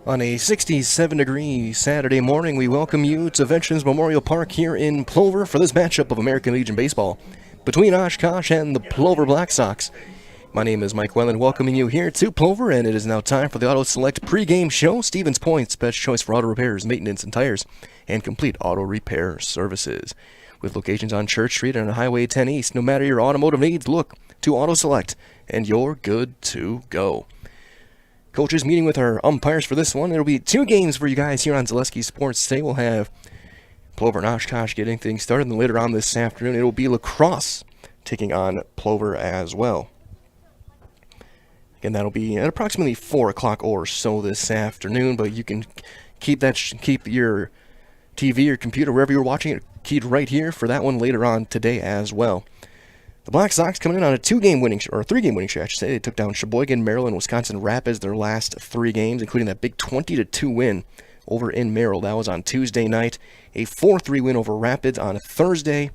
On a 67-degree Saturday morning, we welcome you to Veterans Memorial Park here in Plover for this matchup of American Legion Baseball between Oshkosh and the Plover Blacksox. My name is Mike Welland, welcoming you here to Plover, and it is now time for the Auto Select pregame show. Stevens Point's best choice for auto repairs, maintenance, and tires, and complete auto repair services. With locations on Church Street and on Highway 10 East, no matter your automotive needs, look to Auto Select, and you're good to go. Coaches meeting with our umpires for this one. It'll be two games for you guys here on Zaleski Sports today. We'll have Plover and Oshkosh getting things started, and then later on this afternoon, it'll be Crosse taking on Plover as well. Again, that'll be at approximately 4 o'clock or so this afternoon, but you can keep your TV or computer, wherever you're watching it, keyed right here for that one later on today as well. The Black Sox coming in on a three-game winning streak, I should say. They took down Sheboygan, Maryland, Wisconsin Rapids their last 3 games, including that big 20-2 win over in Merrill. That was on Tuesday night. A 4-3 win over Rapids on Thursday.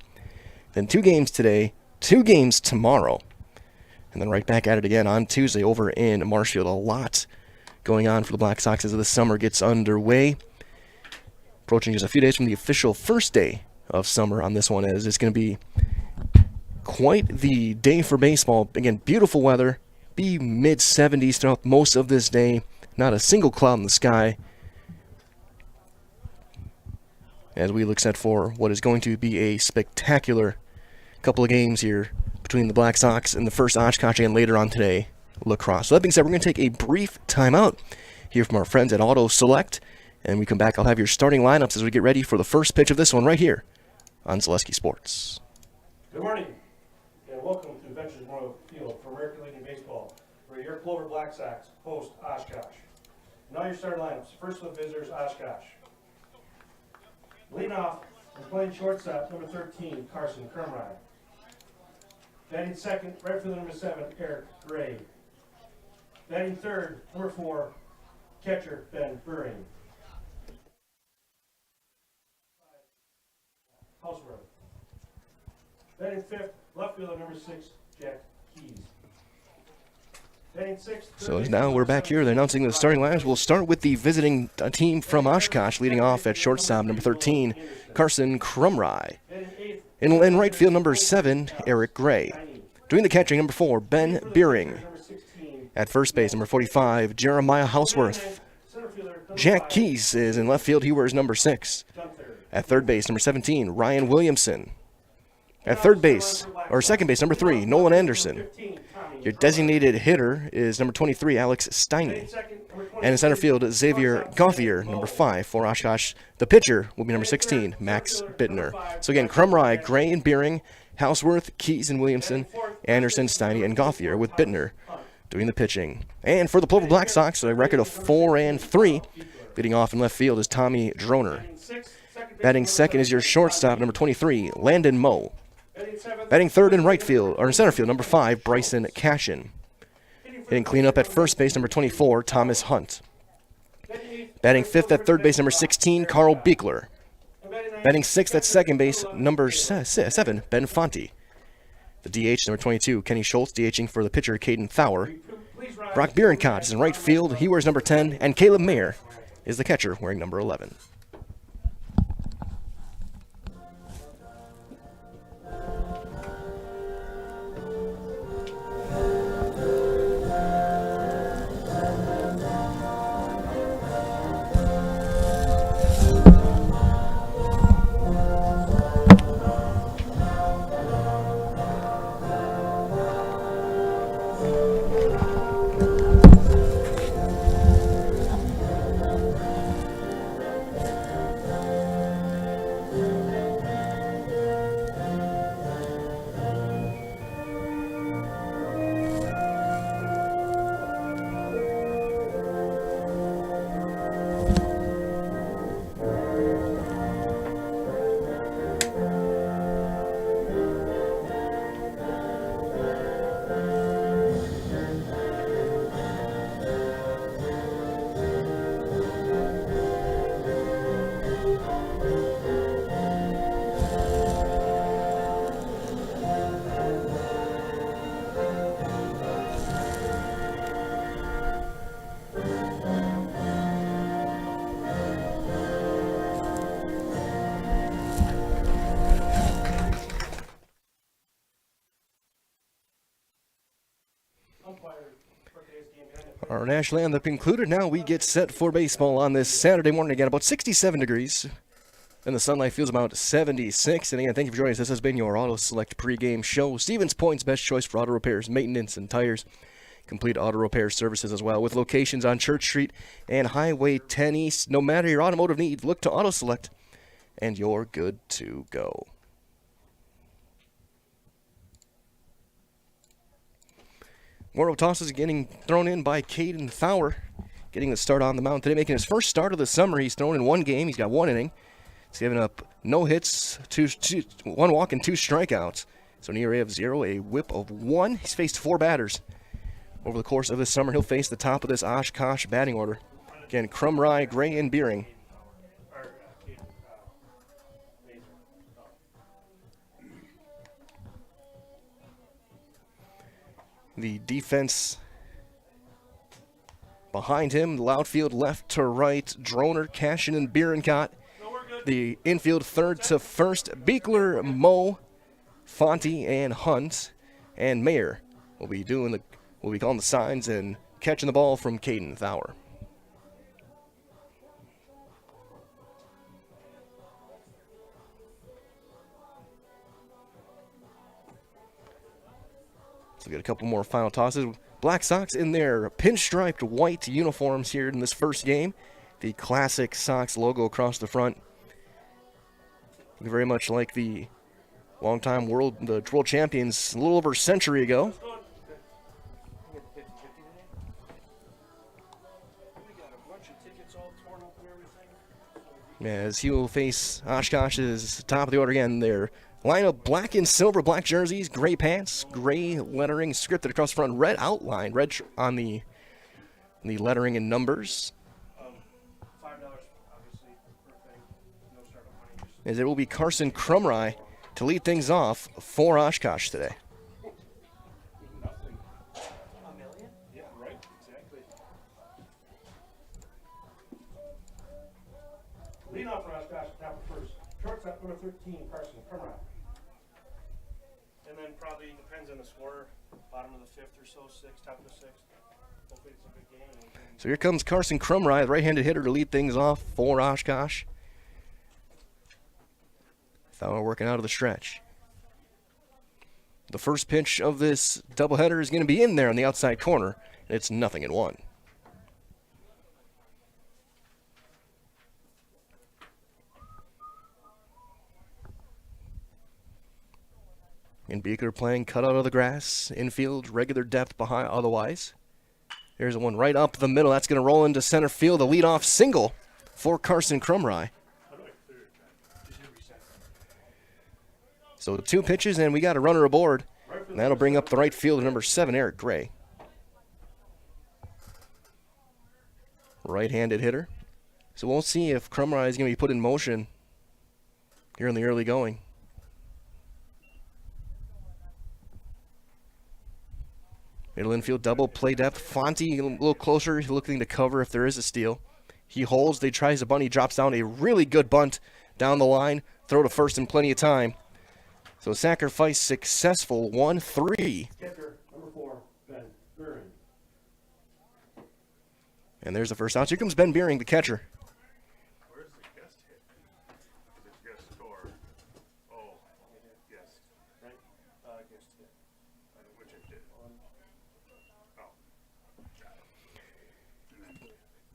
Then 2 games today, 2 games tomorrow. And then right back at it again on Tuesday over in Marshfield. A lot going on for the Black Sox as the summer gets underway. Approaching just a few days from the official first day of summer on this one, as it's going to be quite the day for baseball. Again, beautiful weather. Be mid-70s throughout most of this day. Not a single cloud in the sky. As we look set for what is going to be a spectacular couple of games here between the Black Sox and the first Oshkosh and later on today, Lacrosse. So that being said, we're going to take a brief timeout here from our friends at Auto Select. And when we come back, I'll have your starting lineups as we get ready for the first pitch of this one right here on Zaleski Sports. Good morning. Welcome to Veterans Memorial Field for American Legion Baseball, where your Plover Blacksox host Oshkosh. Now your starting lineups. First for the visitors, Oshkosh. Leading off and playing shortstop, number 13, Carson Crumrye. Batting second, right fielder number 7, Eric Gray. Batting third, number 4, catcher Ben Buring. Houseworth. Batting fifth, left fielder number 6, Jack Keys. So now we're back here. They're announcing the starting lineups. We'll start with the visiting team from Oshkosh, leading off at shortstop, number 13, Carson Crumrye. In right field, number 7, Eric Gray. Doing the catching, number 4, Ben Buring. At first base, number 45, Jeremiah Houseworth. Jack Keys is in left field. He wears number 6. At third base, number 17, Ryan Williamson. At second base, number 3, Nolan Anderson. Your designated hitter is number 23, Alex Steiny. And in center field, Xavier Gauthier, number 5 for Oshkosh. The pitcher will be number 16, Max Bittner. So again, Crumrye, Gray, and Buring, Houseworth, Keys, and Williamson, Anderson, Steiny, and Gauthier, with Bittner doing the pitching. And for the Plover Black Sox, a record of 4-3. Leading off in left field is Tommy Droner. Batting second is your shortstop, number 23, Landon Moe. Batting third in center field, number 5, Bryson Cashin. Hitting cleanup at first base, number 24, Thomas Hunt. Batting fifth at third base, number 16, Carl Beekler. Batting sixth at second base, number 7, Ben Fonte. The DH, number 22, Kenny Schultz, DHing for the pitcher, Caden Thauer. Brock Bierenkott is in right field. He wears number 10, and Caleb Mayer is the catcher, wearing number 11. Our national anthem concluded. Now we get set for baseball on this Saturday morning. Again, about 67 degrees. And the sunlight feels about 76. And again, thank you for joining us. This has been your Auto Select pregame show. Stevens Point's best choice for auto repairs, maintenance, and tires. Complete auto repair services as well, with locations on Church Street and Highway 10 East. No matter your automotive needs, look to Auto Select, and you're good to go. Morrow tosses getting thrown in by Caden Thawer, getting the start on the mound today, making his first start of the summer. He's thrown in one game. He's got 1 inning. He's given up no hits, 1 walk, and 2 strikeouts. So an ERA of 0, a whip of 1. He's faced 4 batters. Over the course of this summer, he'll face the top of this Oshkosh batting order. Again, Crumry, Gray, and Beering. The defense behind him, the outfield left to right, Droner, Cashin, and Beerencott. The infield third to first, Beekler, Moe, Fonte, and Hunt. And Mayer will be calling the signs and catching the ball from Caden Thawer. So we got a couple more final tosses. Blacksox in their pinstriped white uniforms here in this first game. The classic Sox logo across the front. Very much like the longtime world champions a little over a century ago. As he will face Oshkosh's top of the order again. Their lineup: black and silver, black jerseys, gray pants, gray lettering scripted across the front, red outline, red on the lettering and numbers. $5, obviously, per thing. No startup money. As it will be Carson Crumry to lead things off for Oshkosh today. Nothing. $1 million? Yeah, right. Exactly. Lead off for Oshkosh, top of first. Shortstop number 13, Carson Crumry. And then probably depends on the score, bottom of the 5th or so, 6th, top of the 6th. Hopefully it's a good game. So here comes Carson Crumry, the right-handed hitter, to lead things off for Oshkosh. Thawer working out of the stretch. The first pitch of this doubleheader is going to be in there on the outside corner, and it's 0-1. And Beeker playing cut out of the grass, infield, regular depth behind otherwise. There's one right up the middle. That's going to roll into center field. A leadoff single for Carson Crumry. So 2 pitches, and we got a runner aboard. And that'll bring up the right fielder, number 7, Eric Gray. Right-handed hitter. So we'll see if Crumry is going to be put in motion here in the early going. Middle infield double, play depth. Fonte a little closer, looking to cover if there is a steal. He holds, they tries a bunt, he drops down a really good bunt down the line. Throw to first in plenty of time. So sacrifice successful, 1-3. Catcher number 4, Ben Beering. And there's the first out. Here comes Ben Beering, the catcher. Where's the guest hit? Is it guest score? Oh, guest. Right? Guest hit. Which it did. Oh. Got it.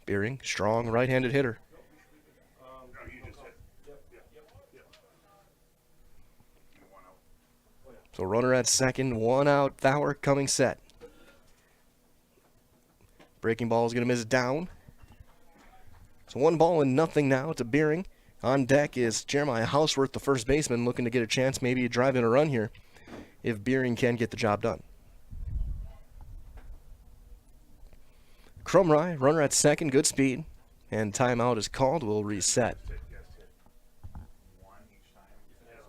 Beering, strong right-handed hitter. No, you just hit. Yep. One out. So runner at second, 1 out. Thawer coming set. Breaking ball is going to miss down. So 1-0 now to Beering. On deck is Jeremiah Houseworth, the first baseman, looking to get a chance, maybe drive in a run here if Beering can get the job done. Crumry, runner at second, good speed. And timeout is called. We'll reset. Guest hit. One each time. If it has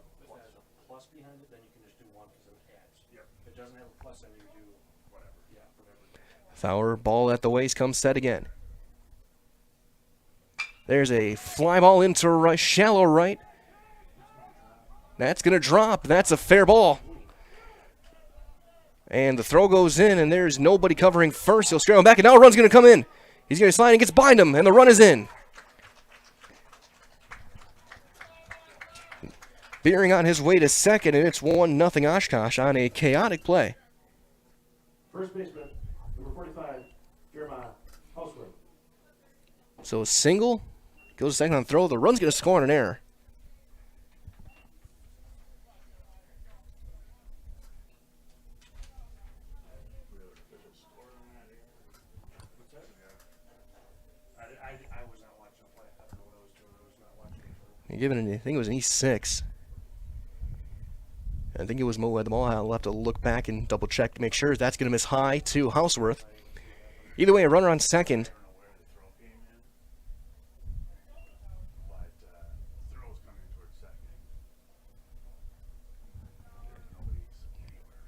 a plus behind it, then you can just do 1 because it adds. Yep. If it doesn't have a plus, then you do Whatever. yeah, whatever. Thawer, ball at the waist, comes set again. There's a fly ball into right, shallow right. That's going to drop. That's a fair ball. And the throw goes in, and there's nobody covering first. He'll scramble back, and now a run's going to come in. He's going to slide and gets behind him, and the run is in. Beering on his way to second, and it's 1-0 Oshkosh on a chaotic play. First baseman, number 45, Jeremiah Houseworth. So a single, goes second on throw. The run's going to score on an error. I was not watching the play. I don't know what I was doing. I was not watching it. Given I think it was an E6. I think it was Mo at the ball. I'll have to look back and double check to make sure. That's going to miss high to Houseworth. Either way, a runner on second.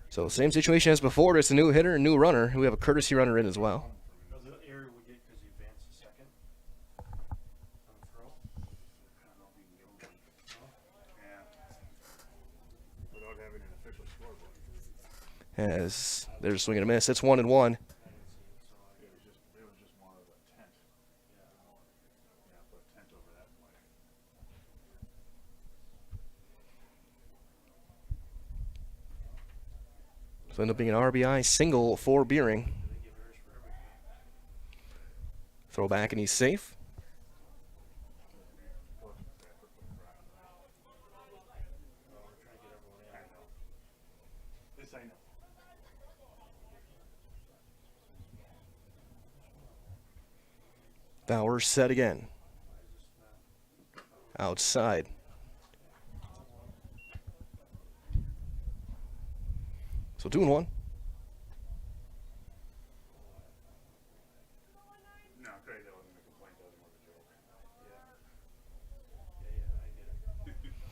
So same situation as before. It's a new hitter, a new runner. We have a courtesy runner in as well. The area we get because he advanced to second on the throw. Without having an official scoreboard. As they're swinging a miss. It's 1-1. It was just more of a tent. Yeah, put a tent over that play. So end up being an RBI single for Beering. Throw back and he's safe. This I know. Bauer set again. Outside. So 2-1. No, Craig, that wasn't a complaint. That was more of a joke.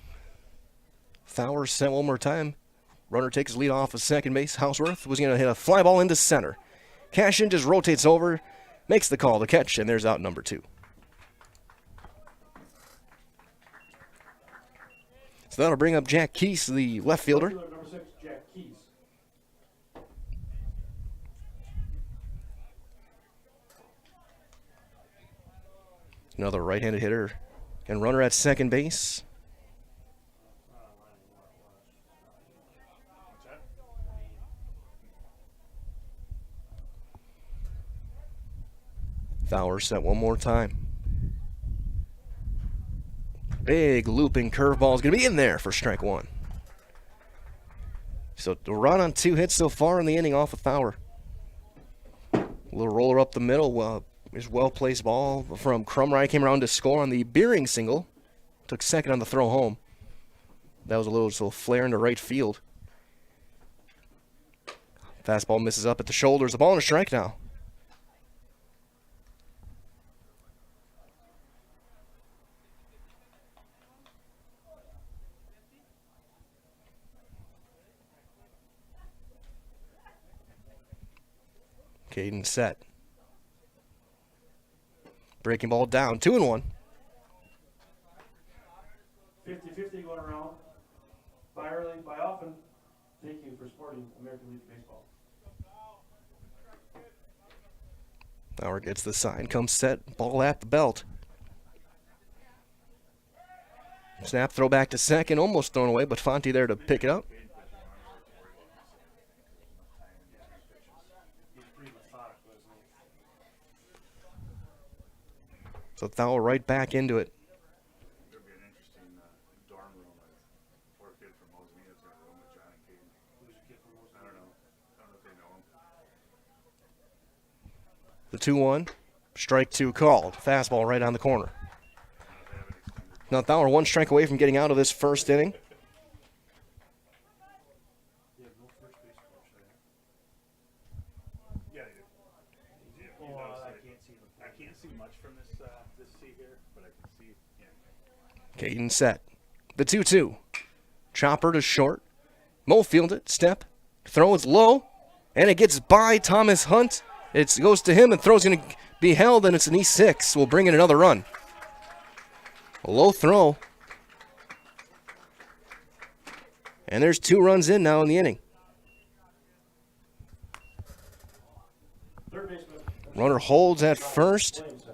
Fowler sent one more time. Runner takes his lead off of second base. Houseworth was going to hit a fly ball into center. Cashin just rotates over, makes the call to catch, and there's out number 2. So that'll bring up Jack Keese, the left fielder. Number 6, Jack Keys. Another right-handed hitter. And runner at second base. Fowler set one more time. Big looping curveball is going to be in there for strike 1. So the run on 2 hits so far in the inning off of Fowler. A little roller up the middle. His well-placed ball from Crumry came around to score on the Beering single. Took second on the throw home. That was a little flare into right field. Fastball misses up at the shoulders. The ball and a strike now. Caden set. Breaking ball down. 2-1. 50-50 going around. By early, by often. Thank you for supporting American League Baseball. Bauer gets the sign. Comes set. Ball at the belt. Snap, throw back to second. Almost thrown away, but Fonte there to pick it up. So Thowell right back into it. There'd be an interesting dorm room. Poor kid from Mosmina in a room with John and Caden. Who's the kid from Mosmina? I don't know. I don't know if they know him. The 2-1. Strike 2 called. Fastball right on the corner. Now Thowell 1 strike away from getting out of this first inning. Yeah, they do. I can't see much from this seat here, but I can see. Yeah. Caden set. The 2-2. Chopper to short. Mo field it. Step. Throw is low. And it gets by Thomas Hunt. It goes to him and throw's going to be held, and it's an E6. We'll bring in another run. A low throw. And there's 2 runs in now in the inning. Runner holds at first. Williamson.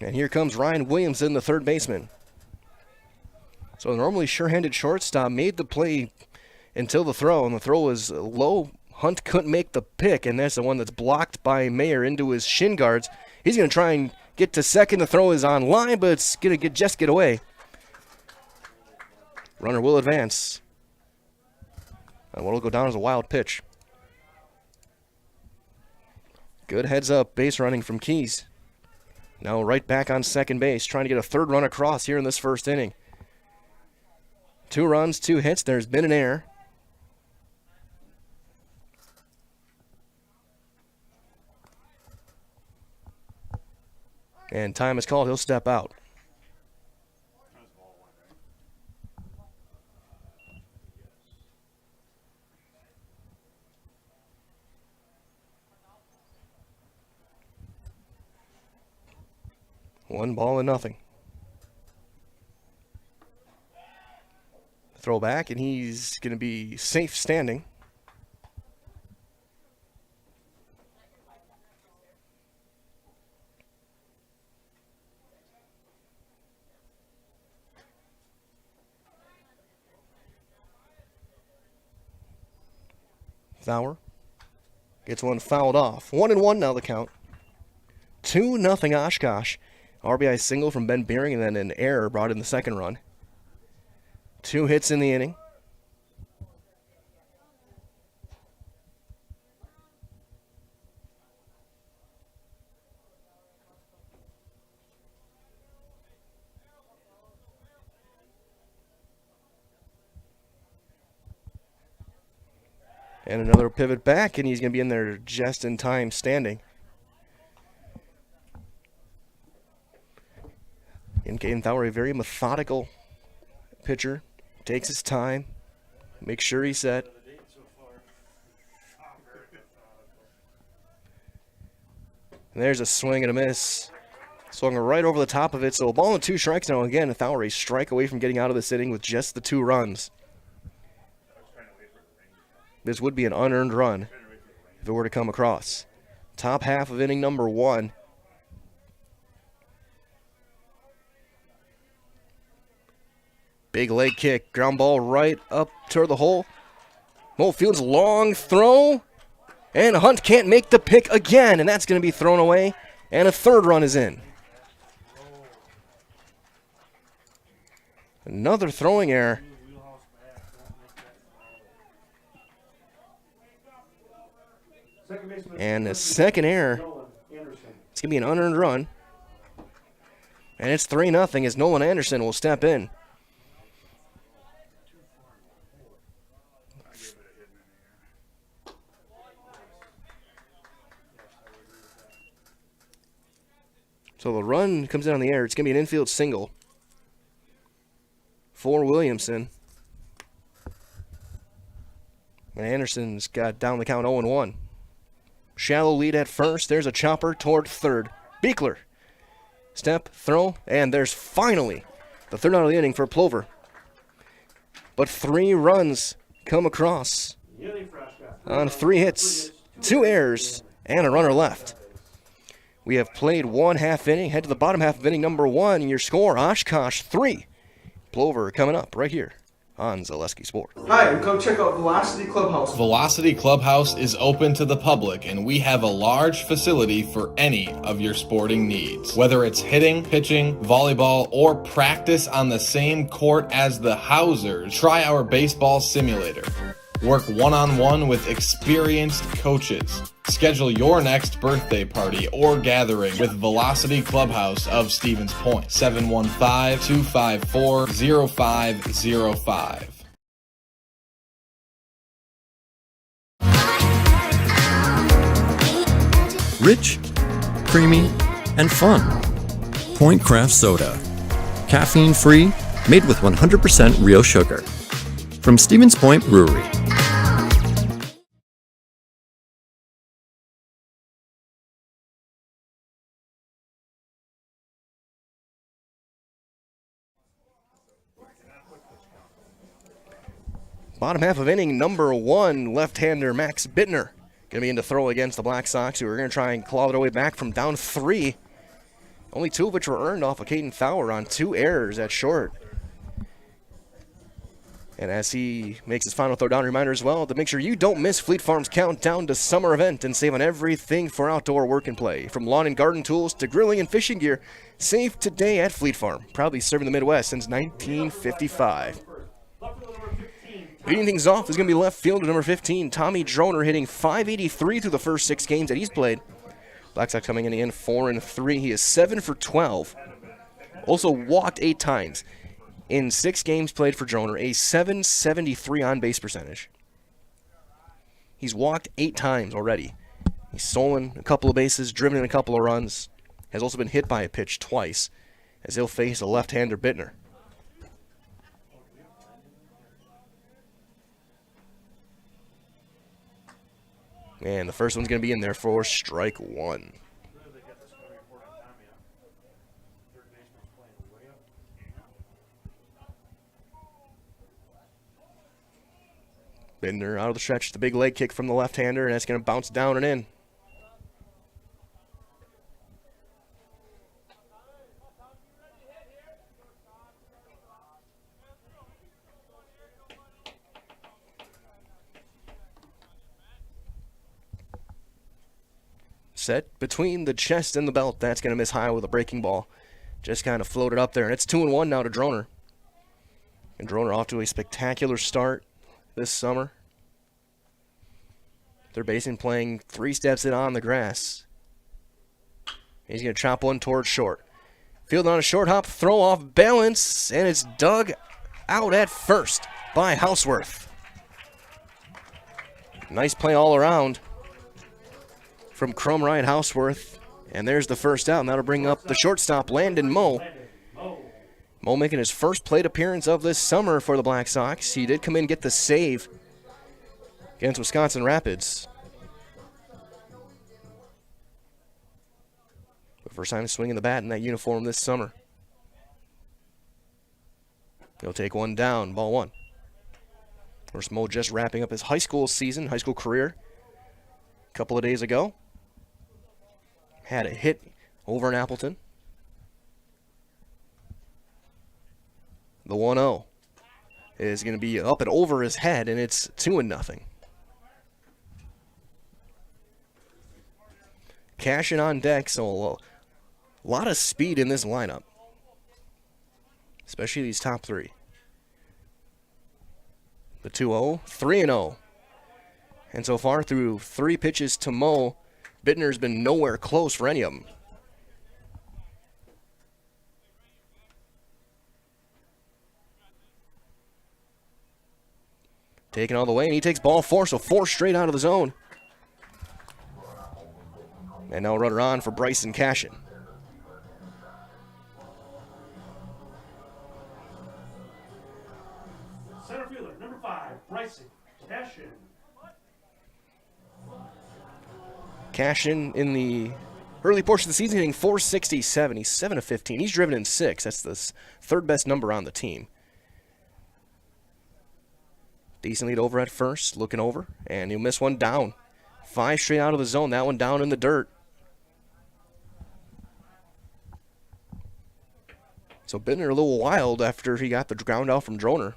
And here comes Ryan Williamson, the third baseman. So a normally sure-handed shortstop made the play until the throw, and the throw was low. Hunt couldn't make the pick, and that's the one that's blocked by Mayer into his shin guards. He's going to try and get to second. The throw is on line, but it's going to just get away. Runner will advance. And what will go down as a wild pitch. Good heads-up base running from Keys. Now right back on second base, trying to get a third run across here in this first inning. 2 runs, 2 hits. There's been an error. And time is called. He'll step out. One ball and nothing. Throw back, and he's going to be safe standing. Thauer gets one fouled off. 1-1 now the count. 2-0 Oshkosh. RBI single from Ben Beering, and then an error brought in the second run. 2 hits in the inning. And another pivot back, and he's going to be in there just in time standing. And Caden Thauer, a very methodical pitcher. Takes his time, makes sure he's set. And there's a swing and a miss. Swung right over the top of it, so a ball and 2 strikes now. Again, Thauer a strike away from getting out of this inning with just the 2 runs. This would be an unearned run if it were to come across. Top half of inning number 1. Big leg kick, ground ball right up toward the hole. Moldfield's long throw, and Hunt can't make the pick again, and that's going to be thrown away, and a third run is in. Another throwing error. And a second error. It's going to be an unearned run. And it's 3-0 as Nolan Anderson will step in. So the run comes in on the air. It's going to be an infield single for Williamson. And Anderson's got down the count 0-1. Shallow lead at first. There's a chopper toward third. Beekler. Step, throw, and there's finally the third out of the inning for Plover. But 3 runs come across on 3 hits, 2 errors, and a runner left. We have played 1 half inning. Head to the bottom half of inning number 1. And your score, Oshkosh 3. Plover coming up right here on Zaleski Sports. Hi, and come check out Velocity Clubhouse. Velocity Clubhouse is open to the public, and we have a large facility for any of your sporting needs. Whether it's hitting, pitching, volleyball, or practice on the same court as the Housers, try our baseball simulator. Work one-on-one with experienced coaches. Schedule your next birthday party or gathering with Velocity Clubhouse of Stevens Point. 715-254-0505. Rich, creamy, and fun. Point Craft Soda. Caffeine-free, made with 100% real sugar. From Stevens Point Brewery. Bottom half of inning number 1, left-hander Max Bittner going to be in to throw against the Blacksox, who are going to try and claw their way back from down 3. Only 2 of which were earned off of Caden Fowler on 2 errors at short. And as he makes his final throw down, reminder as well to make sure you don't miss Fleet Farm's Countdown to Summer event and save on everything for outdoor work and play. From lawn and garden tools to grilling and fishing gear, save today at Fleet Farm. Proudly serving the Midwest since 1955. Leading things off is going to be left field with number 15, Tommy Droner, hitting .583 through the first 6 games that he's played. Blacksox coming in the end 4-3. He is 7 for 12. Also walked 8 times. In 6 games played for Droner, a .773 on-base percentage. He's walked 8 times already. He's stolen a couple of bases, driven in a couple of runs. Has also been hit by a pitch twice, as he'll face a left-hander Bittner. And the first one's going to be in there for strike 1. Bittner out of the stretch, the big leg kick from the left-hander, and that's going to bounce down and in. Set between the chest and the belt. That's going to miss high with a breaking ball. Just kind of floated up there, and it's 2-1 now to Droner. And Droner off to a spectacular start this summer. Third baseman playing 3 steps in on the grass. He's going to chop one towards short. Field on a short hop, throw off balance, and it's dug out at first by Houseworth. Nice play all around from Crumry and Houseworth. And there's the first out, and that'll bring up the shortstop, Landon Moe. Moe making his first plate appearance of this summer for the Blacksox. He did come in and get the save against Wisconsin Rapids. The first time swinging the bat in that uniform this summer. He'll take one down, ball 1. Of course, Moe just wrapping up his high school season, high school career a couple of days ago. Had a hit over in Appleton. The 1-0 is going to be up and over his head, and it's 2-0. Cashing on deck, so a lot of speed in this lineup, especially these top 3. The 2-0, 3-0. And so far, through 3 pitches to Moe, Bittner's been nowhere close for any of them. Taken all the way, and he takes ball 4, so 4 straight out of the zone. And now runner on for Bryson Cashin. Center fielder, number 5, Bryson Cashin. Cashin in the early portion of the season hitting .467. He's 7 of 15. He's driven in 6. That's the 3rd best number on the team. Decent lead over at first, looking over, and he'll miss one down. 5 straight out of the zone. That one down in the dirt. So Bittner a little wild after he got the ground out from Droner.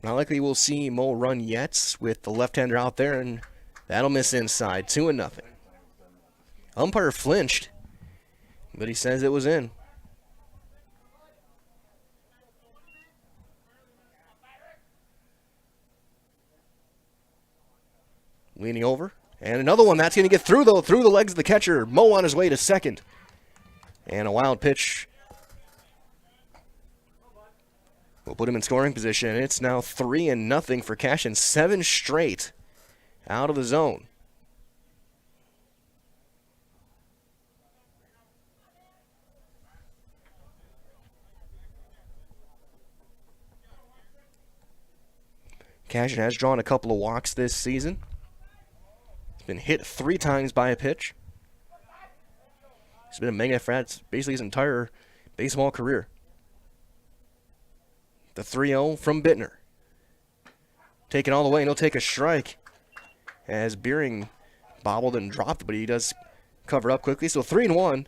Not likely we'll see Moe run yet with the left-hander out there, and that'll miss inside. 2-0. Umpire flinched, but he says it was in. Leaning over, and another one that's going to get through, though, through the legs of the catcher. Moe on his way to second. And a wild pitch. We'll put him in scoring position. It's now 3-0 for Cashin. 7 straight out of the zone. Cashin has drawn a couple of walks this season. He's been hit 3 times by a pitch. He's been a mega frat basically his entire baseball career. The 3-0 from Bittner. Taken all the way, and he'll take a strike as Beering bobbled and dropped, but he does cover up quickly. So 3-1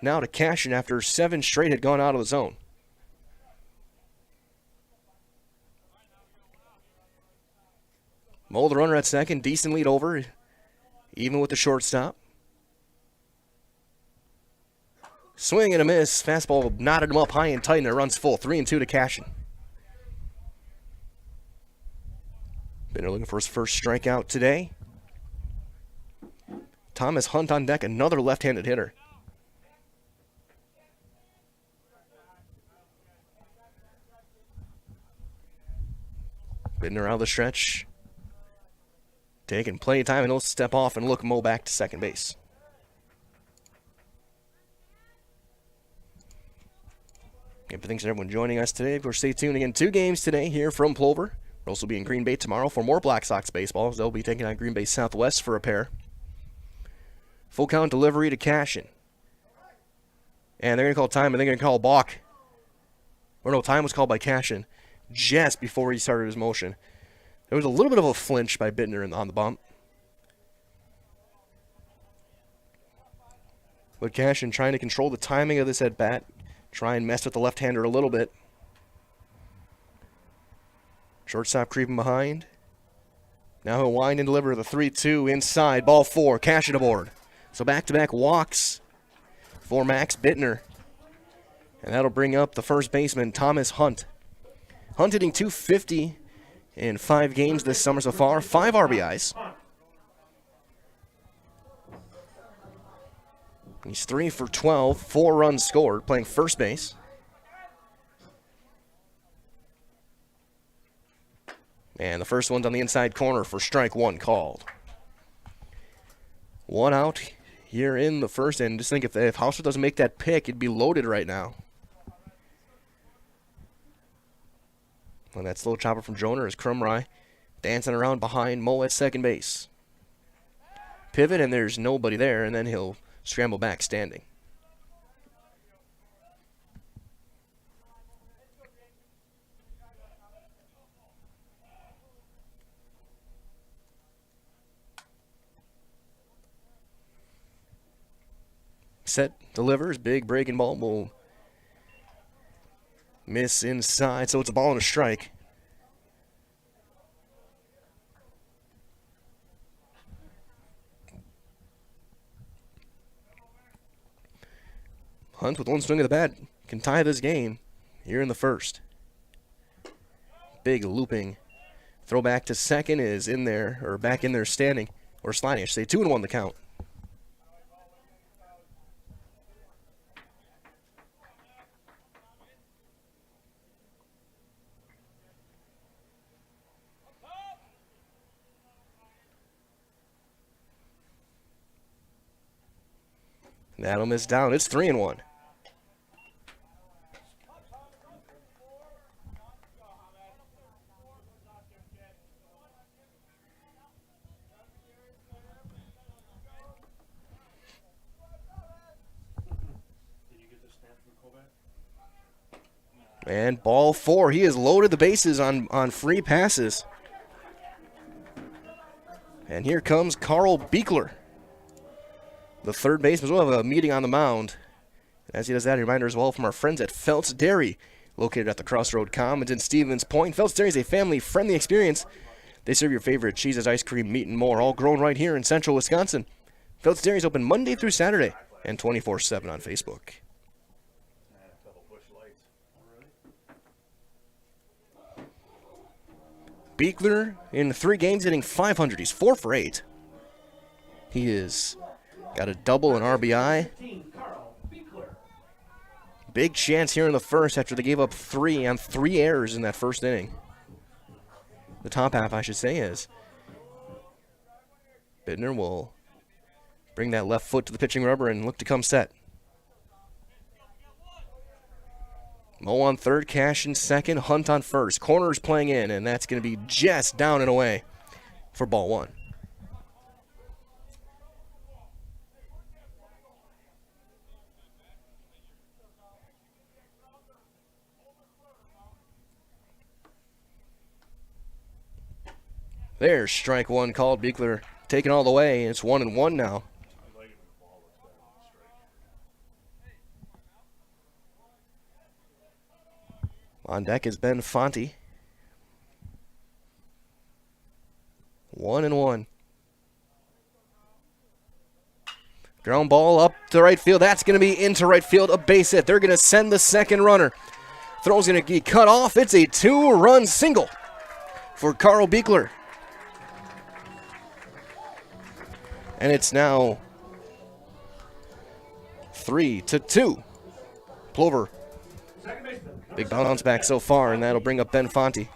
now to Cashin after 7 straight had gone out of the zone. Mole the runner at second, decent lead over, even with the shortstop. Swing and a miss. Fastball knotted him up high and tight, and it runs full. 3-2 to Cashin. Bittner looking for his first strikeout today. Thomas Hunt on deck, another left-handed hitter. Bittner out of the stretch. Taking plenty of time, and he'll step off and look Mo back to second base. Again, thanks to everyone joining us today. Of course, stay tuned again. 2 games today here from Plover. We'll also be in Green Bay tomorrow for more Blacksox baseball. They'll be taking on Green Bay Southwest for a pair. Full count delivery to Cashin. And they're going to call time, and they're going to call balk. Or no, time was called by Cashin just before he started his motion. There was a little bit of a flinch by Bittner on the bump. But Cashin trying to control the timing of this at bat. Try and mess with the left-hander a little bit. Shortstop creeping behind. Now he'll wind and deliver the 3-2 inside. Ball 4. Cashin aboard. So back-to-back walks for Max Bittner. And that'll bring up the first baseman, Thomas Hunt. Hunt hitting .250 in 5 games this summer so far. 5 RBIs. He's 3 for 12, 4 runs scored, playing first base. And the first one's on the inside corner for strike 1 called. 1 out here in the first, and just think if Hauser doesn't make that pick, it'd be loaded right now. And that slow chopper from Joner is Crumry dancing around behind Mo at second base. Pivot, and there's nobody there, and then he'll scramble back standing. Set, delivers, big breaking ball will miss inside, so it's a ball and a strike. Hunt with 1 swing of the bat can tie this game here in the first. Big looping throw back to second is in there, or back in there standing, or sliding, I should say. 2-1 the count. That'll miss down. It's 3-1. And ball 4. He has loaded the bases on free passes. And here comes Carl Beekler, the third baseman. We'll have a meeting on the mound. As he does that, a reminder as well from our friends at Felt's Dairy, located at the Crossroad Commons in Stevens Point. Felt's Dairy is a family-friendly experience. They serve your favorite cheeses, ice cream, meat, and more, all grown right here in central Wisconsin. Felt's Dairy is open Monday through Saturday and 24/7 on Facebook. Beekler in 3 games hitting .500. He's 4 for 8. He is got a double and RBI. Big chance here in the first after they gave up 3 on 3 errors in that first inning. The top half, I should say, is Bittner will bring that left foot to the pitching rubber and look to come set. Mo on third, Cash in second, Hunt on first. Corners playing in, and that's going to be just down and away for ball 1. There's strike one called. Beekler taking all the way, and it's 1-1 now. On deck is Ben Fonte. 1-1. Ground ball up to right field. That's going to be into right field, a base hit. They're going to send the second runner. Throw's going to be cut off. It's a 2-run single for Carl Beekler. And it's now 3-2. Plover. Big bounce back so far, and that'll bring up Ben Fonte.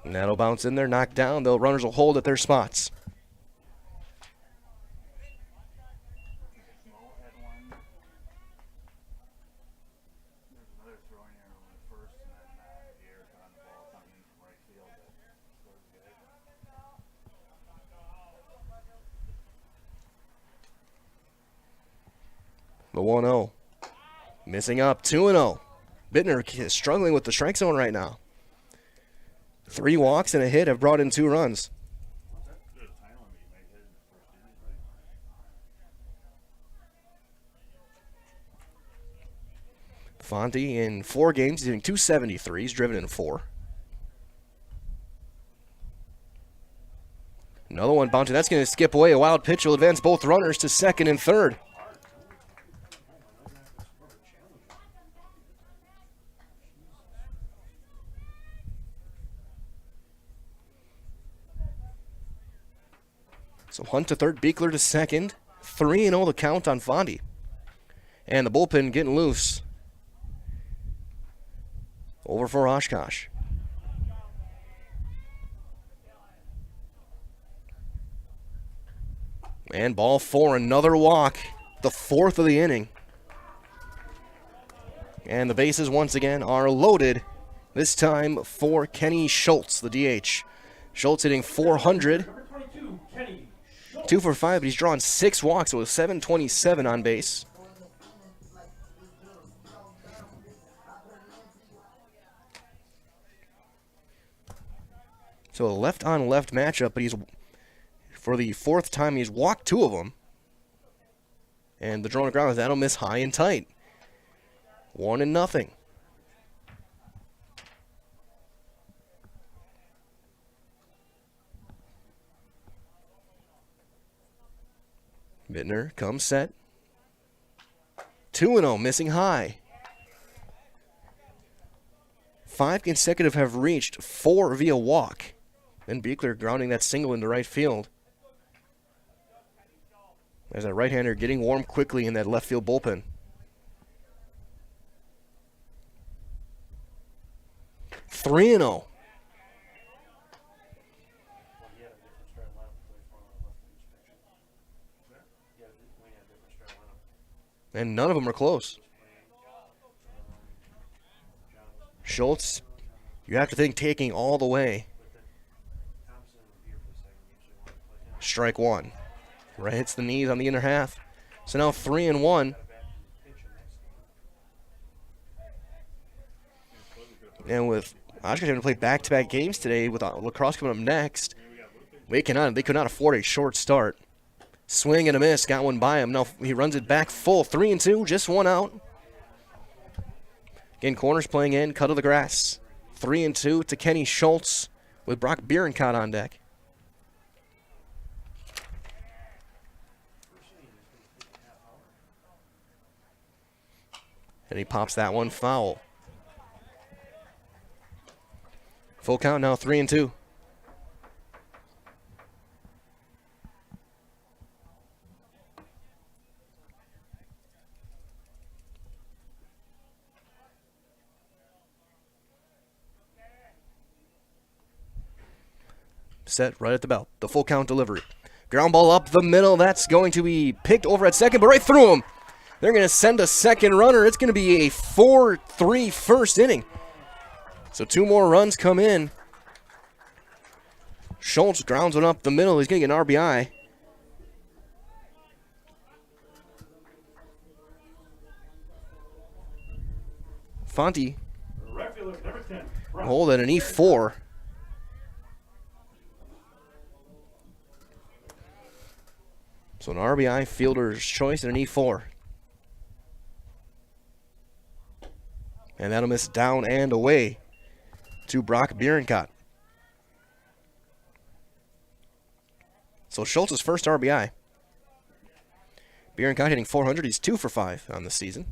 And that'll bounce in there, knocked down. The runners will hold at their spots. The 1-0. Missing up, 2-0. Bittner is struggling with the strike zone right now. 3 walks and a hit have brought in 2 runs. Fonte in 4 games, he's hitting .273. He's driven in 4. Another one bouncing. That's going to skip away. A wild pitch will advance both runners to second and third. So Hunt to third, Beekler to second. 3-0 the count on Fonte. And the bullpen getting loose. Over for Oshkosh. And ball 4, another walk. The 4th of the inning. And the bases once again are loaded. This time for Kenny Schultz, the DH. Schultz hitting .400. 2 for 5, but he's drawn 6 walks with .727 on base. So a left-on-left matchup, but he's, for the 4th time, he's walked 2 of them. And the draw on the ground, that'll miss high and tight. 1-0. Bittner comes set. 2-0, missing high. 5 consecutive have reached 4 via walk. Then Beekler grounding that single into right field. There's that right-hander getting warm quickly in that left field bullpen. Three and 0. And none of them are close. Schultz, you have to think taking all the way. Strike 1. Right hits the knees on the inner half. So now 3-1. And with Oshkosh having to play back-to-back games today with Lacrosse coming up next, they could not afford a short start. Swing and a miss, got one by him. Now he runs it back full. 3-2, just 1 out. Again, corners playing in, cut of the grass. 3-2 to Kenny Schultz with Brock Bierencott on deck. And he pops that one foul. Full count now, 3-2. Set right at the belt. The full count delivery. Ground ball up the middle. That's going to be picked over at second, but right through him. They're going to send a second runner. It's going to be a 4-3 first inning. So 2 more runs come in. Schultz grounds one up the middle. He's going to get an RBI. Fonte Right fielder, number 10. hold at an E4. So an RBI, fielder's choice, and an E4. And that'll miss down and away to Brock Bierenkot. So Schultz's first RBI. Bierenkot hitting 400. He's 2 for 5 on the season.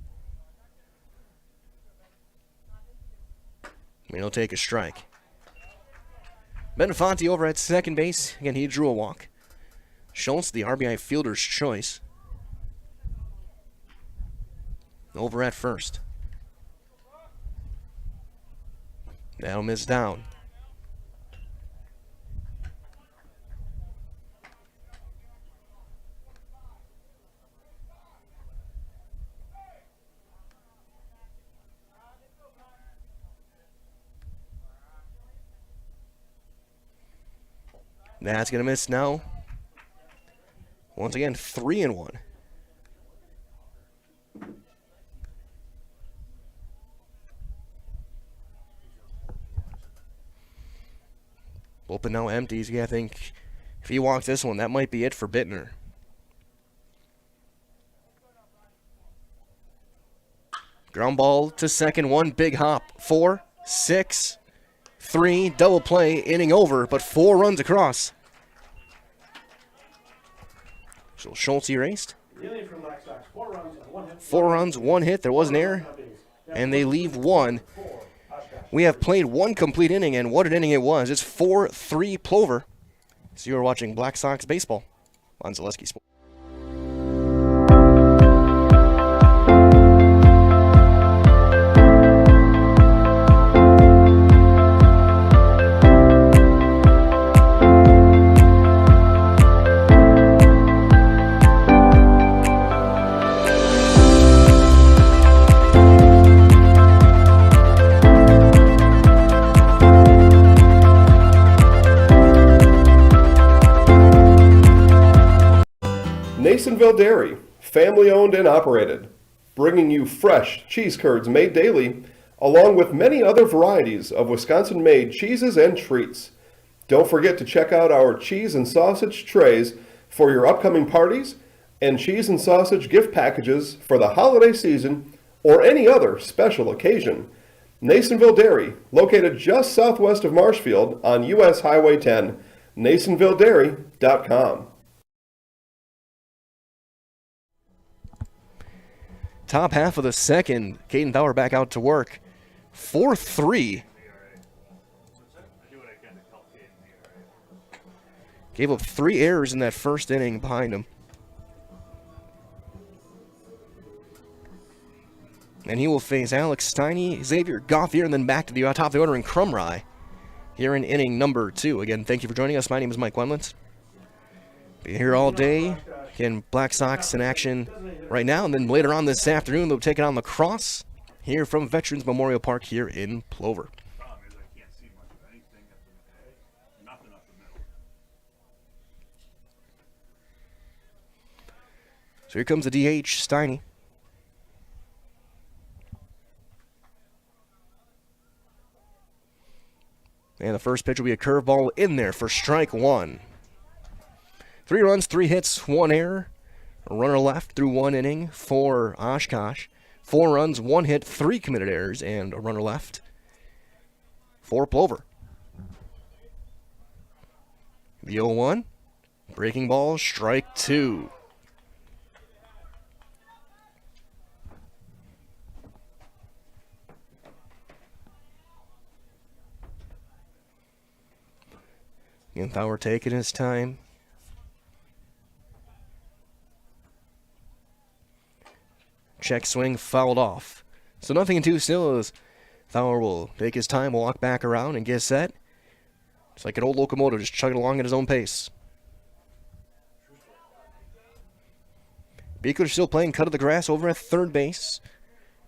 And he'll take a strike. Benefanti over at second base. Again, he drew a walk. Schultz, the RBI fielder's choice. Over at first. That'll miss down. That's going to miss now. Once again, 3-1. Bullpen now empties. Yeah, I think if he walks this one, that might be it for Bittner. Ground ball to second, one big hop. 4, 6, 3, double play, inning over, but 4 runs across. So Schultz erased. Relay from Blacksox. 4 runs and 1 hit. 4 runs, 1 hit. There was an error, and they leave 1. We have played 1 complete inning, and what an inning it was. It's 4-3 Plover. So you are watching Black Sox baseball on Zaleski Sports. Nasonville Dairy, family owned and operated, bringing you fresh cheese curds made daily, along with many other varieties of Wisconsin-made cheeses and treats. Don't forget to check out our cheese and sausage trays for your upcoming parties and cheese and sausage gift packages for the holiday season or any other special occasion. Nasonville Dairy, located just southwest of Marshfield on US Highway 10, NasonvilleDairy.com. Top half of the second, Caden Bauer back out to work. 4-3. Gave up 3 errors in that first inning behind him. And he will face Alex Steiny, Xavier Gothier, and then back to the top of the order in Crumry here in inning number 2. Again, thank you for joining us. My name is Mike Wendlandt. Be here all day. Again, Black Sox in action right now, and then later on this afternoon, they'll take it on the Crosse here from Veterans Memorial Park here in Plover. Problem is I can't see much of anything nothing up the middle. So here comes the DH, Steiny. And the first pitch will be a curveball in there for strike 1. 3 runs, 3 hits, 1 error. A runner left through 1 inning for Oshkosh. 4 runs, 1 hit, 3 committed errors, and a runner left for Plover. The 0-1. Breaking ball, strike 2. And Bauer taking his time. Check swing fouled off. So nothing in 2 still as Bauer will take his time, walk back around, and get set. It's like an old locomotive just chugging along at his own pace. Beekler still playing cut of the grass over at third base.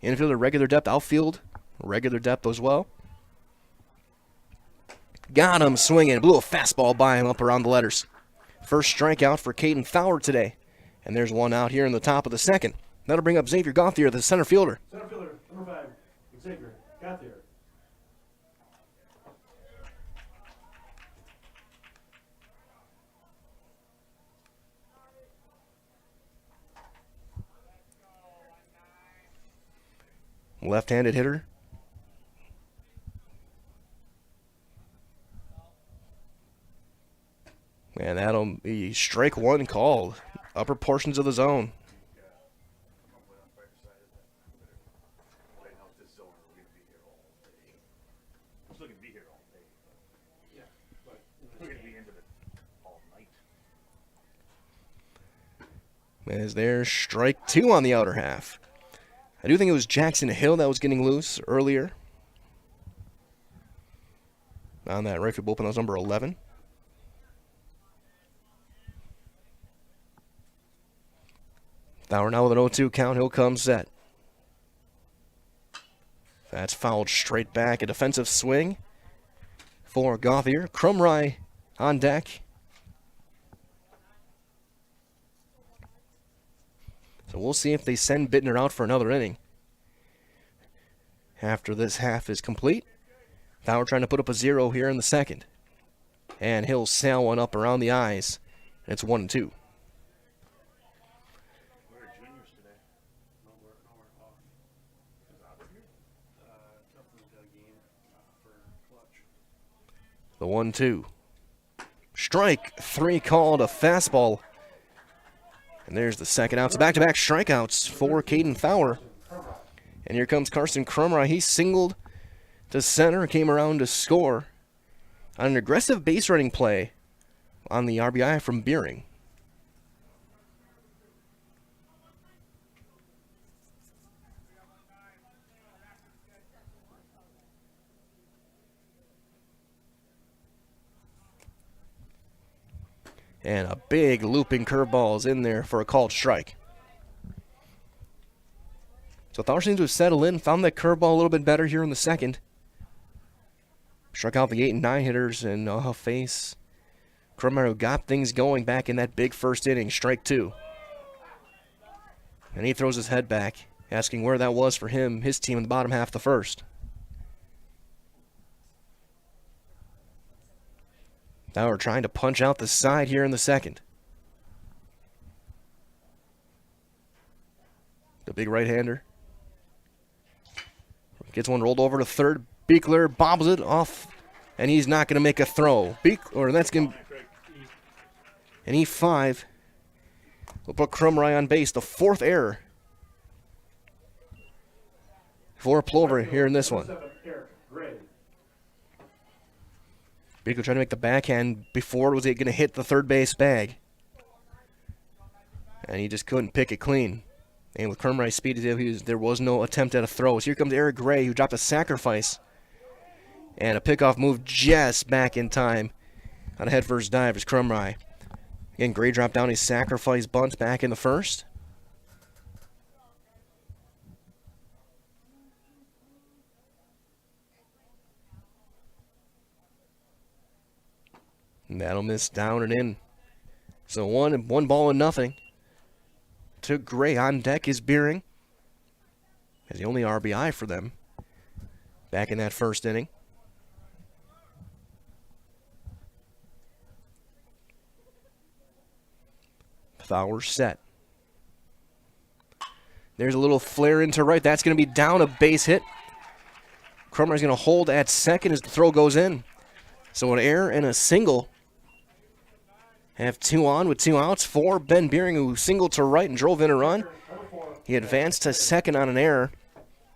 Infielder regular depth, outfield regular depth as well. Got him swinging. Blew a fastball by him up around the letters. First strikeout for Caden Fowler today. And there's one out here in the top of the second. That'll bring up Xavier Gauthier, the center fielder. Center fielder, number 5, Xavier Gauthier. Left-handed hitter. And that'll be strike one called. Upper portions of the zone. As there's strike two on the outer half. I do think it was Jackson Hill that was getting loose earlier. On that right field bullpen, that was number 11. Fowler now with an 0-2 count. He'll come set. That's fouled straight back. A defensive swing for Gauthier. Crumry on deck. So we'll see if they send Bittner out for another inning. After this half is complete, Fowler trying to put up a 0 here in the second. And he'll sail one up around the eyes. And it's 1-2. The 1-2. Strike three called, a fastball. And there's the second out. So back-to-back strikeouts for Caden Fowler. And here comes Carson Crumry. He singled to center, came around to score on an aggressive base running play on the RBI from Beering. And a big looping curveball is in there for a called strike. So Fowler seems to have settled in, found that curveball a little bit better here in the second. Struck out the 8 and 9 hitters and face. Crumry got things going back in that big first inning, strike two. And he throws his head back, asking where that was for him, his team in the bottom half of the first. Now we're trying to punch out the side here in the second. The big right-hander. Gets one rolled over to third. Beekler bobbles it off, and he's not going to make a throw. That's going to... An E5 will put Crumry on base. The fourth error for Plover here in this one. Beekler trying to make the backhand before it was going to hit the third base bag. And he just couldn't pick it clean. And with Crumry's speed, there was no attempt at a throw. So here comes Eric Gray, who dropped a sacrifice. And a pickoff move just back in time on a head-first dive as Crumry. Again, Gray dropped down his sacrifice bunt back in the first. And that'll miss down and in. So one ball and nothing. To Gray. On deck is Beering. As the only RBI for them back in that first inning. Fowler set. There's a little flare into right. That's going to be down, a base hit. Crumry's going to hold at second as the throw goes in. So an error and a single. Have two on with two outs for Ben Beering, who singled to right and drove in a run. He advanced to second on an error,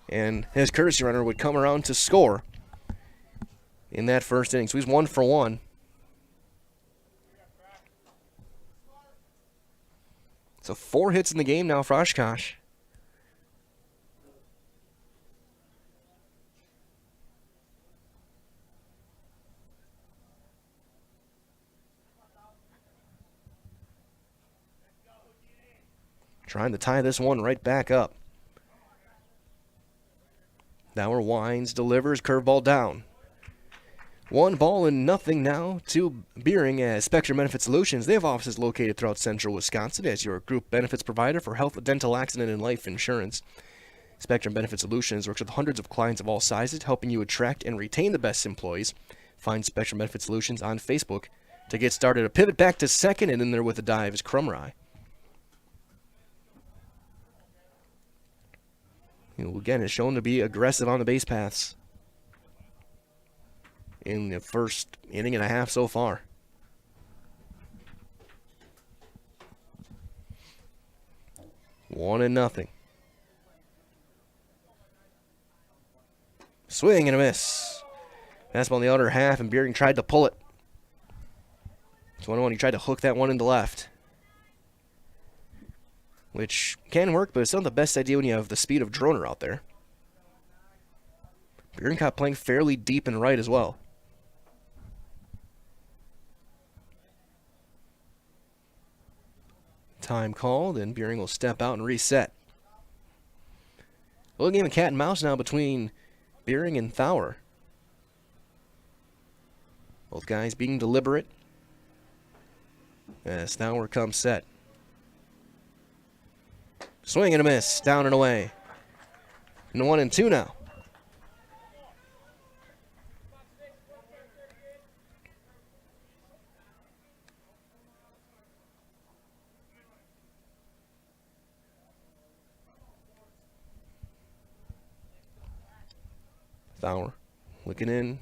and his courtesy runner would come around to score in that first inning. So he's 1 for 1. So 4 hits in the game now for Oshkosh. Trying to tie this one right back up. Now winds, delivers, curveball down. 1-0 now to Beering as Spectrum Benefit Solutions. They have offices located throughout central Wisconsin as your group benefits provider for health, dental, accident, and life insurance. Spectrum Benefit Solutions works with hundreds of clients of all sizes, helping you attract and retain the best employees. Find Spectrum Benefit Solutions on Facebook. To get started, a pivot back to second, and in there with a dive is Crumry. Who again is shown to be aggressive on the base paths in the first inning and a half so far. One and nothing. Swing and a miss. Fastball in the outer half, and Beering tried to pull it. It's 1-1. He tried to hook that one into left, which can work, but it's not the best idea when you have the speed of Droner out there. Beering caught playing fairly deep and right as well. Time called, and Beering will step out and reset. A little game of cat and mouse now between Beering and Thaur. Both guys being deliberate as Thaur comes set. Swing and a miss, down and away. And 1-2 now. Thaur looking in,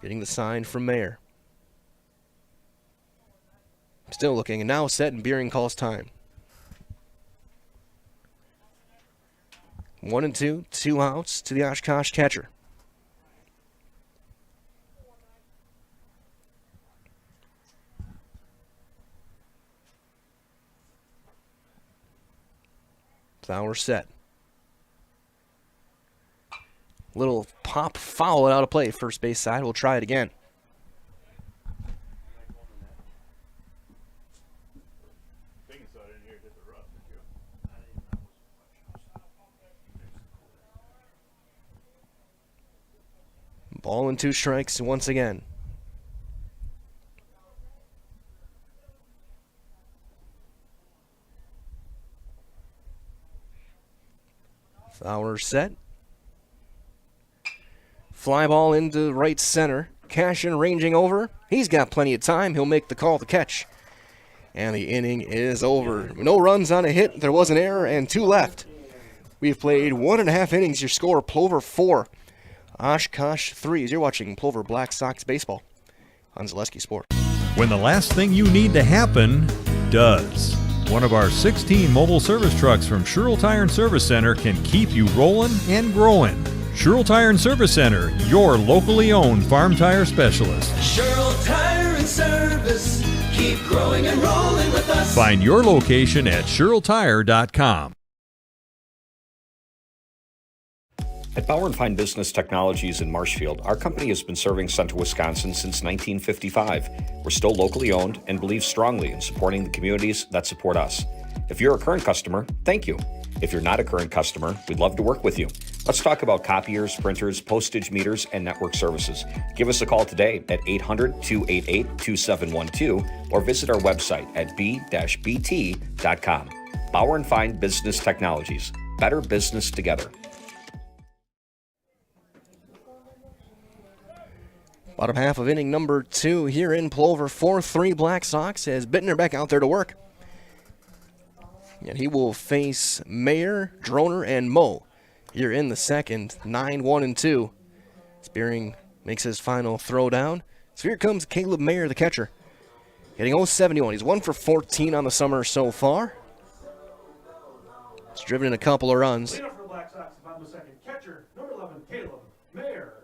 getting the sign from Mayer. Still looking, and now set, and Beering calls time. 1-2, 2 outs to the Oshkosh catcher. Thaur set. Little pop foul out of play, first base side. We'll try it again. Ball and 2 strikes once again. Thaur set. Fly ball into right center. Cashin ranging over. He's got plenty of time. He'll make the call to catch. And the inning is over. No runs on a hit. There was an error and 2 left. We've played 1.5 innings. Your score, Plover 4. Oshkosh 3. You're watching Plover Blacksox baseball on Zaleski Sport. When the last thing you need to happen does. One of our 16 mobile service trucks from Sherrill Tire and Service Center can keep you rolling and growing. Sherrill Tire and Service Center, your locally owned farm tire specialist. Sherrill Tire and Service, keep growing and rolling with us. Find your location at SherrillTire.com. At Bauer & Fine Business Technologies in Marshfield, our company has been serving Central Wisconsin since 1955. We're still locally owned and believe strongly in supporting the communities that support us. If you're a current customer, thank you. If you're not a current customer, we'd love to work with you. Let's talk about copiers, printers, postage meters, and network services. Give us a call today at 800-288-2712 or visit our website at b-bt.com. Bauer & Fine Business Technologies. Better business together. Bottom half of inning number 2 here in Plover. 4-3 Blacksox has Bittner back out there to work. And he will face Mayer, Droner, and Moe here in the second. 9-1-2. Beering makes his final throw down. So here comes Caleb Mayer, the catcher. Hitting 071. He's 1 for 14 on the summer so far. He's driven in a couple of runs. Lead off for Blacksox, bottom of the second. Catcher, number 11, Caleb Mayer.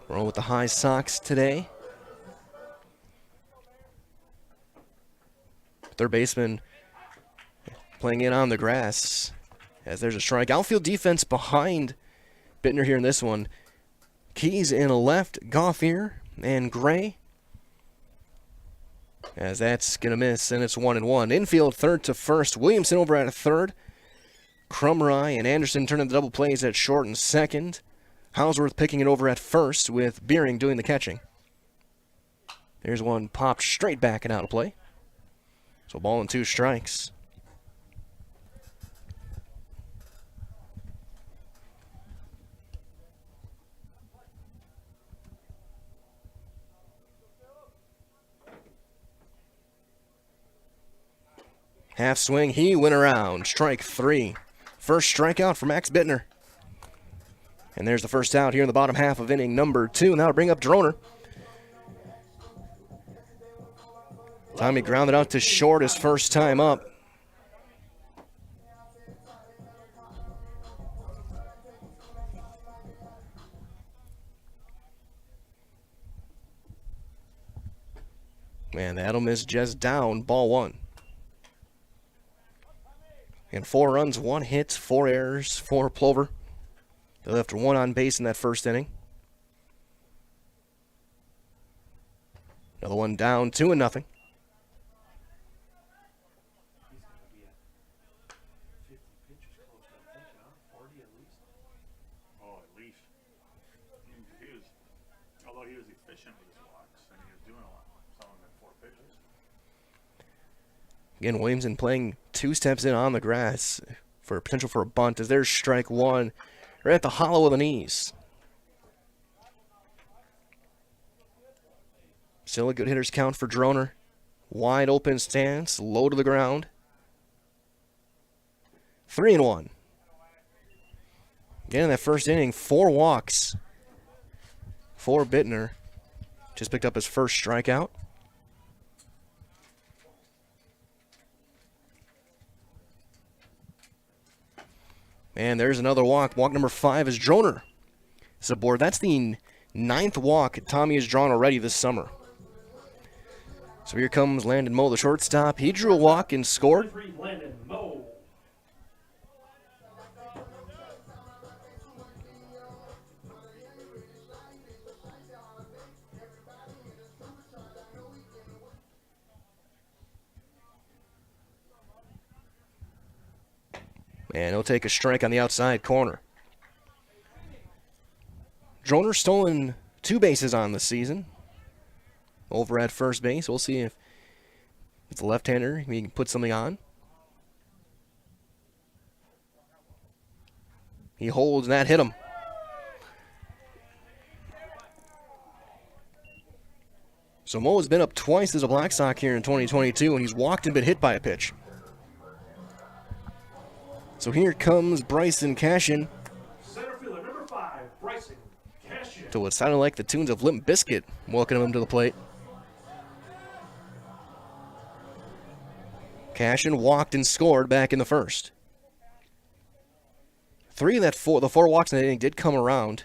Roll with the high Sox today. Third baseman playing in on the grass as there's a strike. Outfield defense behind Bittner here in this one. Keys in a left, Gothier and Gray. As that's going to miss, and it's 1-1. Infield third to first. Williamson over at a third. Crumry and Anderson turning the double plays at short and second. Hausworth picking it over at first with Beering doing the catching. There's one popped straight back and out of play. So ball and 2 strikes. Half swing, he went around. Strike 3. First strikeout for Max Bittner. And there's the first out here in the bottom half of inning number 2. And that'll bring up Droner. Tommy grounded out to short his first time up. Man, that'll miss just down. Ball 1. And 4 runs, 1 hit, 4 errors for Plover. They left 1 on base in that first inning. Another one down, 2-0. Oh, at least. Although he was efficient with his walks, and he was doing a lot. Some of them at 4 pitches. Again, Williamson playing 2 steps in on the grass for potential for a bunt as there's strike 1 right at the hollow of the knees. Still a good hitter's count for Droner. Wide open stance, low to the ground. 3-1. Again, in that first inning, 4 walks for Bittner. Just picked up his first strikeout. And there's another walk. Walk number 5 is Droner. It's aboard. That's the 9th walk Tommy has drawn already this summer. So here comes Landon Moe, the shortstop. He drew a walk and scored. Landon Moe. And he'll take a strike on the outside corner. Droner stolen 2 bases on the season. Over at first base. We'll see if it's a left-hander. He can put something on. He holds, and that hit him. So Moe has been up twice as a Blacksox here in 2022, and he's walked and been hit by a pitch. So here comes Bryson Cashin. Center fielder number 5, Bryson Cashin. To what sounded like the tunes of Limp Bizkit welcoming him to the plate. Cashin walked and scored back in the first. 3 of the 4 walks in the inning did come around.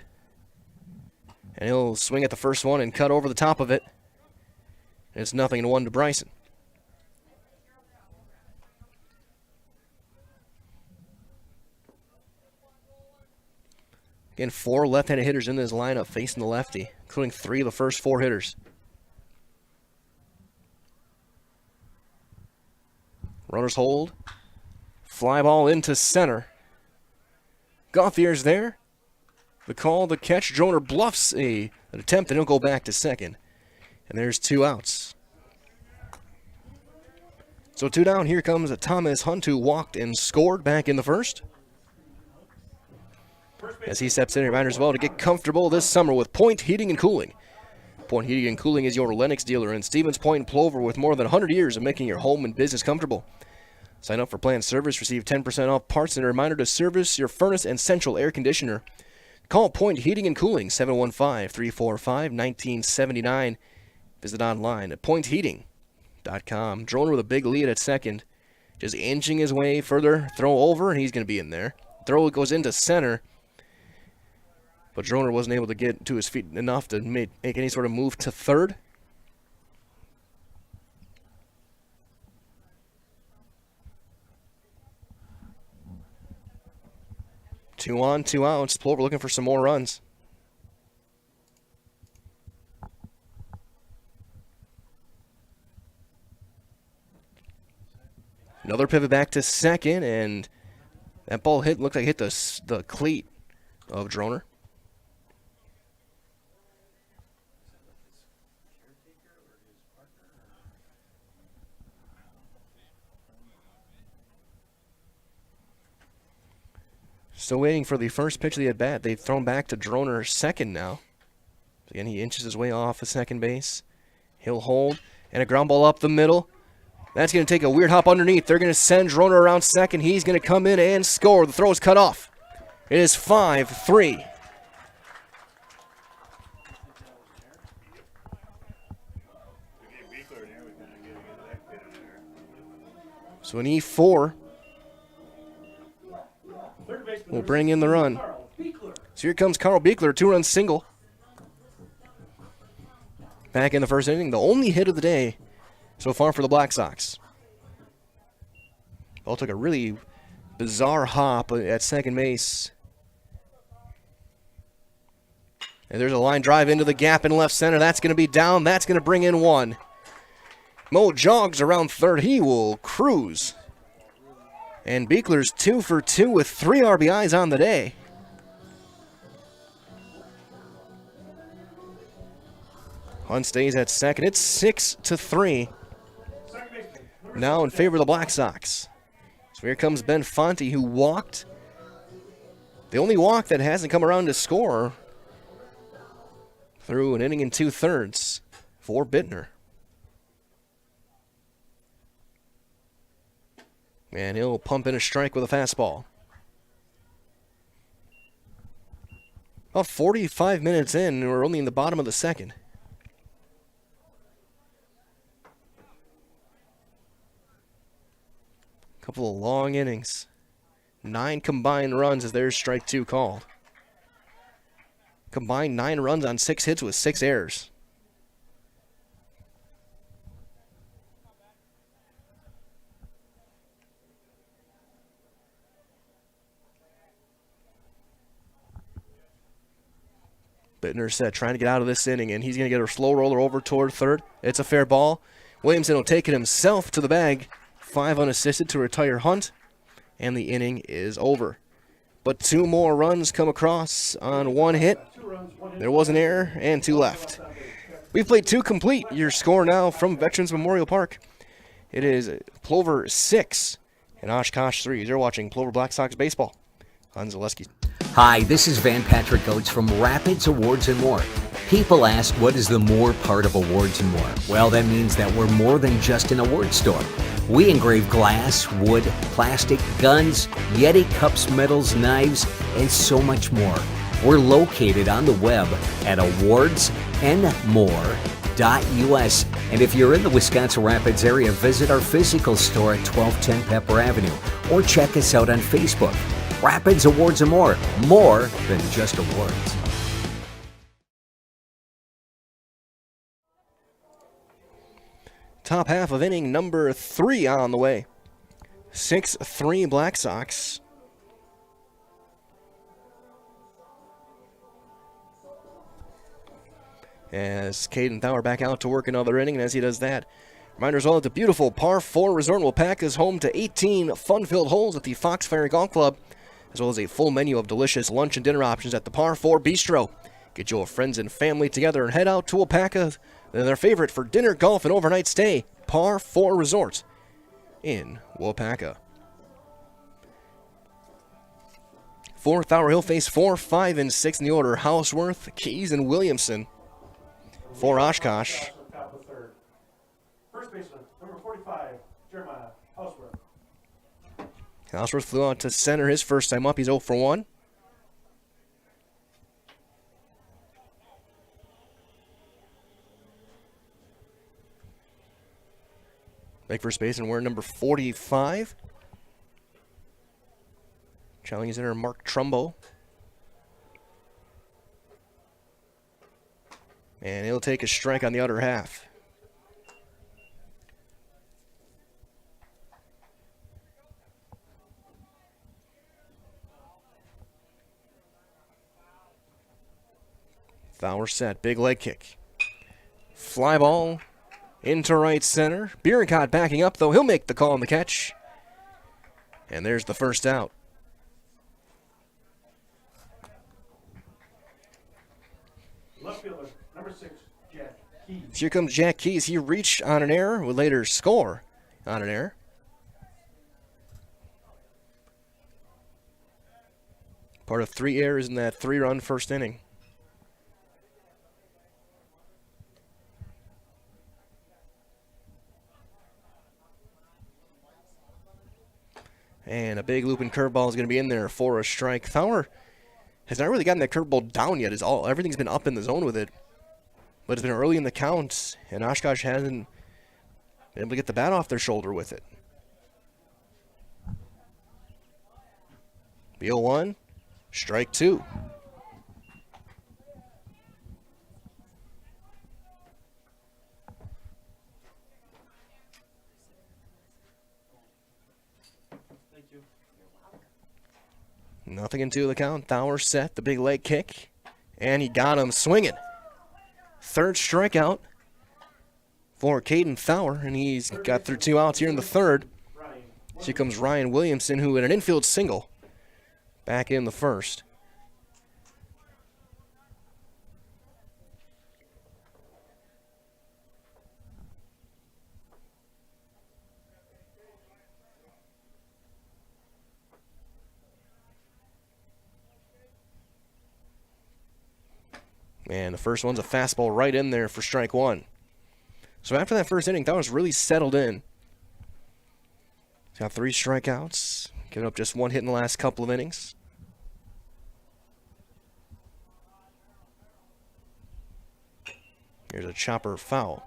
And he'll swing at the first one and cut over the top of it. It's 0-1 to Bryson. Again, 4 left-handed hitters in this lineup facing the lefty, including 3 of the first 4 hitters. Runners hold. Fly ball into center. Gauthier's there. The call, the catch. Droner bluffs an attempt, and he'll go back to second. And there's 2 outs. So 2 down. Here comes a Thomas Hunt, who walked and scored back in the first. As he steps in, a reminder as well to get comfortable this summer with Point Heating and Cooling. Point Heating and Cooling is your Lennox dealer in Stevens Point and Plover with more than 100 years of making your home and business comfortable. Sign up for planned service, receive 10% off parts, and a reminder to service your furnace and central air conditioner. Call Point Heating and Cooling, 715-345-1979. Visit online at pointheating.com. Droner with a big lead at second. Just inching his way further. Throw over, and he's going to be in there. Throw goes into center. But Droner wasn't able to get to his feet enough to make any sort of move to third. Two on, 2 outs. Plover looking for some more runs. Another pivot back to second, and That ball looked like it hit the cleat of Droner. Still waiting for the first pitch of the at-bat. They've thrown back to Droner second now. Again, he inches his way off the second base. He'll hold, and a ground ball up the middle. That's going to take a weird hop underneath. They're going to send Droner around second. He's going to come in and score. The throw is cut off. It is 5-3. So an E4 will bring in the run. So here comes Carl Beekler, 2-run single. Back in the first inning, the only hit of the day so far for the Blacksox. Ball took a really bizarre hop at second base. And there's a line drive into the gap in left center. That's going to be down. That's going to bring in one. Mo jogs around third. He will cruise. And Beekler's 2 for 2 with 3 RBIs on the day. Hunt stays at second. It's 6-3. Now in favor of the Black Sox. So here comes Ben Fonte, who walked. The only walk that hasn't come around to score through an inning and 2/3 for Bittner. And he'll pump in a strike with a fastball. About 45 minutes in, we're only in the bottom of the second. Couple of long innings. 9 combined runs as there's strike 2 called. Combined 9 runs on 6 hits with 6 errors. Bittner set trying to get out of this inning, and he's going to get a slow roller over toward third. It's a fair ball. Williamson will take it himself to the bag. 5 unassisted to retire Hunt, and the inning is over. But 2 more runs come across on 1 hit. There was an error and 2 left. We've played 2 complete. Your score now from Veterans Memorial Park. It is Plover 6 and Oshkosh 3. You're watching Plover Black Sox baseball on Zaleski. Hi, this is Van Patrick Oates from Rapids Awards and More. People ask, what is the more part of Awards and More? Well, that means that we're more than just an award store. We engrave glass, wood, plastic, guns, Yeti cups, medals, knives, and so much more. We're located on the web at awardsandmore.us. And if you're in the Wisconsin Rapids area, visit our physical store at 1210 Pepper Avenue or check us out on Facebook. Rapids Awards and More than just awards. Top half of inning number 3 on the way. 6-3 Black Sox. As Caden Thauer back out to work another inning, and as he does that, reminders all that the beautiful Par 4 Resort will pack his home to 18 fun-filled holes at the Fox Ferry Golf Club, as well as a full menu of delicious lunch and dinner options at the Par 4 Bistro. Get your friends and family together and head out to Wapaka, their favorite for dinner, golf, and overnight stay, Par 4 Resort in Wapaka. 4th hour, he'll face 4, 5, and 6 in the order. Houseworth, Keys, and Williamson for Oshkosh. First baseman, number 45, Jeremiah Houseworth. Houseworth flew out to center his first time up. He's 0 for 1. Back first base, and we're number 45. Challenging center Mark Trumbo. And he'll take a strike on the other half. Thauer set, big leg kick. Fly ball into right center. Biericott backing up, though. He'll make the call on the catch. And there's the first out. number 6, Jack Keys. Here comes Jack Keys. He reached on an error, would later score on an error. Part of 3 errors in that 3-run first inning. And a big looping curveball is going to be in there for a strike. Fowler has not really gotten that curveball down yet. Everything's been up in the zone with it. But it's been early in the count, and Oshkosh hasn't been able to get the bat off their shoulder with it. The 0-1, strike 2. Nothing into the count. Fowler set the big leg kick, and he got him swinging. 3rd strikeout for Caden Fowler, and he's got through 2 outs here in the 3rd. Here comes Ryan Williamson, who had an infield single back in the 1st. And the first one's a fastball right in there for strike 1. So after that first inning, Fowler's really settled in. He's got 3 strikeouts, giving up just 1 hit in the last couple of innings. Here's a chopper foul.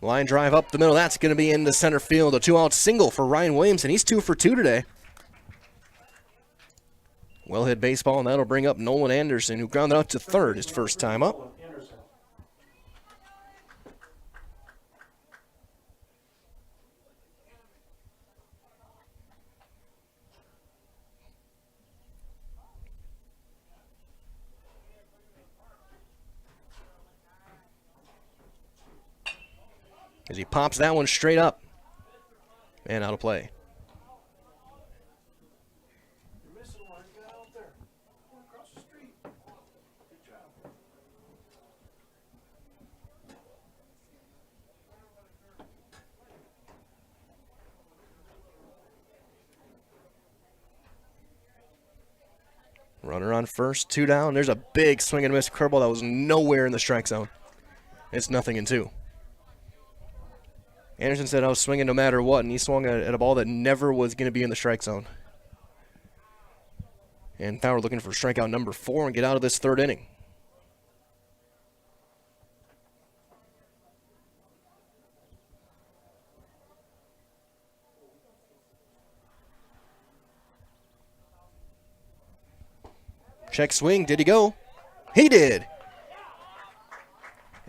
Line drive up the middle. That's going to be into center field. A 2-out single for Ryan Williamson. He's 2 for 2 today. Well hit baseball, and that'll bring up Nolan Anderson, who grounded out to 3rd his first time up. As he pops that one straight up and out of play. You're missing one. Get out there. Go across the street. Good job. Runner on first, 2 down. There's a big swing and miss curveball that was nowhere in the strike zone. It's 0-2. Anderson said I was swinging no matter what, and he swung at a ball that never was going to be in the strike zone. And Fowler looking for strikeout number 4 and get out of this 3rd inning. Check swing. Did he go? He did.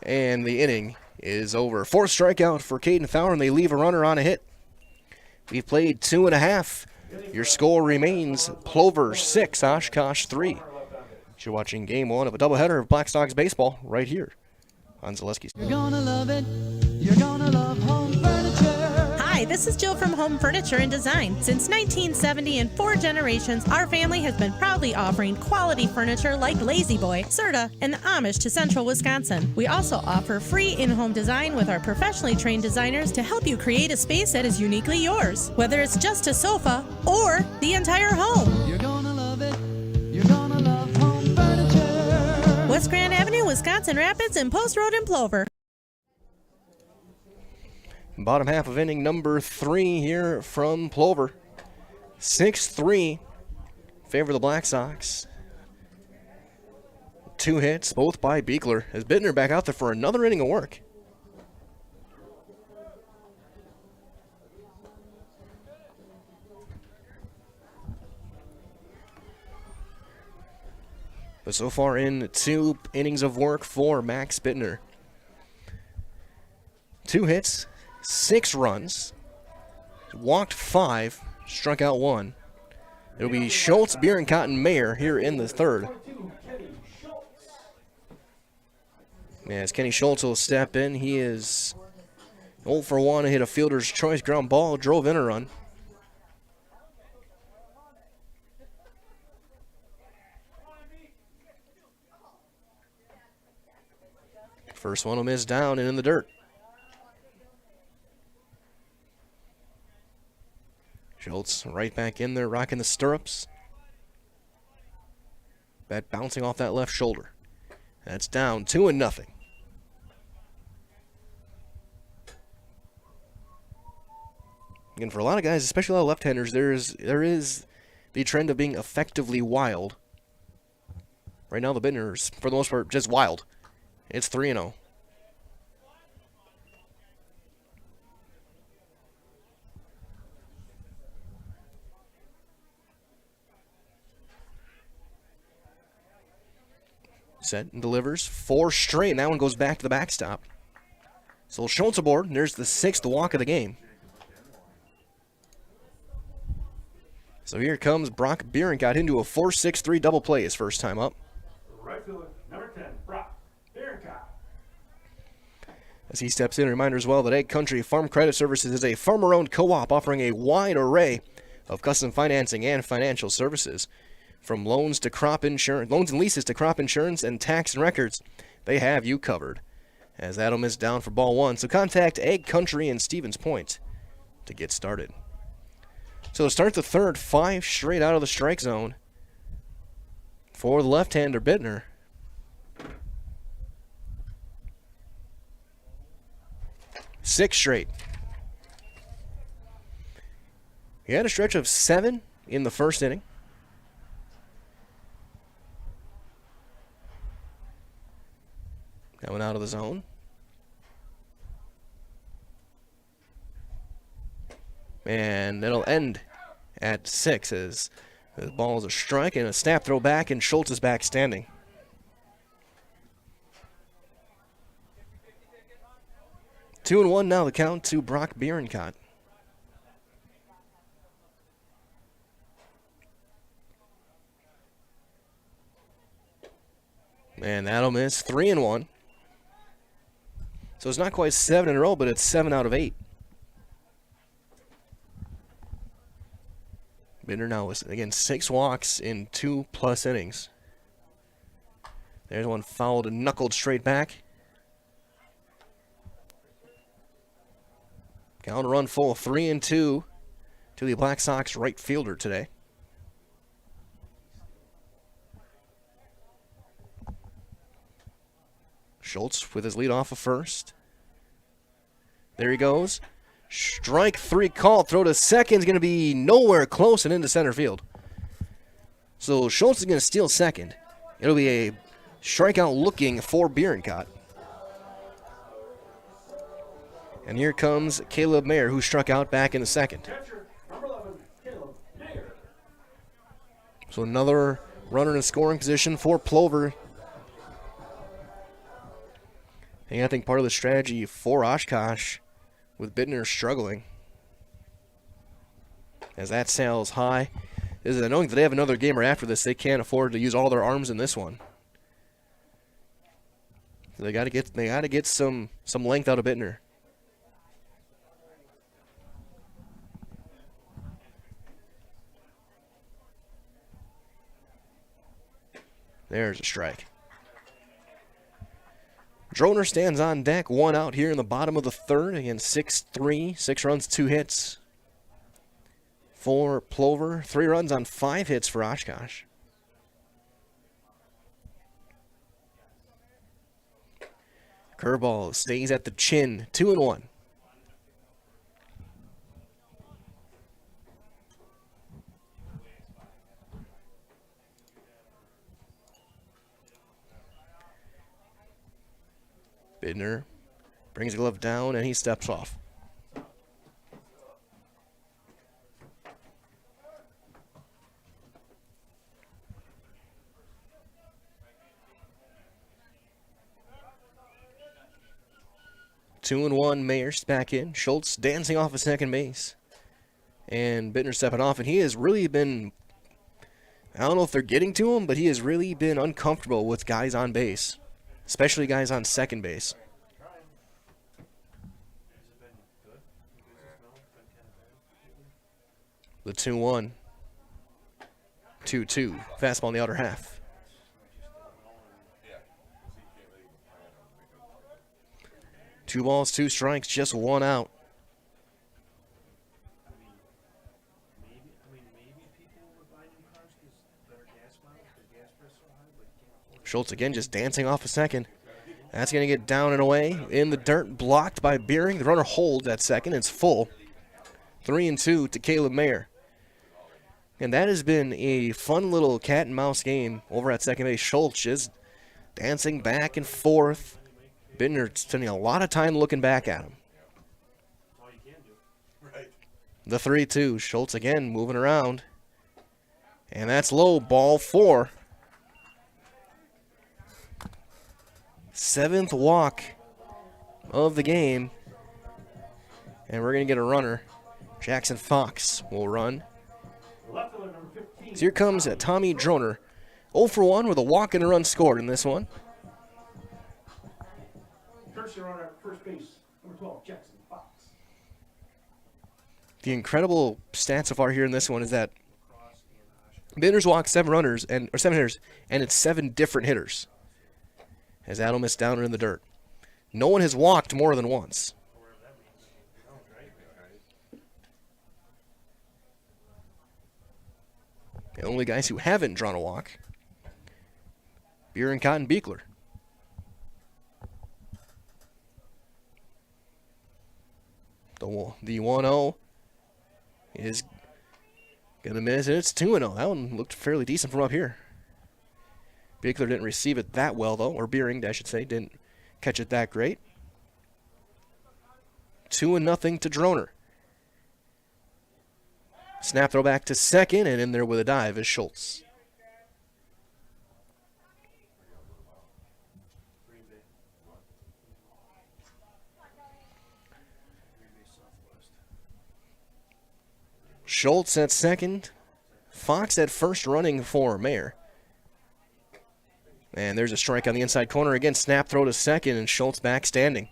And the inning is over. 4th strikeout for Caden Fowler, and they leave a runner on a hit. We've played 2.5. Your score remains Plover 6, Oshkosh 3. You're watching Game 1 of a doubleheader of Blacksox baseball right here on Zaleski's. You're gonna love it. You're gonna love home furniture. Hi, this is Jill from Home Furniture and Design. Since 1970 and 4 generations, our family has been proudly offering quality furniture like Lazy Boy, Serta, and Amish to Central Wisconsin. We also offer free in-home design with our professionally trained designers to help you create a space that is uniquely yours, whether it's just a sofa or the entire home. You're gonna love it. You're gonna love home furniture. West Grand Avenue, Wisconsin Rapids, and Post Road in Plover. Bottom half of inning number 3 here from Plover. 6-3 favor the Black Sox. 2 hits, both by Beekler, as Bittner back out there for another inning of work. But so far in 2 innings of work for Max Bittner. 2 hits, 6 runs, walked 5, struck out 1. It'll be Schultz, Bierenkott, and Mayer here in the third. As Kenny Schultz will step in, he is 0 for 1 to hit a fielder's choice ground ball, drove in a run. First one will miss down and in the dirt. Schultz right back in there, rocking the stirrups. Bat bouncing off that left shoulder. That's down 2-0. And for a lot of guys, especially a lot of left-handers, there is the trend of being effectively wild. Right now, the Bittner's, for the most part, just wild. It's 3-0. Set and delivers 4 straight, and that one goes back to the backstop. So Schultz aboard, and there's the 6th walk of the game. So here comes Brock Bierenkott into a 4-6-3 double play his first time up. Right fielder, number 10, Brock Bierenkott. As he steps in, a reminder as well that Egg Country Farm Credit Services is a farmer-owned co-op offering a wide array of custom financing and financial services. From loans to crop insurance, loans and leases to crop insurance and tax and records, they have you covered. As that'll miss down for ball 1, so contact Egg Country in Stevens Point to get started. So to start the third, 5 straight out of the strike zone for the left-hander Bittner. Six straight. He had a stretch of 7 in the first inning. Coming out of the zone. And it'll end at 6 as the ball is a strike and a snap throw back, and Schultz is back standing. Two and one now, the count to Brock Bierenkott. And that'll miss. 3-1. So it's not quite 7 in a row, but it's 7 out of 8. Bittner now, again, 6 walks in 2+ innings. There's one fouled and knuckled straight back. Count a run full, 3-2 to the Blacksox right fielder today. Schultz with his lead off of first. There he goes. Strike 3 call. Throw to second is going to be nowhere close and into center field. So Schultz is going to steal second. It'll be a strikeout looking for Bierenkott. And here comes Caleb Mayer, who struck out back in the second. Catcher, number 11, Caleb Mayer. So another runner in scoring position for Plover. And I think part of the strategy for Oshkosh, with Bittner struggling, as that sails high, is that knowing that they have another game right after this, they can't afford to use all their arms in this one. So they got to get some length out of Bittner. There's a strike. Droner stands on deck, 1 out here in the bottom of the third. Again, 6-3, 6 runs, 2 hits for Plover. 3 runs on 5 hits for Oshkosh. Curveball stays at the chin, 2-1. Bittner brings the glove down and he steps off. Two and one, Mayer's back in. Schultz dancing off of second base. And Bittner stepping off, and he has really been I don't know if they're getting to him, but he has really been uncomfortable with guys on base, especially guys on second base. The 2-1. 2-2. Fastball in the outer half. Two balls, two strikes, just one out. Schultz again just dancing off a second. That's going to get down and away in the dirt, blocked by Beering. The runner holds at second. It's full. 3-2 to Caleb Mayer. And that has been a fun little cat and mouse game over at second base. Schultz just dancing back and forth. Bittner spending a lot of time looking back at him. The 3-2. Schultz again moving around. And that's low, ball 4. 7th walk of the game. And we're going to get a runner. Jackson Fox will run. So here comes Tommy Droner. 0 for 1 with a walk and a run scored in this one. Cursor on our first base, number 12, Jackson Fox. The incredible stat so far here in this one is that Bittner's walked 7 hitters, and it's 7 different hitters. As Adam is down in the dirt. No one has walked more than once. The only guys who haven't drawn a walk, Beer and Cotton Beekler. The 1-0 is going to miss, and it's 2-0. That one looked fairly decent from up here. Beekler didn't receive it that well, though, or Beering, I should say, didn't catch it that great. 2-0 to Droner. Snap throw back to second, and in there with a dive is Schultz. Schultz at second. Fox at first running for Mayer. And there's a strike on the inside corner. Again, snap throw to second, and Schultz back standing.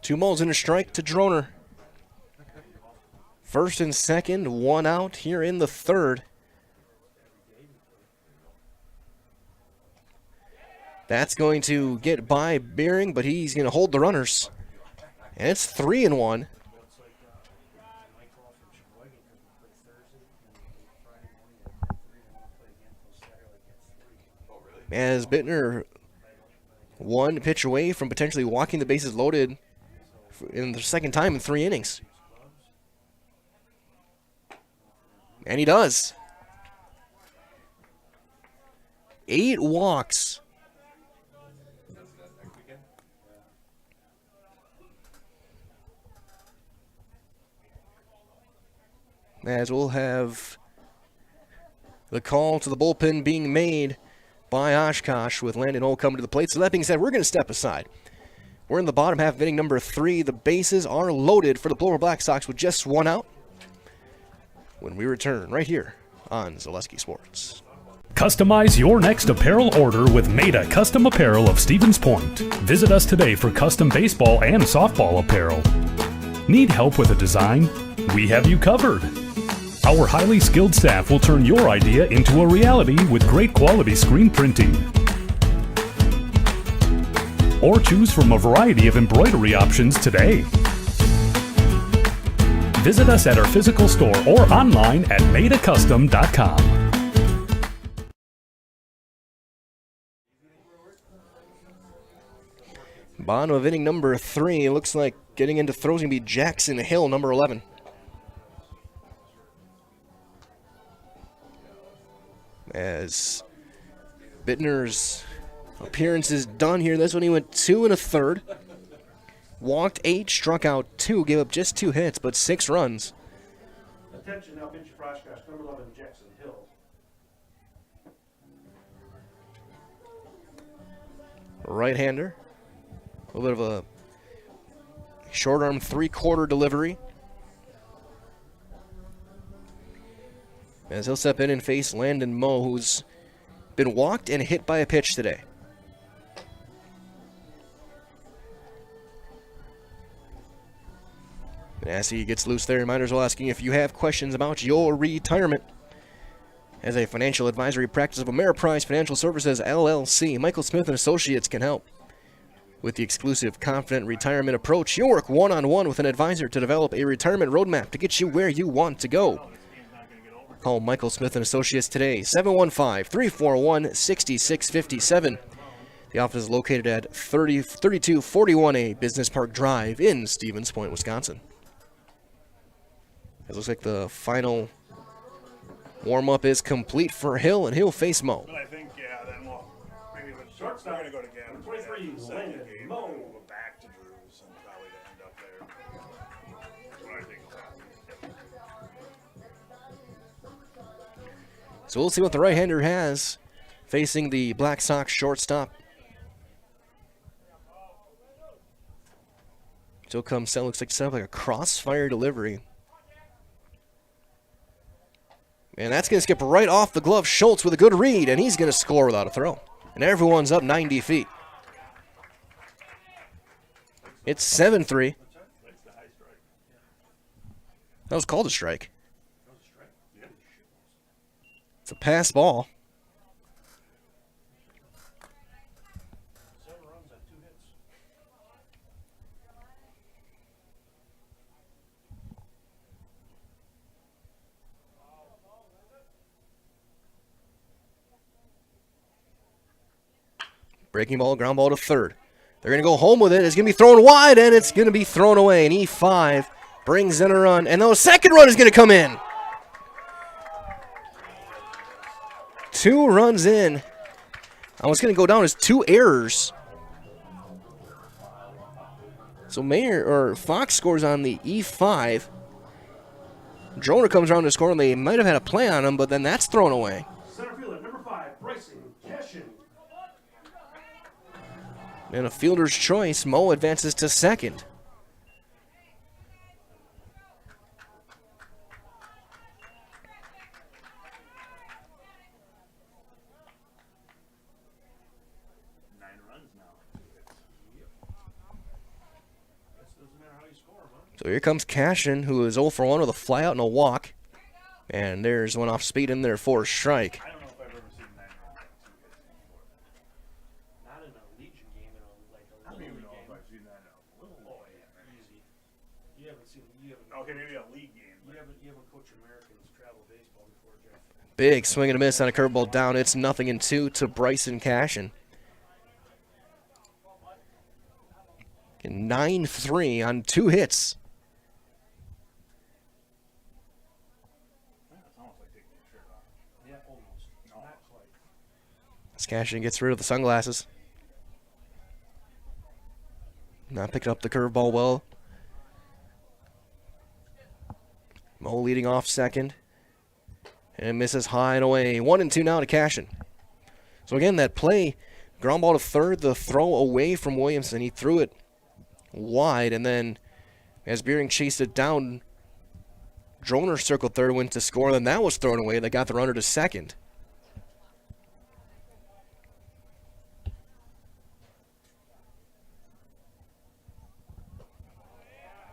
Two balls and a strike to Droner. First and second, 1 out here in the third. That's going to get by Beering, but he's going to hold the runners. And it's 3-1. As Bittner 1 pitch away from potentially walking the bases loaded in the second time in 3 innings. And he does. 8 walks. As we'll have the call to the bullpen being made by Oshkosh with Landon Hull coming to the plate. So that being said, we're going to step aside. We're in the bottom half of inning number 3. The bases are loaded for the Plover Blacksox with just 1 out. When we return right here on Zaleski Sports. Customize your next apparel order with Maida Custom Apparel of Stevens Point. Visit us today for custom baseball and softball apparel. Need help with a design? We have you covered. Our highly skilled staff will turn your idea into a reality with great quality screen printing. Or choose from a variety of embroidery options today. Visit us at our physical store or online at maidacustom.com. Bottom of inning number 3. It looks like getting into throws going to be Jackson Hill, number 11. As Bittner's appearance is done here. This one he went 2 1/3. Walked 8, struck out 2, gave up just 2 hits, but 6 runs. Attention now, pitcher for Oshkosh, number 11, Jackson Hill. Right-hander. A little bit of a short arm 3/4 delivery. As he'll step in and face Landon Moe, who's been walked and hit by a pitch today. And as he gets loose there, reminders will asking if you have questions about your retirement. As a financial advisory practice of Ameriprise Financial Services, LLC, Michael Smith & Associates can help. With the exclusive Confident Retirement Approach, you'll work one-on-one with an advisor to develop a retirement roadmap to get you where you want to go. Call Michael Smith & Associates today, 715-341-6657. The office is located at 3241A Business Park Drive in Stevens Point, Wisconsin. It looks like the final warm-up is complete for Hill, and he'll face Moe. But I think, yeah, then we'll maybe with shortstop, we're going to go to Gavin. 23, second game. Moe. We'll go back to Drews and probably to end up there. That's what I think will happen. So we'll see what the right-hander has facing the Blacksox shortstop. Still comes, looks like set up like a crossfire delivery. And that's going to skip right off the glove. Schultz with a good read, and he's going to score without a throw. And everyone's up 90 feet. It's 7-3. That was called a strike. It's a pass ball. Breaking ball, ground ball to third. They're going to go home with it. It's going to be thrown wide, and it's going to be thrown away. And E5 brings in a run, and the second run is going to come in. 2 runs in. I was going to go down as 2 errors. So Fox scores on the E5. Droner comes around to score, and they might have had a play on him, but then that's thrown away. Center fielder, number 5, Bryson Cashin. And a fielder's choice, Moe advances to second. So here comes Cashin, who is 0 for 1 with a flyout and a walk. And there's one off speed in there for a strike. I don't know if I've ever seen 9 runs on 2 hits before. Not in a Legion game, in a I don't even know if I've seen that in a little easy. You haven't seen. Okay, maybe a league game. You haven't coached Americans travel baseball before, Jeff. Big swing and a miss on a curveball down. It's 0-2 to Bryson Cashin. 9-3 on 2 hits. Yeah, almost. Not quite. As Cashin gets rid of the sunglasses. Not picking up the curveball well. Moe leading off second. And misses high and away. 1-2 now to Cashin. So again, that play, ground ball to third, the throw away from Williamson. He threw it wide, and then as Beering chased it down, Droner circled third, went to score, and then that was thrown away. They got the runner to second.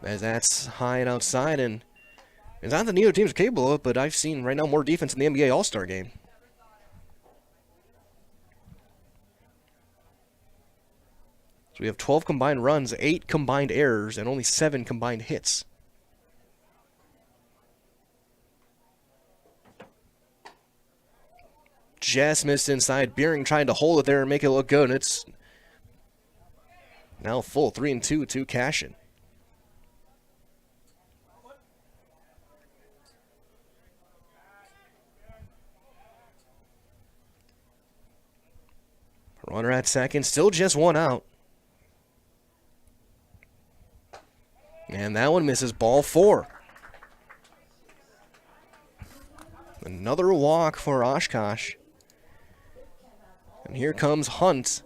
As that's high and outside, and it's not that neither team's capable of it, but I've seen right now more defense in the NBA All-Star game. So we have 12 combined runs, 8 combined errors, and only 7 combined hits. Just missed inside. Beering trying to hold it there and make it look good. And it's now full 3-2 to Cashin. Runner at second, still just 1 out. And that one misses, ball 4. Another walk for Oshkosh. And here comes Hunt.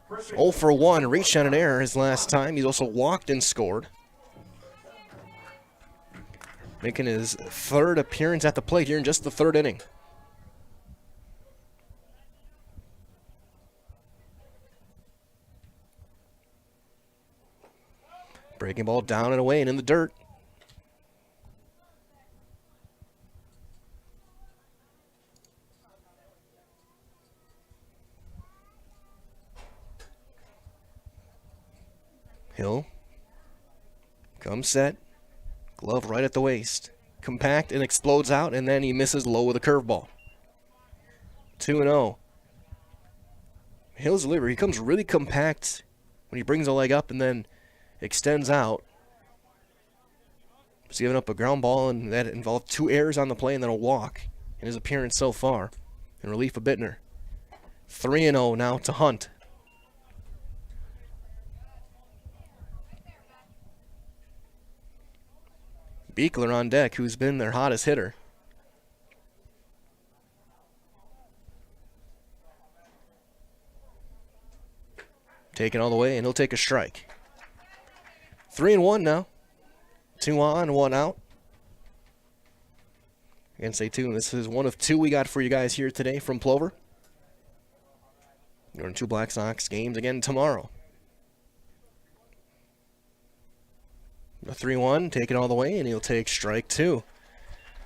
0 for 1, reached on an error his last time. He's also walked and scored. Making his third appearance at the plate here in just the third inning. Breaking ball down and away and in the dirt. Hill comes set, glove right at the waist, compact and explodes out, and then he misses low with a curveball. 2-0. Hill's delivery, he comes really compact when he brings the leg up and then extends out. He's giving up a ground ball, and that involved 2 errors on the play and then a walk in his appearance so far in relief of Bittner. 3-0 now to Hunt. Beekler on deck, who's been their hottest hitter. Taken all the way, and he'll take a strike. 3-1 now. 2 on, 1 out. Again, stay tuned. This is one of 2 we got for you guys here today from Plover. Going to 2 Blacksox games again tomorrow. A 3-1, taken all the way, and he'll take strike 2.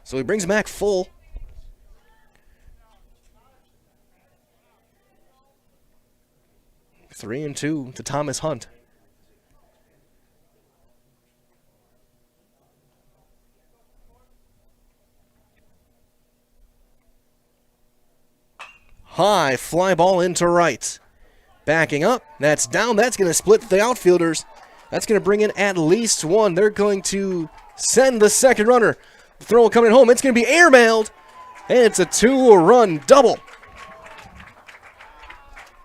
So he brings back full. Three and 2 to Thomas Hunt. High fly ball into right. Backing up, that's down, that's going to split the outfielders. That's going to bring in at least 1. They're going to send the second runner. The throw coming home. It's going to be airmailed. And it's a 2-run double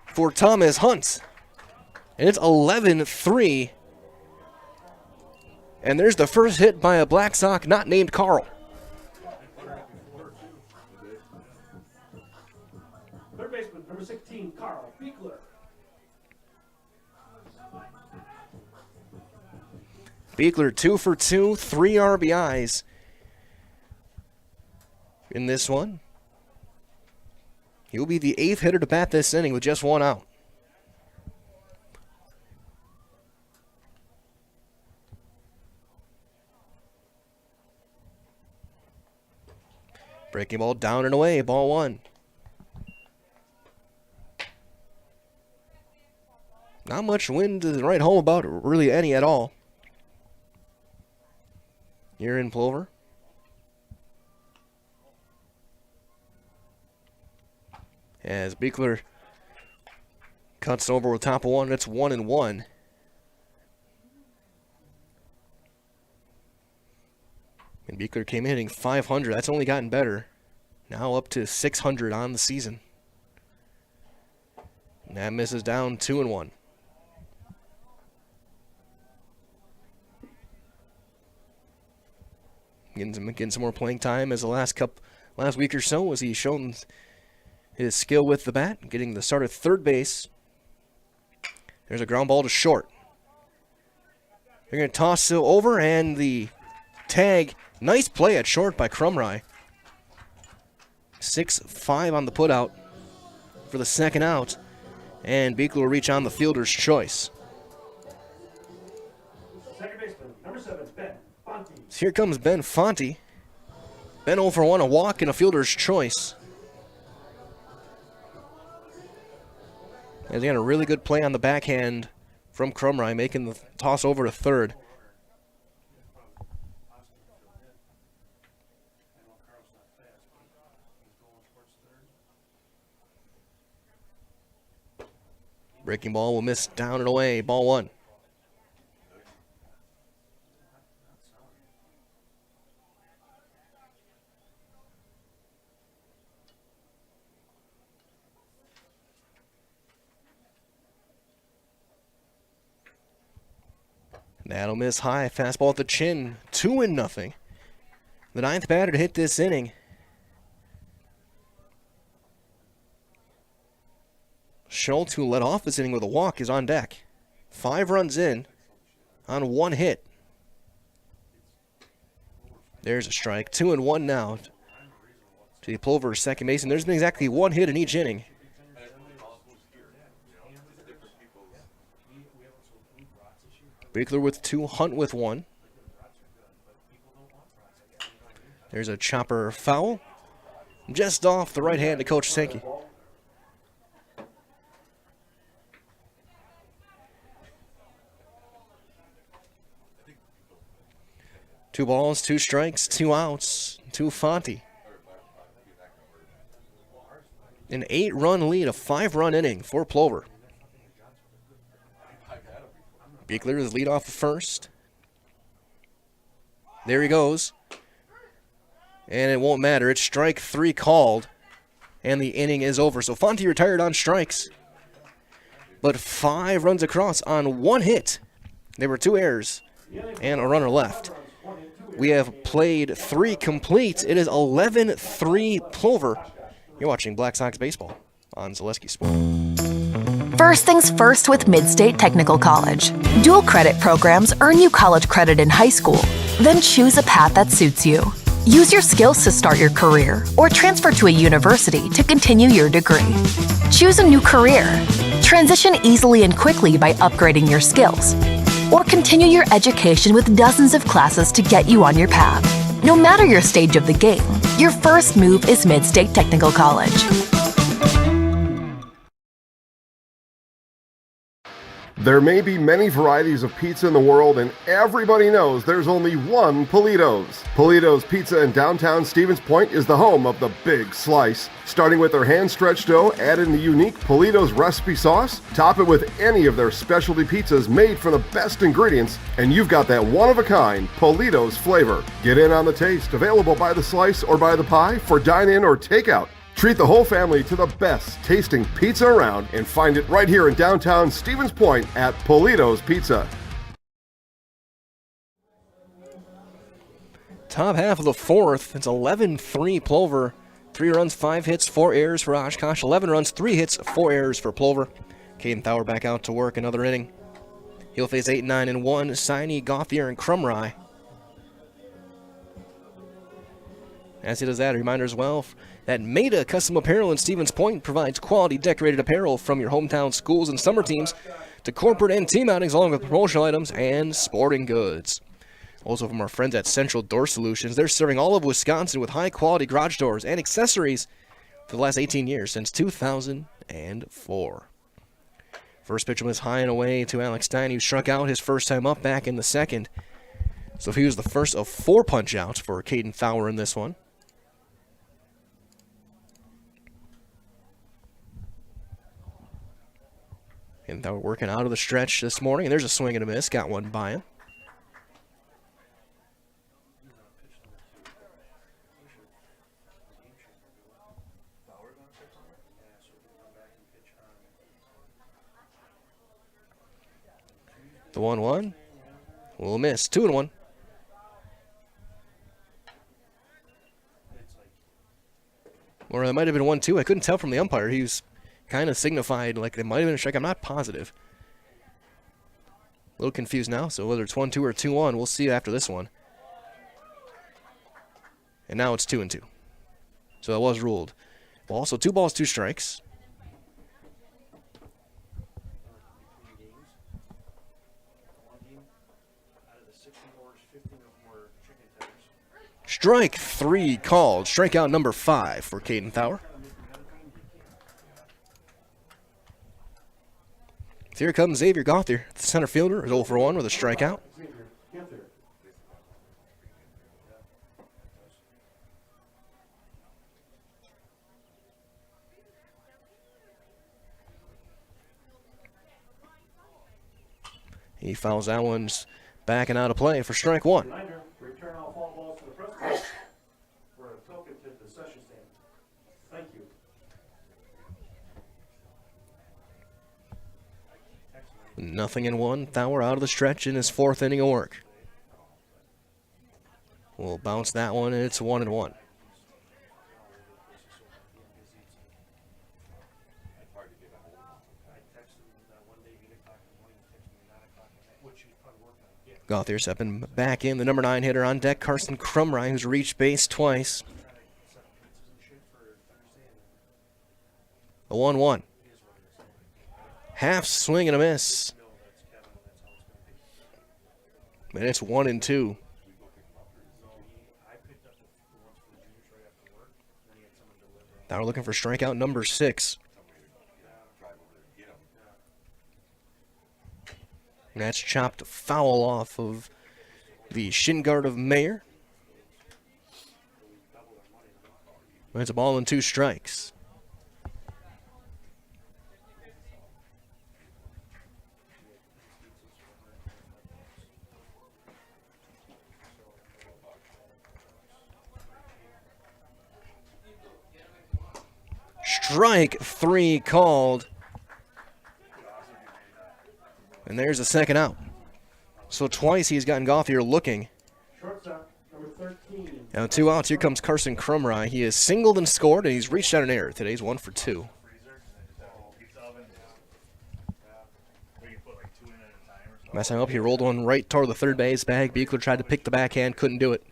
for Thomas Hunt. And it's 11-3. And there's the first hit by a Blacksox not named Carl. Third baseman, number 16, Carl Beekler. Beekler 2 for 2, 3 RBIs in this one. He'll be the 8th hitter to bat this inning with just 1 out. Breaking ball down and away, ball 1. Not much wind to write home about, really any at all. Here in Plover. As Beekler cuts over with top of 1, it's 1-1. And Beekler came in hitting .500. That's only gotten better. Now up to .600 on the season. And that misses down 2-1. Getting some more playing time as the last week or so as he's shown his skill with the bat, getting the start at third base. There's a ground ball to short. They're going to toss it over, and the tag. Nice play at short by Crumry. 6-5 on the putout for the second out, and Beekler will reach on the fielder's choice. Second baseman, number 7, Ben Fonte. So here comes Ben Fonte. Ben 0 for 1, a walk and a fielder's choice. And again, a really good play on the backhand from Crumry, making the toss over to third. Breaking ball will miss down and away, ball 1. That'll miss high. Fastball at the chin. 2-0. The 9th batter to hit this inning. Schultz, who led off this inning with a walk, is on deck. 5 runs in on 1 hit. There's a strike. 2-1 now to the Plover second baseman. There's been exactly 1 hit in each inning. Biegler with 2, Hunt with 1. There's a chopper foul. Just off the right hand to Coach Sankey. Two balls, 2 strikes, 2 outs, to Fonte. An 8-run lead, a 5-run inning for Plover. Biegler is lead off the first. There he goes. And it won't matter. It's strike 3 called. And the inning is over. So Fonte retired on strikes. But 5 runs across on 1 hit. There were 2 errors and a runner left. We have played 3 complete. It is 11-3 Plover. You're watching Blacksox Baseball on Zaleski Sport. First things first with Mid-State Technical College. Dual credit programs earn you college credit in high school. Then choose a path that suits you. Use your skills to start your career or transfer to a university to continue your degree. Choose a new career. Transition easily and quickly by upgrading your skills. Or continue your education with dozens of classes to get you on your path. No matter your stage of the game, your first move is Mid-State Technical College. There may be many varieties of pizza in the world, and everybody knows there's only one Polito's. Polito's Pizza in downtown Stevens Point is the home of the big slice. Starting with their hand-stretched dough, add in the unique Polito's recipe sauce, top it with any of their specialty pizzas made from the best ingredients, and you've got that one-of-a-kind Polito's flavor. Get in on the taste, available by the slice or by the pie for dine-in or takeout. Treat the whole family to the best tasting pizza around and find it right here in downtown Stevens Point at Polito's Pizza. Top half of the 4th. It's 11-3 Plover. 3 runs, 5 hits, 4 errors for Oshkosh. 11 runs, 3 hits, 4 errors for Plover. Caden Thawer back out to work another inning. He'll face 8-9-1, Siney, Gauthier, and Crumry. As he does that, a reminder as well that Maida Custom Apparel in Stevens Point provides quality decorated apparel from your hometown schools and summer teams to corporate and team outings, along with promotional items and sporting goods. Also from our friends at Central Door Solutions, they're serving all of Wisconsin with high-quality garage doors and accessories for the last 18 years, since 2004. First pitch was high and away to Alex Stein, who struck out his first time up back in the second. So he was the first of 4 punch-outs for Caden Thawer in this one. And they were working out of the stretch this morning, and there's a swing and a miss. Got one by him. The 1-1 will miss. 2-1. Or it might have been 1-2. I couldn't tell from the umpire. He was kind of signified like it might have been a strike. I'm not positive. A little confused now, so whether it's 1-2 or 2-1, we'll see after this one. And now it's 2-2. So that was ruled. Well, also 2 balls, 2 strikes. Strike 3 called. Strikeout number 5 for Caden Thawer. Here comes Xavier Gauthier, the center fielder, is 0 for 1 with a strikeout. He fouls that one's back and out of play for strike 1. Return all foul balls to the press for a token to the session stand. Thank you. Nothing in 1. Thawer out of the stretch in his 4th inning of work. We'll bounce that one, and it's 1-1. Gauthier stepping back in, the number 9 hitter on deck, Carson Crumry, who's reached base twice. The 1-1. Half swing and a miss. And it's 1-2. Now we're looking for strikeout number 6. And that's chopped foul off of the shin guard of Mayer. And it's a ball and 2 strikes. Strike 3 called. And there's the second out. So twice he's gotten Gauthier looking. Shortstop, number 13. Now 2 outs. Here comes Carson Crumry. He has singled and scored, and he's reached out an error. Today's 1 for 2. Messing up, he rolled one right toward the third base bag. Buechler tried to pick the backhand, couldn't do it.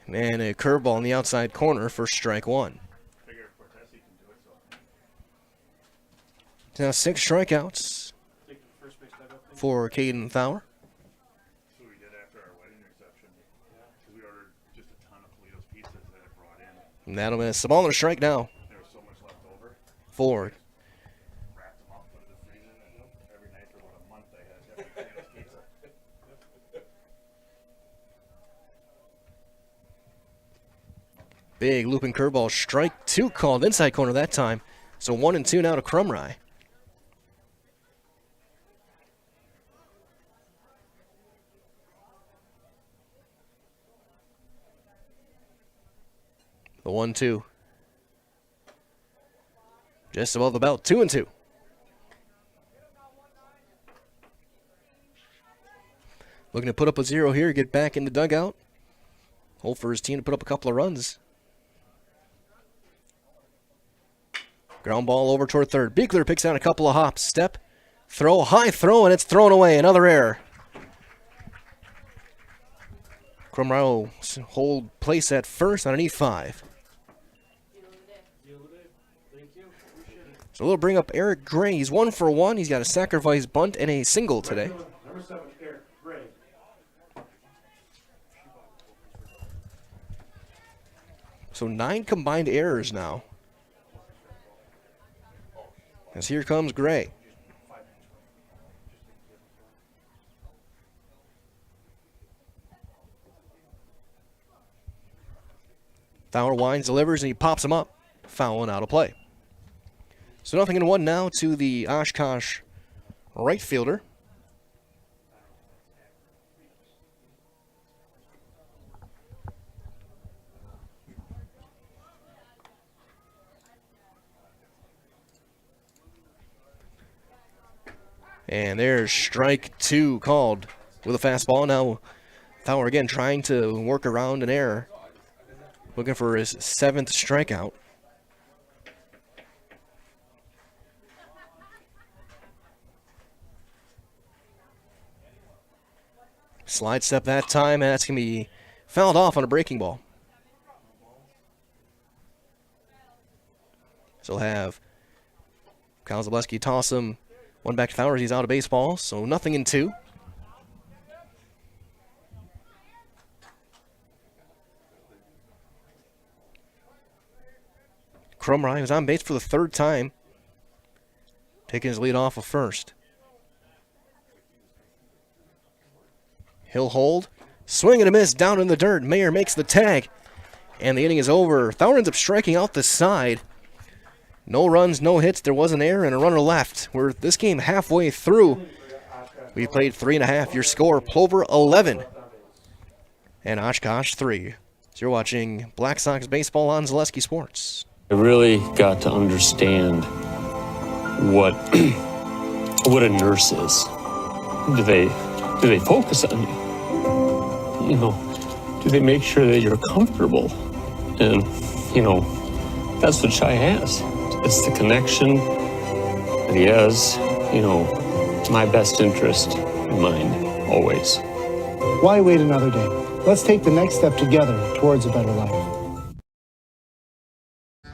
And a curveball in the outside corner for strike 1. Now 6 strikeouts for Caden Thaur. So we did after our wedding reception. We ordered just a ton of Toledo's pizzas that I brought in. And that'll miss. The ball and a strike now. There was so much left over. Ford. Wrapped them up, put it in the freezer, and every night for about a month I had Toledo's pizza. Big looping curveball. Strike 2 called inside corner that time. So 1-2 now to Crumry. The 1-2. Just above the belt, 2-2. Looking to put up a 0 here, get back in the dugout. Hope for his team to put up a couple of runs. Ground ball over toward third. Buechler picks out a couple of hops. Step, throw, high throw, and it's thrown away. Another error. Crumry will hold place at first on an E5. So we'll bring up Eric Gray. He's 1 for 1. He's got a sacrifice bunt and a single today. Number 7, Eric Gray. So 9 combined errors now. As here comes Gray. Thaur winds, delivers, and he pops him up. Foul and out of play. So 0-1 now to the Oshkosh right fielder. And there's strike 2 called with a fastball. Now Thaur again trying to work around an error. Looking for his 7th strikeout. Slide step that time, and that's going to be fouled off on a breaking ball. So we'll have Kyle Zaleski toss him one back to Thaur. He's out of baseball, so 0-2. Crumry was on base for the 3rd time, taking his lead off of first. He'll hold. Swing and a miss down in the dirt. Mayer makes the tag. And the inning is over. Thaur ends up striking out the side. No runs, no hits. There was an error and a runner left. We're this game halfway through. We played 3.5. Your score, Plover 11 and Oshkosh 3. So you're watching Blacksox Baseball on Zaleski Sports. I really got to understand what a nurse is. Do they focus on you? You know, do they make sure that you're comfortable? And, you know, that's what Chai has. It's the connection But he has, my best interest in mind, always. Why wait another day? Let's take the next step together towards a better life.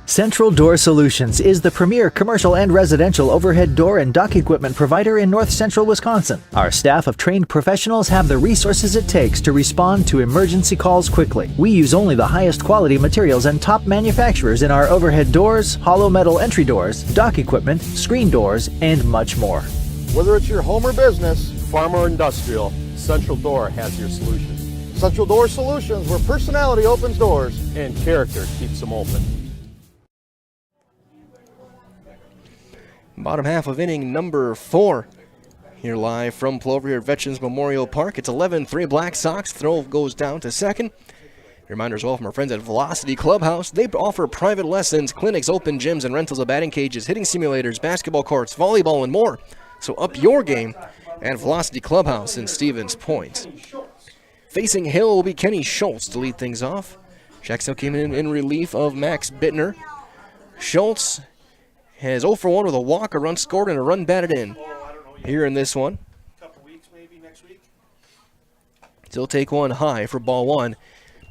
Central Door Solutions is the premier commercial and residential overhead door and dock equipment provider in north central Wisconsin. Our staff of trained professionals have the resources it takes to respond to emergency calls quickly. We use only the highest quality materials and top manufacturers in our overhead doors, hollow metal entry doors, dock equipment, screen doors, and much more. Whether it's your home or business, farm or industrial, Central Door has your solution. Central Door Solutions, where personality opens doors and character keeps them open. Bottom half of inning number 4. Here live from Plover here at Veterans Memorial Park. It's 11-3 Blacksox. Throw goes down to second. Reminder as well from our friends at Velocity Clubhouse. They offer private lessons, clinics, open gyms, and rentals of batting cages, hitting simulators, basketball courts, volleyball, and more. So up your game at Velocity Clubhouse in Stevens Point. Facing Hill will be Kenny Schultz to lead things off. Jackson came in relief of Max Bittner. Schultz has 0 for 1 with a walk, a run scored, and a run batted in here in this one. Still take one high for ball 1.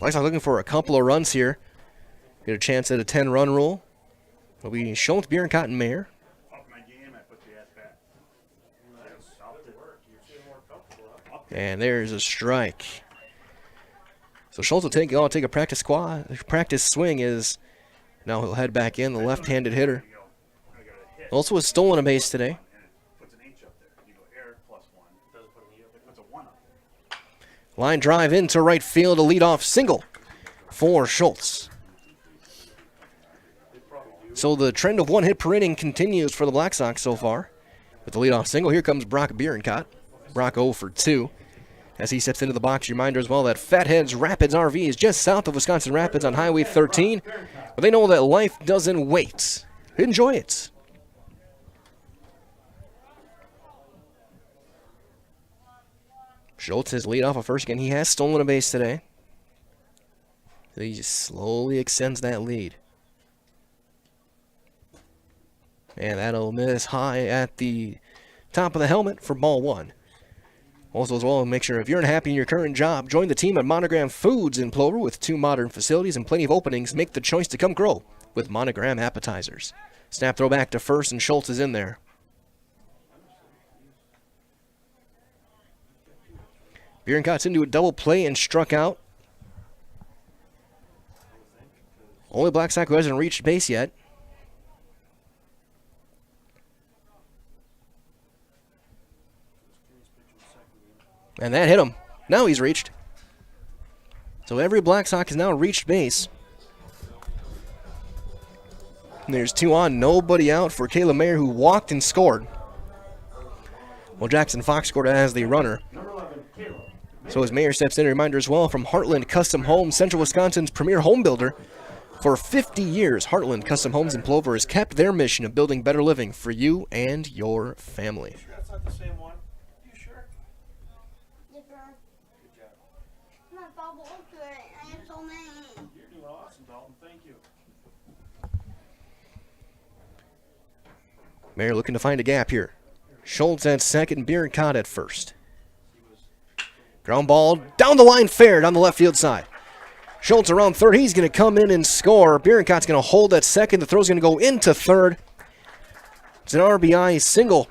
Blacksox looking for a couple of runs here. Get a chance at a 10-run rule. It'll be Schultz, Bierencott, and Mayer. And there's a strike. So Schultz will take a practice swing as now he'll head back in, the left-handed hitter. Also has stolen a base today. Line drive into right field, a leadoff single for Schultz. So the trend of 1 hit per inning continues for the Blacksox so far. With the leadoff single, here comes Brock Bierencott. Brock 0 for 2. As he steps into the box, reminder as well that Fatheads Rapids RV is just south of Wisconsin Rapids on Highway 13. But they know that life doesn't wait. Enjoy it. Schultz has lead off a first again. He has stolen a base today. So he just slowly extends that lead. And that'll miss high at the top of the helmet for ball 1. Also as well, make sure if you're unhappy in your current job, join the team at Monogram Foods in Plover with 2 modern facilities and plenty of openings. Make the choice to come grow with Monogram Appetizers. Snap throw back to first, and Schultz is in there. Bierencott's into a double play and struck out. Only Blacksox who hasn't reached base yet. And that hit him. Now he's reached. So every Blacksox has now reached base. And there's 2 on, nobody out for Caleb Mayer, who walked and scored. Well, Jackson Fox scored as the runner. So as Mayer steps in, a reminder as well from Heartland Custom Homes, Central Wisconsin's premier home builder. For 50 years, Heartland Custom Homes in Plover has kept their mission of building better living for you and your family. That's not the same one. You sure? You're doing awesome, Dalton. Thank you. Mayer looking to find a gap here. Schultz at second, Bierencott at first. Ground ball down the line, fair down the left field side. Schultz around third. He's going to come in and score. Bierencott's going to hold at second. The throw's going to go into third. It's an RBI single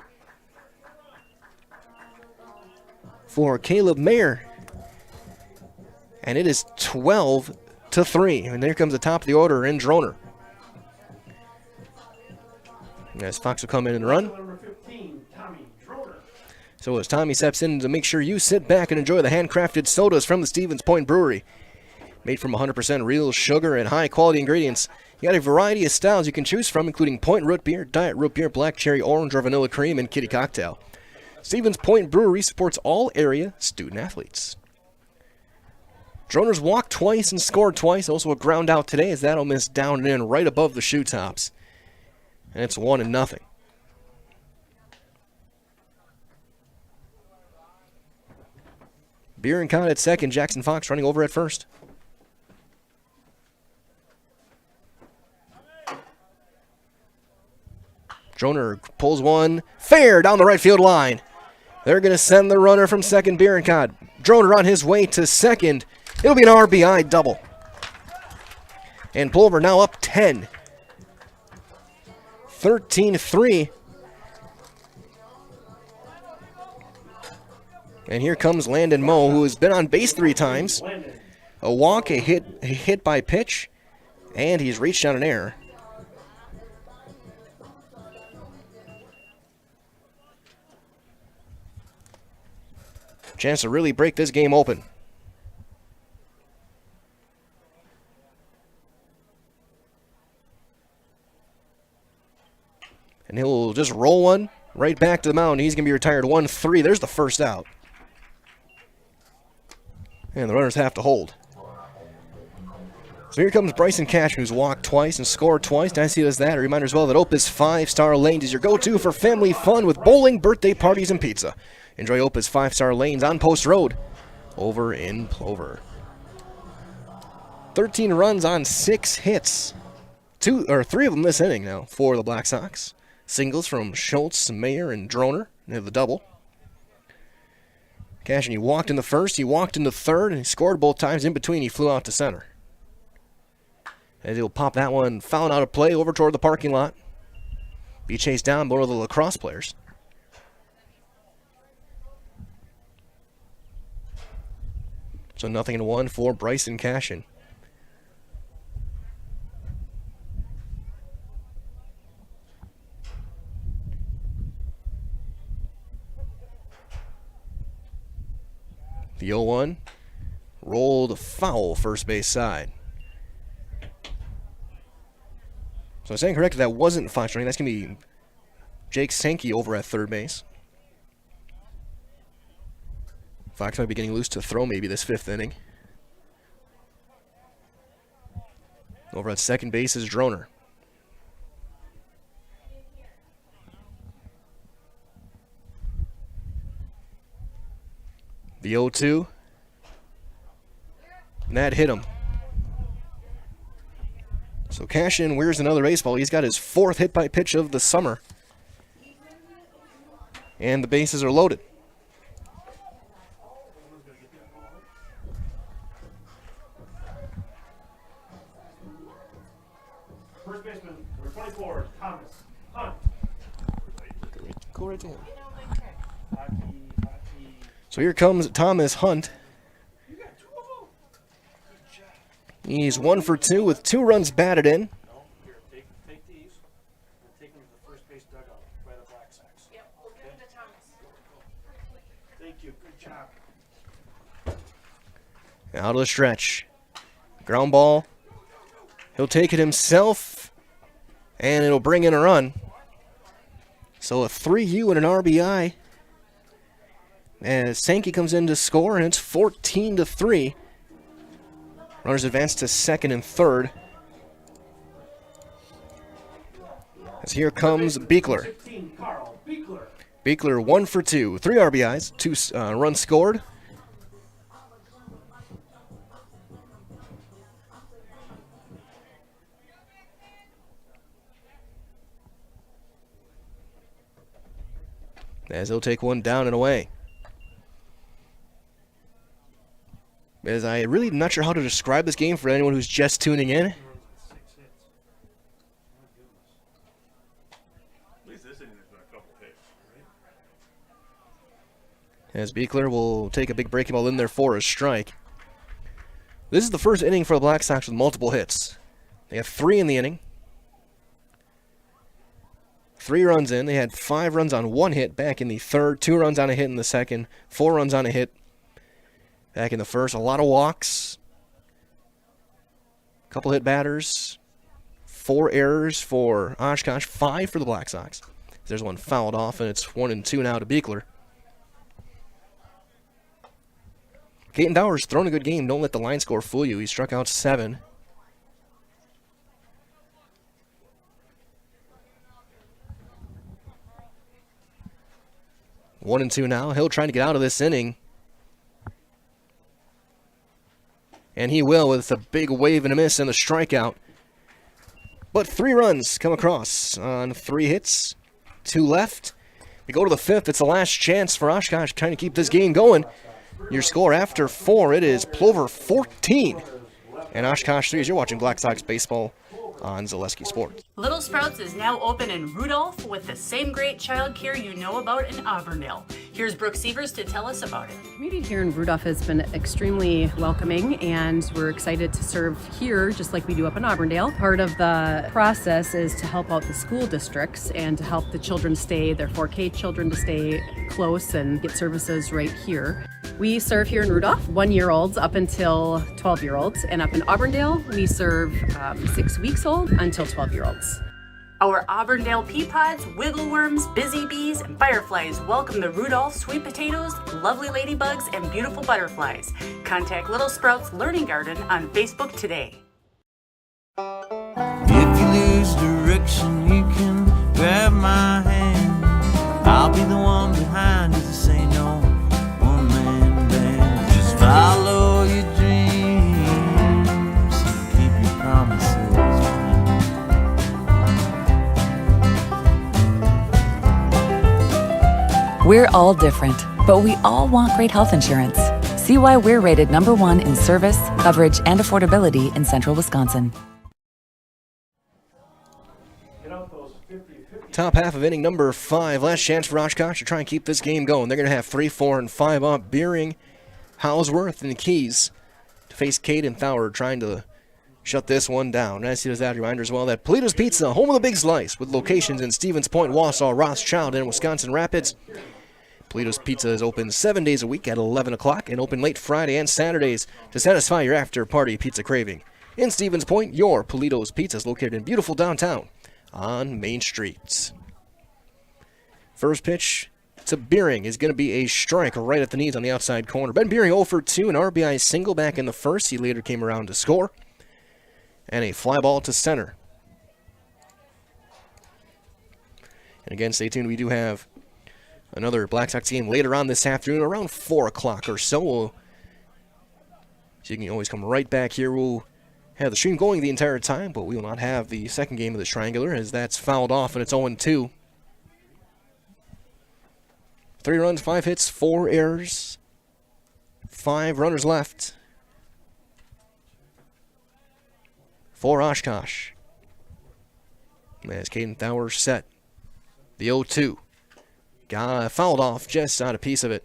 for Caleb Mayer. And it is 12-3. And there comes the top of the order in Droner. As Fox will come in and run. So as Tommy steps in to make sure you sit back and enjoy the handcrafted sodas from the Stevens Point Brewery. Made from 100% real sugar and high-quality ingredients. You got a variety of styles you can choose from, including Point Root Beer, Diet Root Beer, Black Cherry, Orange, or Vanilla Cream, and Kitty Cocktail. Stevens Point Brewery supports all area student-athletes. Droners walked twice and scored twice. Also a ground out today as that'll miss down and in right above the shoe tops. And it's 1-0. Bierencott at second, Jackson Fox running over at first. Droner pulls one fair down the right field line. They're going to send the runner from second, Bierenkot. Droner on his way to second. It'll be an RBI double. And Plover now up 10. 13-3. And here comes Landon Moe, who has been on base 3 times. A walk, a hit by pitch, and he's reached on an error. Chance to really break this game open. And he'll just roll one right back to the mound. He's going to be retired 1-3. There's the first out. And the runners have to hold. So here comes Bryson Cash, who's walked twice and scored twice. Nice he does that. A reminder as well that Opus 5-Star Lanes is your go-to for family fun with bowling, birthday parties, and pizza. Enjoy Opus 5-Star Lanes on Post Road over in Plover. 13 runs on 6 hits. 3 of them this inning now for the Blacksox. Singles from Schultz, Mayer, and Droner. They have the double. Cash, and he walked in the first, he walked in the third, and he scored both times. In between, he flew out to center. And he'll pop that one foul out of play over toward the parking lot. Be chased down by one of the lacrosse players. So 0-1 for Bryson Cashin. The 0-1 rolled foul first base side. So I'm saying correctly, that wasn't 5-string. That's going to be Jake Sankey over at third base. Fox might be getting loose to throw maybe this 5th inning. Over at second base is Droner. The 0-2. And that hit him. So Cashin wears another baseball. He's got his 4th hit by pitch of the summer. And the bases are loaded. First baseman, number 24, Thomas Hunt. Go right to him. So here comes Thomas Hunt. He's 1 for 2 with 2 runs batted in. Take these and take them to the first base dugout by the Blacksox. Yep, we'll give them to Thomas. Thank you, good job. Out of the stretch. Ground ball. He'll take it himself, and it'll bring in a run. So a 3U and an RBI. As Sankey comes in to score, and it's 14-3. Runners advance to second and third. As here comes Beekler. Beekler 1 for 2, 3 RBIs, 2 runs scored. As he'll take one down and away. As I really not sure how to describe this game for anyone who's just tuning in. As Beekler will take a big breaking ball in there for a strike. This is the first inning for the Blacksox with multiple hits. They have 3 in the inning. 3 runs in. They had 5 runs on 1 hit back in the third, 2 runs on a hit in the second, 4 runs on a hit back in the first. A lot of walks. Couple hit batters. 4 errors for Oshkosh. 5 for the Blacksox. There's one fouled off, and it's 1-2 now to Beekler. Caden Dowers thrown a good game. Don't let the line score fool you. He struck out 7. One and 2 now. Hill trying to get out of this inning. And he will with a big wave and a miss and a strikeout. But 3 runs come across on 3 hits. 2 left. We go to the 5th. It's the last chance for Oshkosh trying to keep this game going. Your score after 4, it is Plover 14 and Oshkosh 3 as you're watching Blacksox baseball on Zaleski Sports. Little Sprouts is now open in Rudolph with the same great child care you know about in Auburndale. Here's Brooke Sievers to tell us about it. The community here in Rudolph has been extremely welcoming, and we're excited to serve here just like we do up in Auburndale. Part of the process is to help out the school districts and to help the children stay, their 4K children to stay close and get services right here. We serve here in Rudolph 1-year-olds up until 12-year-olds, and up in Auburndale we serve 6 weeks old until 12-year-olds. Our Auburndale pea pods, wiggle worms, busy bees, and fireflies welcome the Rudolph sweet potatoes, lovely ladybugs, and beautiful butterflies. Contact Little Sprouts Learning Garden on Facebook today. If you lose direction, you can grab my hand. I'll be the one behind you to say no. One man band. Just follow your dreams and keep your promises. We're all different, but we all want great health insurance. See why we're rated #1 in service, coverage, and affordability in Central Wisconsin. Top half of inning number 5. Last chance for Oshkosh to try and keep this game going. They're going to have 3, 4, and 5 up. Beering, Hausworth, and the Keys to face Caden Thaur trying to shut this one down. And as he does that, a reminder as well that Polito's Pizza, home of the Big Slice, with locations in Stevens Point, Wausau, Rothschild, and Wisconsin Rapids. Polito's Pizza is open 7 days a week at 11 o'clock and open late Friday and Saturdays to satisfy your after-party pizza craving. In Stevens Point, your Polito's Pizza is located in beautiful downtown on Main Street. First pitch to Beering is going to be a strike right at the knees on the outside corner. Ben Beering 0 for 2, an RBI single back in the first. He later came around to score. And a fly ball to center. And again, stay tuned. We do have another Blacksox game later on this afternoon, around 4 o'clock or so. So you can always come right back here. We'll have the stream going the entire time, but we will not have the second game of the triangular as that's fouled off and it's 0-2. 3 runs, 5 hits, 4 errors, 5 runners left for Oshkosh. As Caden Thaur set the 0-2. Got fouled off, just on a piece of it.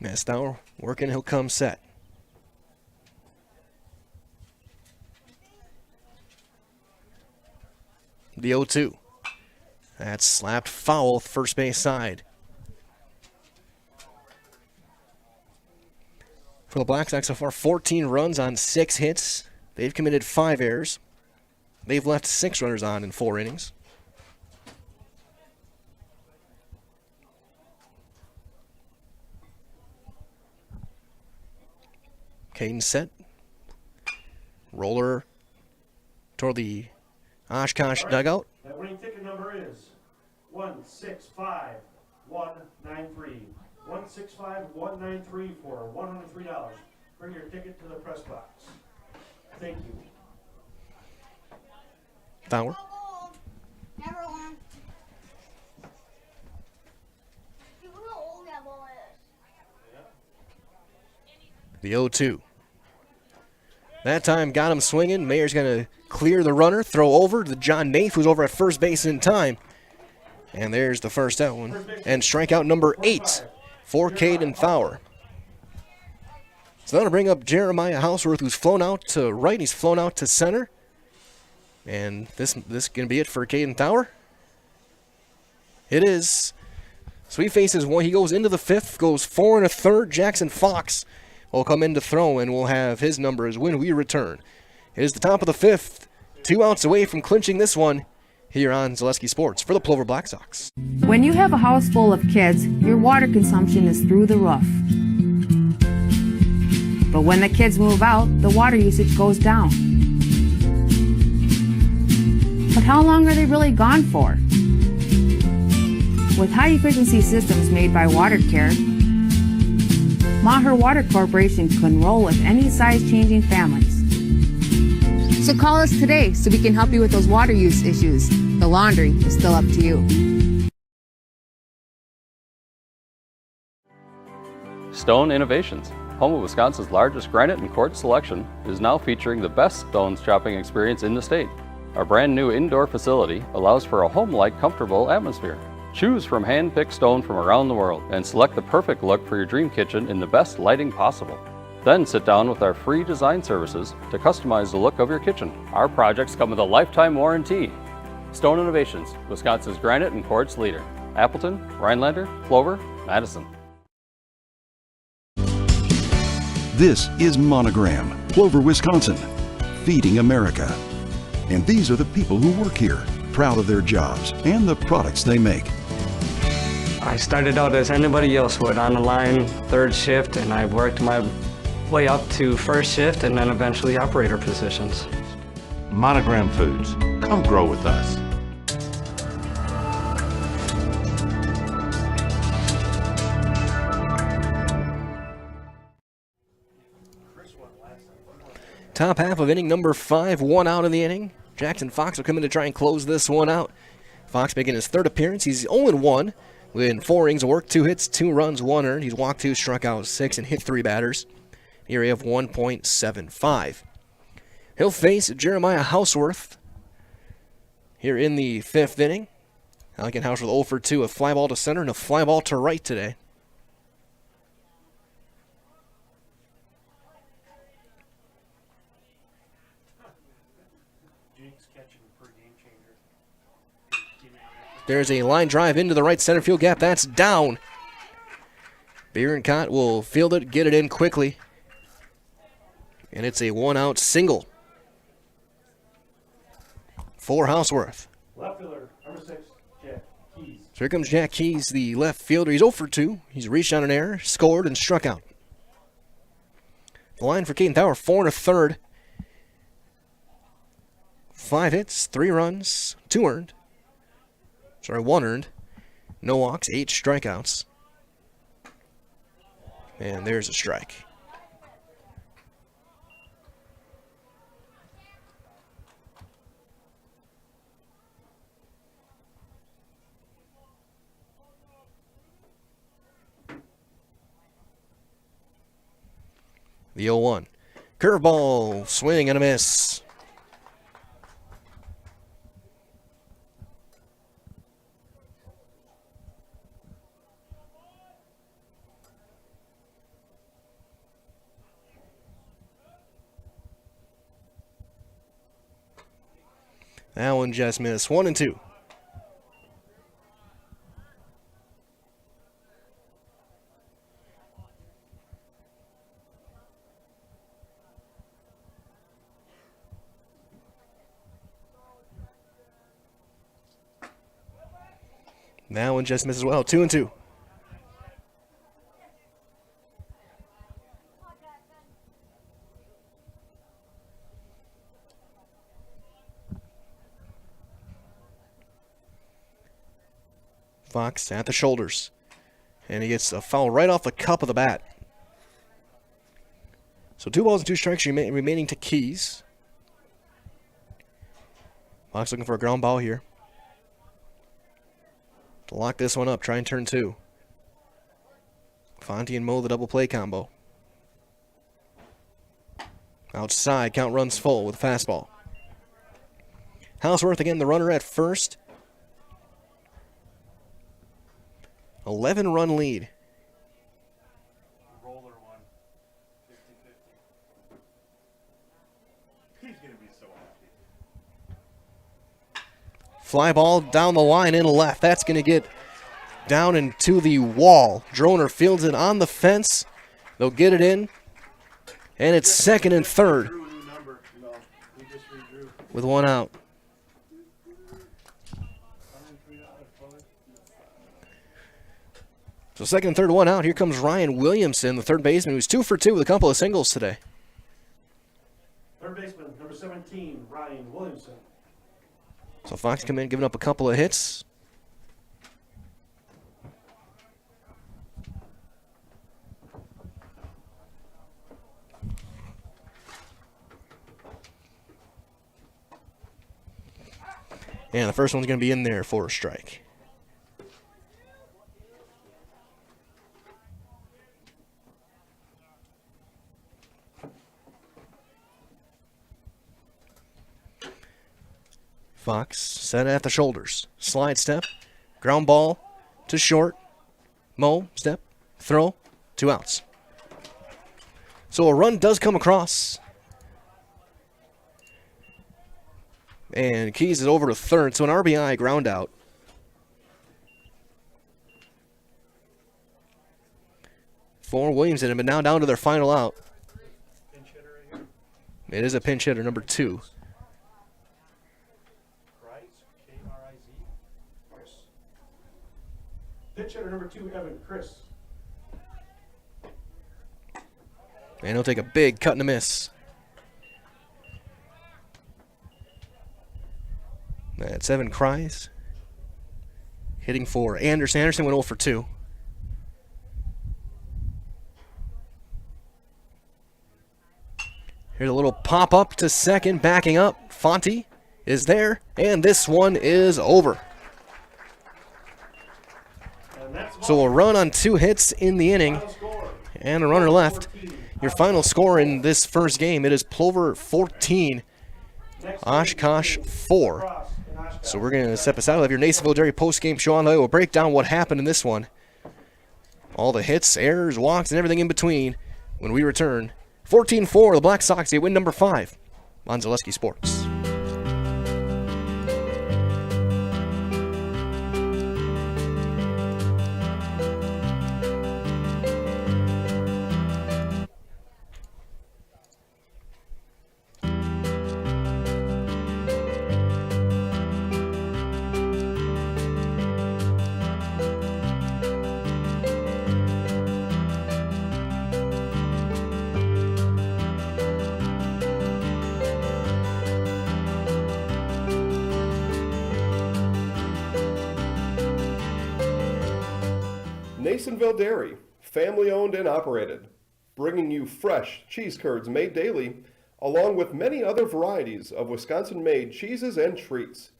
As Thaur working, he'll come set. The 0-2. That's slapped foul, first base side. For the Blacksox so far, 14 runs on 6 hits. They've committed 5 errors. They've left 6 runners on in 4 innings. Caden set. Roller toward the Oshkosh dugout. That winning ticket number is 165193. 165193 for $103. Bring your ticket to the press box. Thank you. Thaur. The 0-2. That time got him swinging. Mayer's going to clear the runner, throw over to John Nath, who's over at first base in time. And there's the first out one. And strikeout number 8 for Caden Thaur. So that'll bring up Jeremiah Hausworth, who's flown out to right. He's flown out to center. And this is going to be it for Caden Thaur. It is. So he faces one. He goes into the 5th, goes 4 1/3. Jackson Fox will come in to throw, and we'll have his numbers when we return. It is the top of the 5th. 2 outs away from clinching this one here on Zaleski Sports for the Plover Blacksox. When you have a house full of kids, your water consumption is through the roof. But when the kids move out, the water usage goes down. But how long are they really gone for? With high-efficiency systems made by WaterCare, Maher Water Corporation can roll with any size-changing families. So call us today so we can help you with those water use issues. The laundry is still up to you. Stone Innovations, home of Wisconsin's largest granite and quartz selection, is now featuring the best stones shopping experience in the state. Our brand new indoor facility allows for a home-like, comfortable atmosphere. Choose from hand-picked stone from around the world and select the perfect look for your dream kitchen in the best lighting possible. Then sit down with our free design services to customize the look of your kitchen. Our projects come with a lifetime warranty. Stone Innovations, Wisconsin's granite and quartz leader. Appleton, Rhinelander, Plover, Madison. This is Monogram, Plover, Wisconsin, feeding America. And these are the people who work here, proud of their jobs and the products they make. I started out as anybody else would, on the line, third shift, and I worked my way up to first shift and then eventually operator positions. Monogram Foods, come grow with us. Top half of inning number 5, 1 out in the inning. Jackson Fox will come in to try and close this one out. Fox making his third appearance. He's 0-1 with 4 innings of work, 2 hits, 2 runs, 1 earned. He's walked 2, struck out 6, and hit 3 batters. ERA of 1.75. He'll face Jeremiah Houseworth here in the 5th inning. Alec Houseworth 0 for 2, a fly ball to center and a fly ball to right today. There's a line drive into the right center field gap. That's down. Bierenkot will field it, get it in quickly. And it's a 1-out single for Houseworth. Left fielder, number 6, Jack Keys. So here comes Jack Keys, the left fielder. He's 0 for 2. He's reached on an error, scored, and struck out. The line for Caden Tower, 4 1/3. 5 hits, 3 runs, 2 earned. 1 earned. No walks, 8 strikeouts. And there's a strike. The 0-1. Curveball, swing and a miss. That one just missed. 1-2. That one just missed as well. 2-2. Fox at the shoulders. And he gets a foul right off the cup of the bat. So 2 balls and 2 strikes remaining to Keys. Fox looking for a ground ball here. To lock this one up, try and turn 2. Fonte and Mo, the double play combo. Outside, count runs full with fastball. Houseworth again, the runner at first. 11-run lead. Roller one. 50-50. He's going to be so happy. Fly ball down the line in left. That's going to get down into the wall. Droner fields it on the fence. They'll get it in. And it's second and third with 1 out. So second and third, 1 out. Here comes Ryan Williamson, the third baseman, who's 2 for 2 with a couple of singles today. Third baseman, number 17, Ryan Williamson. So Fox come in, giving up a couple of hits. And the first one's going to be in there for a strike. Fox set at the shoulders. Slide step. Ground ball to short. Mo, step, throw, 2 outs. So a run does come across. And Keys is over to third, so an RBI ground out. For Williamson, but now down to their final out. It is a pinch hitter, number 2. Pitch hitter number 2, Evan Chris. And he'll take a big cut and a miss. That's Evan Cries. Hitting for Anderson. Anderson went 0 for 2. Here's a little pop up to second, backing up. Fonte is there, and this one is over. So a run on 2 hits in the inning, and a runner left. Your final score in this first game, it is Plover 14, Oshkosh 4. So we're going to step aside. We'll have your Nasonville Dairy post-game show on the way. We'll break down what happened in this one. All the hits, errors, walks, and everything in between when we return. 14-4, the Blacksox, they win number 5 on Zaleski Sports. Nasonville Dairy, family owned and operated, bringing you fresh cheese curds made daily, along with many other varieties of Wisconsin-made cheeses and treats.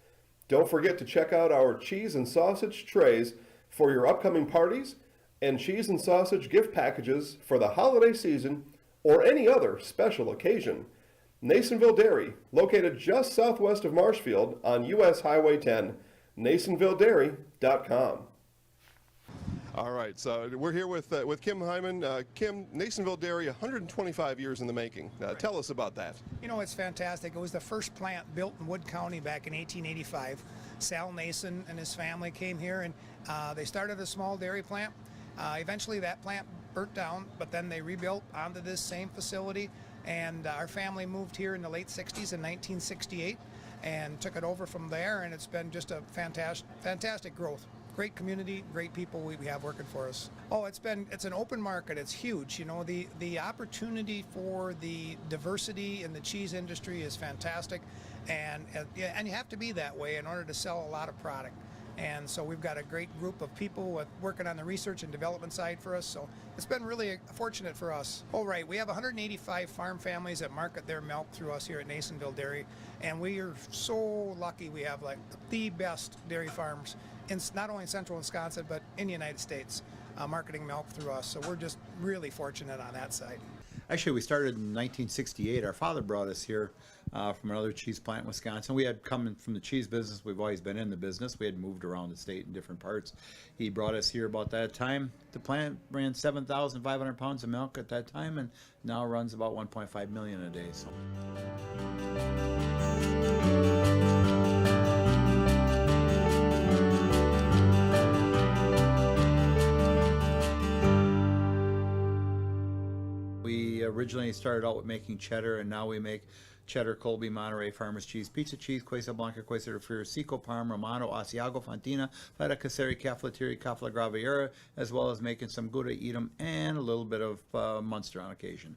Don't forget to check out our cheese and sausage trays for your upcoming parties and cheese and sausage gift packages for the holiday season or any other special occasion. Nasonville Dairy, located just southwest of Marshfield on US Highway 10, NasonvilleDairy.com. All right, so we're here with Kim Hyman. Kim, Nasonville Dairy, 125 years in the making. Tell us about that. You know, it's fantastic. It was the first plant built in Wood County back in 1885. Sal Nason and his family came here, and they started a small dairy plant. Eventually that plant burnt down, but then they rebuilt onto this same facility, and our family moved here in the late 60s in 1968 and took it over from there, and it's been just a fantastic growth. Great community, great people we have working for us. Oh, it's an open market. It's huge. You know, the opportunity for the diversity in the cheese industry is fantastic, and you have to be that way in order to sell a lot of product. And so we've got a great group of people working on the research and development side for us. So it's been really fortunate for us. Oh, right. We have 185 farm families that market their milk through us here at Nasonville Dairy. And we are so lucky we have like the best dairy farms in not only central Wisconsin, but in the United States, marketing milk through us. So we're just really fortunate on that side. Actually, we started in 1968. Our father brought us here from another cheese plant in Wisconsin. We had come from the cheese business. We've always been in the business. We had moved around the state in different parts. He brought us here about that time. The plant ran 7,500 pounds of milk at that time, and now runs about 1.5 million a day. So. Originally started out with making cheddar, and now we make cheddar, Colby, Monterey, Farmers Cheese, Pizza Cheese, Quesa Blanca, Quesa de Friar, Seco, Parm, Romano, Asiago, Fontina, Feta Caseri, Caflateri, Cafla Graviera, as well as making some Gouda Edam and a little bit of Munster on occasion.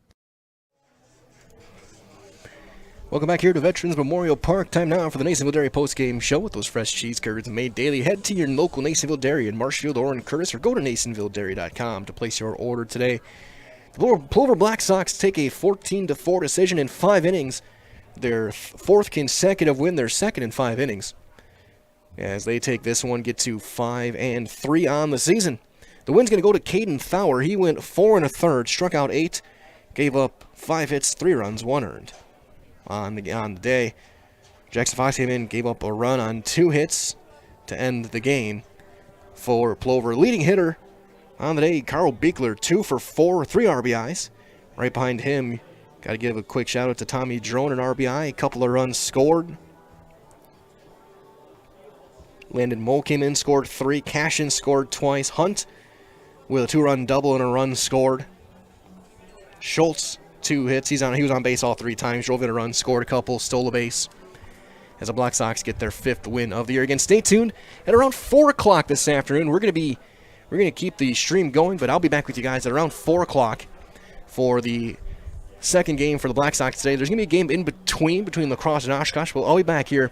Welcome back here to Veterans Memorial Park. Time now for the Nasonville Dairy postgame show with those fresh cheese curds made daily. Head to your local Nasonville Dairy in Marshfield or in Curtis, or go to NasonvilleDairy.com to place your order today. The Plover Blacksox take a 14-4 decision in 5 innings. Their 4th consecutive win, their 2nd in 5 innings. as they take this one, get to 5-3 on the season. The win's going to go to Caden Thawer. He went 4 1/3, struck out 8, gave up 5 hits, 3 runs, 1 earned on the day. Jackson Fox came in, gave up a run on 2 hits to end the game for Plover. Leading hitter on the day, Carl Beekler, 2 for 4, 3 RBIs. Right behind him, got to give a quick shout out to Tommy Drone, an RBI, a couple of runs scored. Landon Moe came in, scored 3. Cashin scored twice. Hunt with a 2-run double and a run scored. Schultz, 2 hits. He was on base all 3 times. Drove in a run, scored a couple, stole a base. As the Black Sox get their 5th win of the year. Again, stay tuned. At around 4 o'clock this afternoon, we're going to keep the stream going, but I'll be back with you guys at around 4 o'clock for the second game for the Black Sox today. There's going to be a game in between La Crosse and Oshkosh. I'll be back here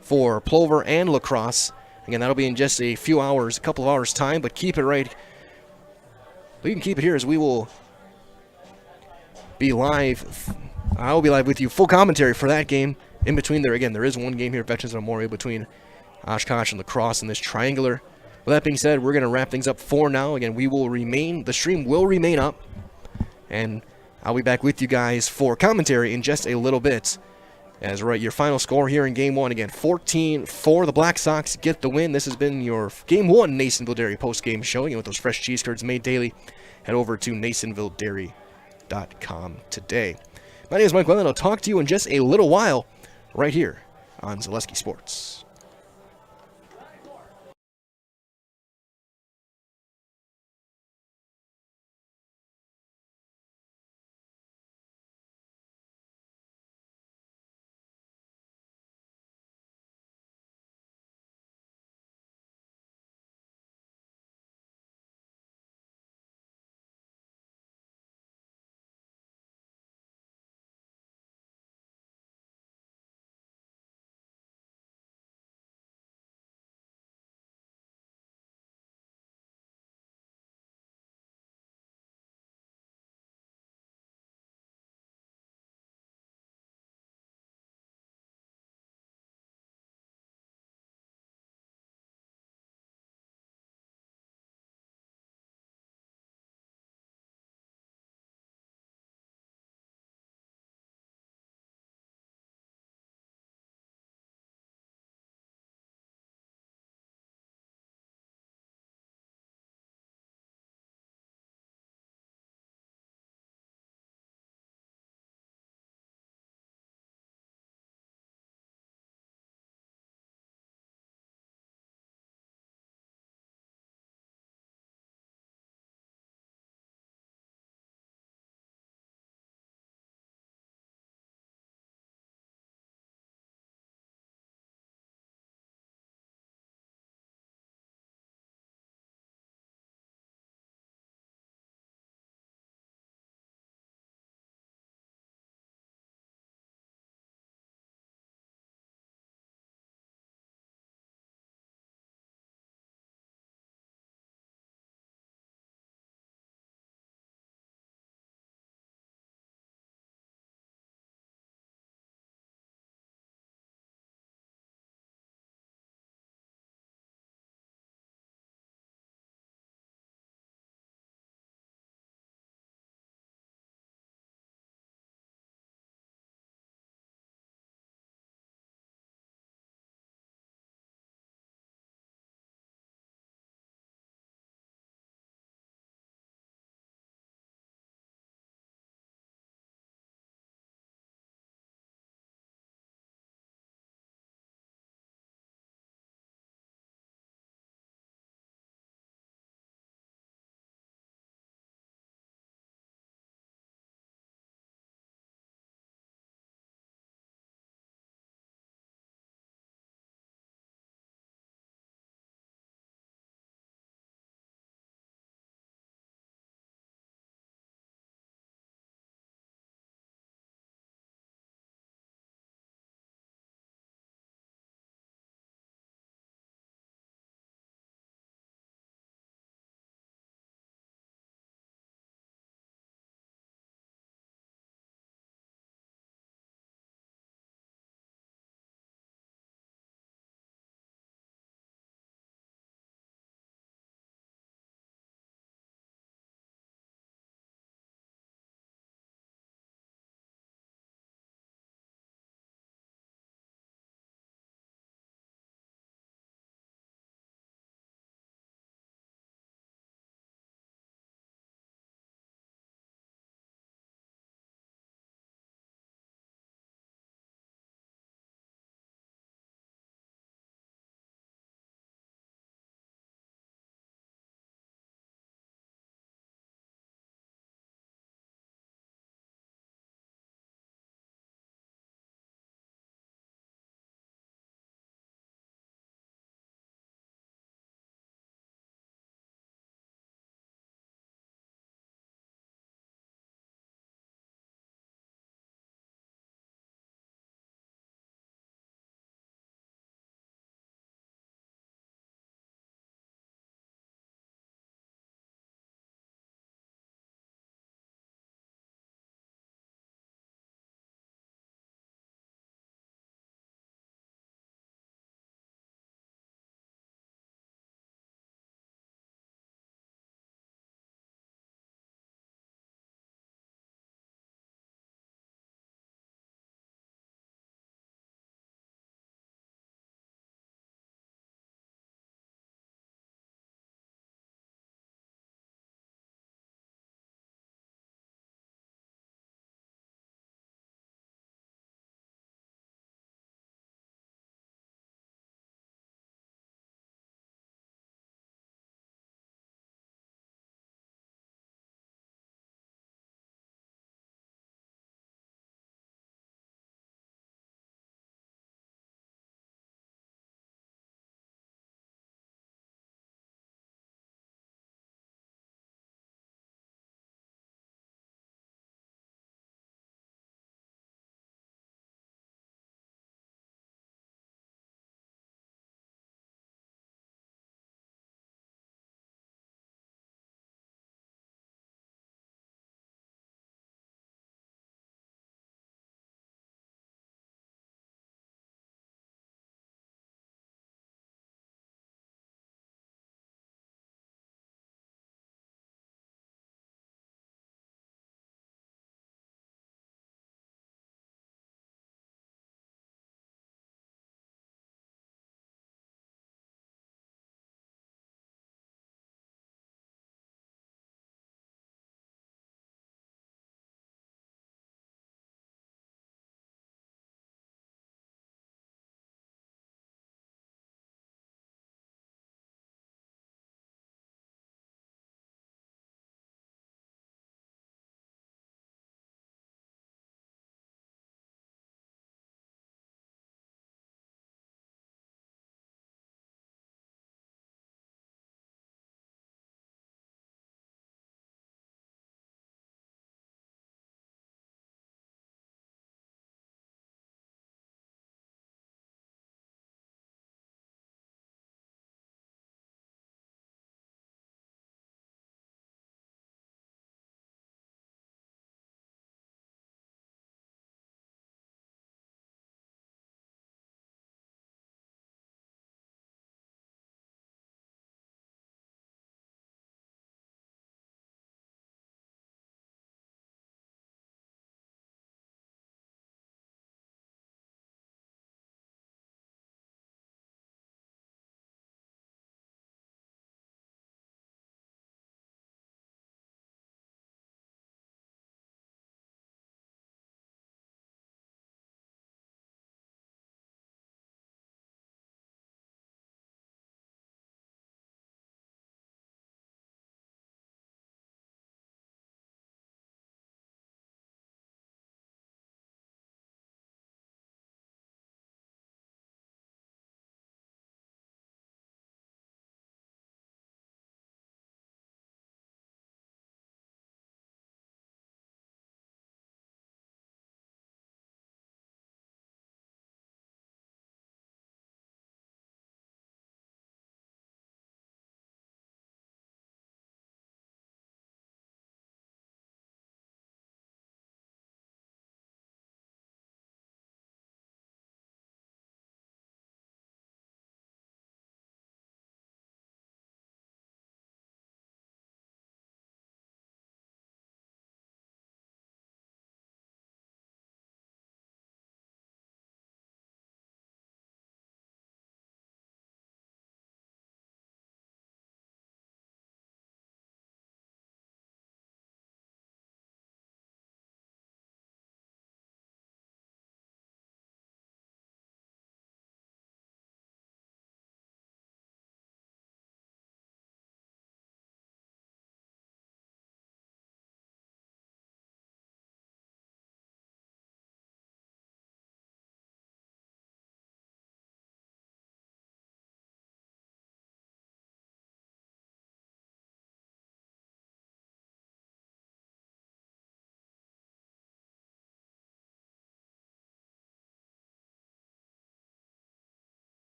for Plover and La Crosse. Again, that'll be in just a couple of hours time, but keep it right. You can keep it here as we will be live. I'll be live with you. Full commentary for that game. In between there, again, there is one game here, Veterans Memorial, between Oshkosh and La Crosse in this triangular. With that being said, we're going to wrap things up for now. Again, the stream will remain up, and I'll be back with you guys for commentary in just a little bit. As your final score here in Game 1, again, 14-4, the Black Sox get the win. This has been your Game 1 Nasonville Dairy post-game show. With those fresh cheese curds made daily, head over to NasonvilleDairy.com today. My name is Mike Wellen. I'll talk to you in just a little while right here on Zaleski Sports.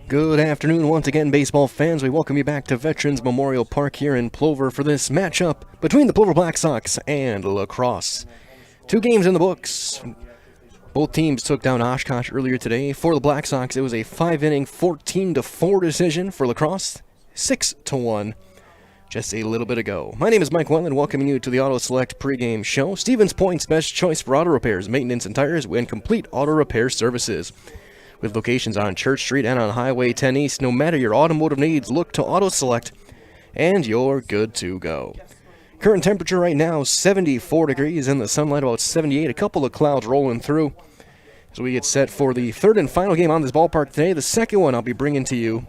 Good afternoon once again, baseball fans. We welcome you back to Veterans Memorial Park here in Plover for this matchup between the Plover Blacksox and La Crosse. 2 games in the books. Both teams took down Oshkosh earlier today. For the Blacksox, it was a 5-inning, 14-4 decision. For La Crosse, 6-1. Just a little bit ago. My name is Mike Welland, welcoming you to the Auto Select pregame show. Stevens Point's best choice for auto repairs, maintenance, and tires, and complete auto repair services. With locations on Church Street and on Highway 10 East, no matter your automotive needs, look to Auto Select, and you're good to go. Current temperature right now, 74 degrees, in the sunlight about 78, a couple of clouds rolling through. As we get set for the third and final game on this ballpark today, the second one I'll be bringing to you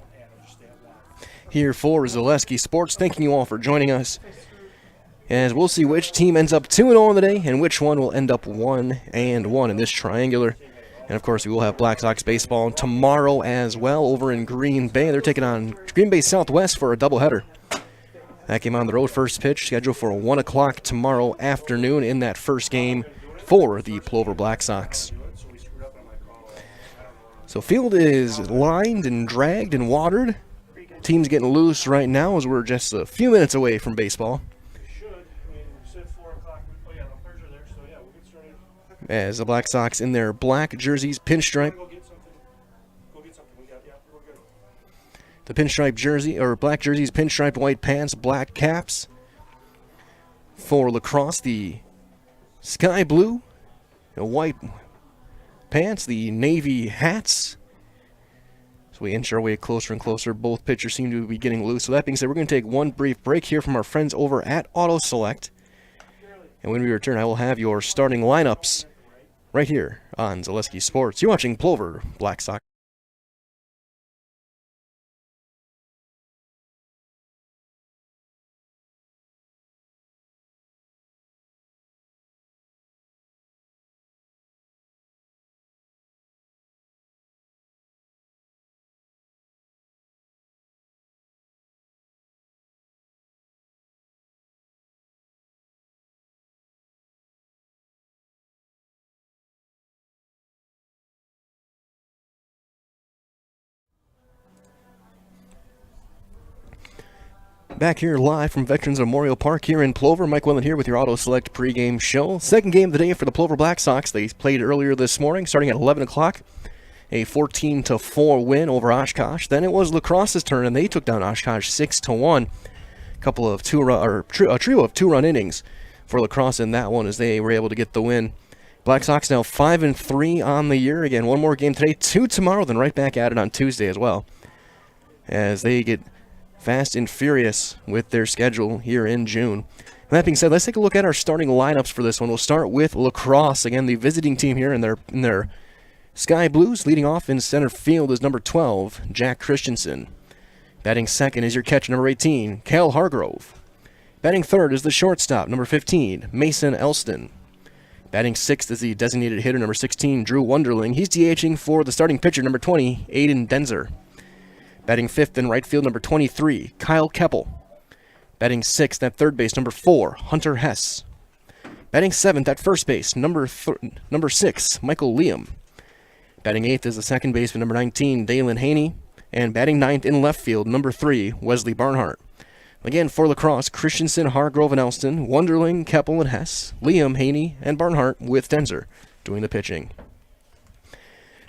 here for Zaleski Sports. Thanking you all for joining us, as we'll see which team ends up 2-0 on the day and which one will end up 1-1 in this triangular. And, of course, we will have Blacksox baseball tomorrow as well over in Green Bay. They're taking on Green Bay Southwest for a doubleheader. That game on the road, first pitch scheduled for 1 o'clock tomorrow afternoon in that first game for the Plover Blacksox. So field is lined and dragged and watered. Team's getting loose right now as we're just a few minutes away from baseball. As the Blacksox in their black jerseys, pinstripe. The pinstripe jersey, or black jerseys, pinstriped white pants, black caps. For La Crosse, the sky blue, the white pants, the navy hats. So we inch our way closer and closer. Both pitchers seem to be getting loose. So that being said, we're going to take one brief break here from our friends over at Auto Select. And when we return, I will have your starting lineups right here on Zaleski Sports. You're watching Plover Blacksox. Back here live from Veterans Memorial Park here in Plover. Mike Welland here with your Auto Select pregame show. Second game of the day for the Plover Blacksox. They played earlier this morning, starting at 11 o'clock. A 14-4 win over Oshkosh. Then it was La Crosse's turn, and they took down Oshkosh 6-1. A trio of 2-run innings for La Crosse in that one, as they were able to get the win. Blacksox now 5-3 on the year. Again, one more game today, 2 tomorrow, then right back at it on Tuesday as well, as they get fast and furious with their schedule here in June. That being said, let's take a look at our starting lineups for this one. We'll start with La Crosse. Again, the visiting team here in their sky blues. Leading off in center field is number 12, Jack Christensen. Batting second is your catcher, number 18, Cal Hargrove. Batting third is the shortstop, number 15, Mason Elston. Batting sixth is the designated hitter, number 16, Drew Wunderling. He's DHing for the starting pitcher, number 20, Aiden Denzer. Batting fifth in right field, number 23, Kyle Keppel. Batting sixth at third base, number 4, Hunter Hess. Batting seventh at first base, number 6, Michael Liam. Batting eighth is the second baseman, number 19, Dalen Haney. And batting ninth in left field, number 3, Wesley Barnhart. Again, for La Crosse, Christensen, Hargrove, and Elston, Wunderling, Keppel, and Hess, Liam, Haney, and Barnhart with Denzer doing the pitching.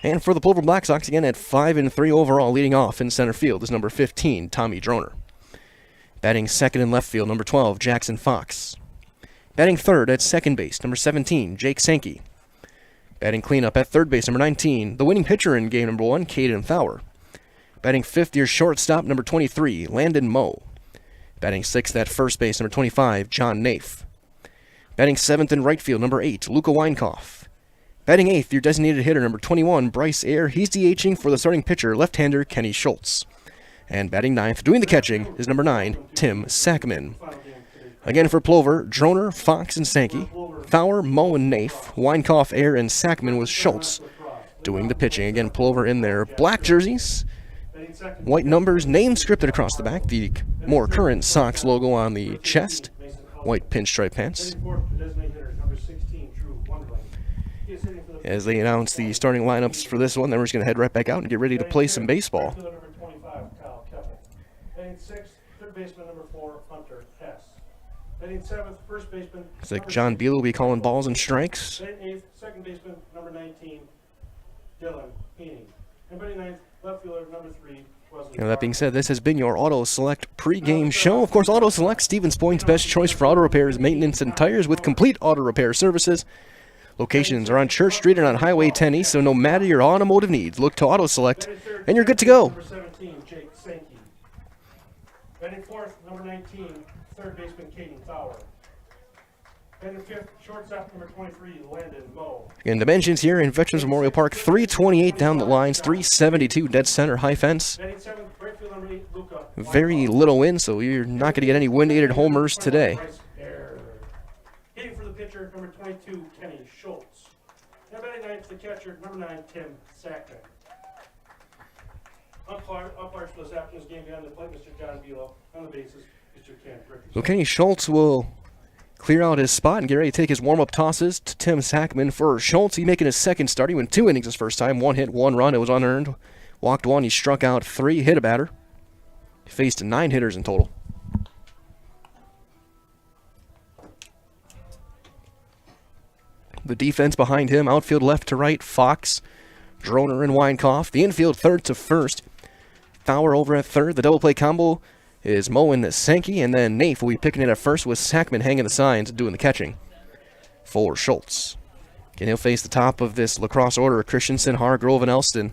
And for the Plover Blacksox, again at 5-3 overall, leading off in center field is number 15, Tommy Droner. Batting second in left field, number 12, Jackson Fox. Batting third at second base, number 17, Jake Sankey. Batting cleanup at third base, number 19, the winning pitcher in game number 1, Caden Fowler. Batting fifth, your shortstop, number 23, Landon Moe. Batting sixth at first base, number 25, John Nafe. Batting seventh in right field, number 8, Luca Weinkoff. Batting eighth, your designated hitter, number 21, Bryce Ayer. He's DHing for the starting pitcher, left-hander Kenny Schultz. And batting ninth, doing the catching, is number 9, Tim Sackman. Again for Plover, Droner, Fox, and Sankey. Fowler, Moe, and Nafe. Weinkoff, Ayer, and Sackman with Schultz doing the pitching. Again, Plover in their black jerseys. White numbers, name scripted across the back. The more current Sox logo on the chest. White pinstripe pants. as they announce the starting lineups for this one. Then we're just going to head right back out and get ready to play some baseball. Number 25, Kyle Keppel. Batting 6th, third baseman number 4, Hunter Hess. Batting 7th, first baseman. It's like John Beal will be calling balls and strikes. Batting 8th, second baseman number 19, Dylan Heaney. And batting 9th, left fielder number 3, Wesley. Now, that being said, this has been your Auto Select pregame show. Of course, Auto Select, Stevens Point's best choice for auto repairs, maintenance, and tires with complete auto repair services. Locations are on Church Street and on Highway 10 East, so no matter your automotive needs, look to Auto Select, and you're good to go. Number 17, Jake Sankey. Batting 4th, number 19, third baseman Caden Fowler. Batting 5th, shortstop number 23, Landon Moe. Again, dimensions here in Veterans Memorial Park, 328 down the lines, 372 dead center, high fence. Batting 7th, right field number 8, Luca. Very little wind, so you're not going to get any wind-aided homers today. Hitting for the pitcher, number 22, Kenny Schultz. And batting 9th, the catcher, number 9, Tim Sackman. Umpires for this afternoon's game behind the plate, Mr. John Beal. On the bases, Mr. Kent Richardson. So Kenny Schultz will clear out his spot and get ready to take his warm-up tosses to Tim Sackman. For Schultz, he's making his second start. He went 2 innings his first time. 1 hit, 1 run. It was unearned. Walked 1. He struck out 3. Hit a batter. He faced 9 hitters in total. The defense behind him, outfield left to right, Fox, Droner, and Weinkoff. The infield third to first. Fowler over at third. The double play combo is Moe and Sankey, and then Nafe will be picking it at first with Sackman hanging the signs and doing the catching for Schultz. And he'll face the top of this lacrosse order of Christensen, Hargrove, and Elston.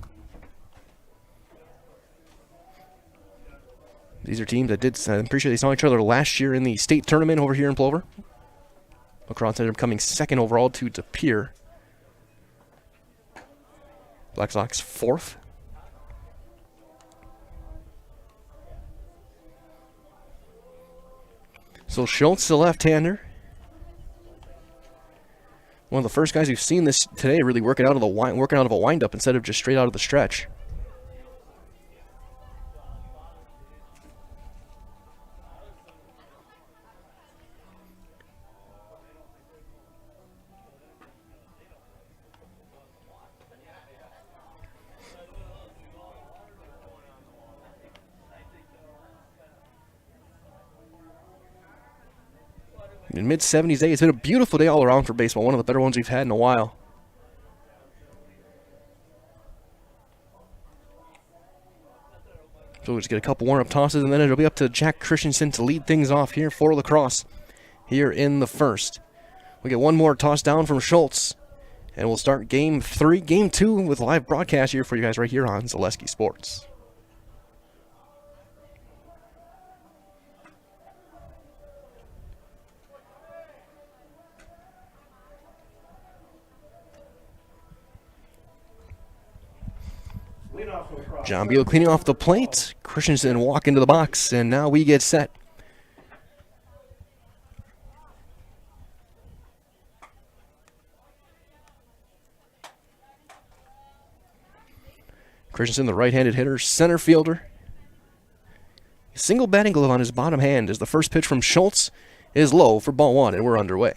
These are teams that I'm pretty sure they saw each other last year in the state tournament over here in Plover. Lacrosse ended up coming second overall to De Pere. Blacksox fourth. So Schultz, the left-hander. One of the first guys we've seen this today really working out of a windup instead of just straight out of the stretch. In mid-70s day, it's been a beautiful day all around for baseball. One of the better ones we've had in a while. So we'll just get a couple warm-up tosses, and then it'll be up to Jack Christensen to lead things off here for lacrosse here in the first. We get one more toss down from Schultz, and we'll start Game 2 with live broadcast here for you guys right here on Zaleski Sports. John Beal cleaning off the plate. Christensen walk into the box, and now we get set. Christensen, the right-handed hitter, center fielder. Single batting glove on his bottom hand as the first pitch from Schultz is low for ball 1, and we're underway.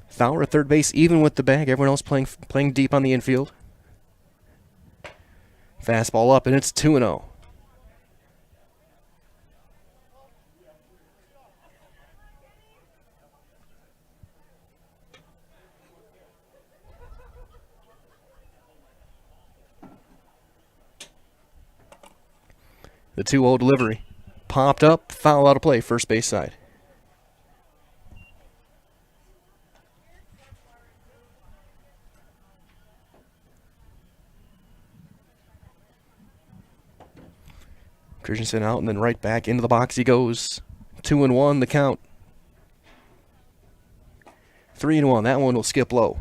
Fowler at third base, even with the bag. Everyone else playing deep on the infield. Fastball up, and it's 2-0. The 2-0 delivery. Popped up, foul out of play, first base side. Christensen out and then right back into the box he goes. 2-1 the count. 3-1. That one will skip low.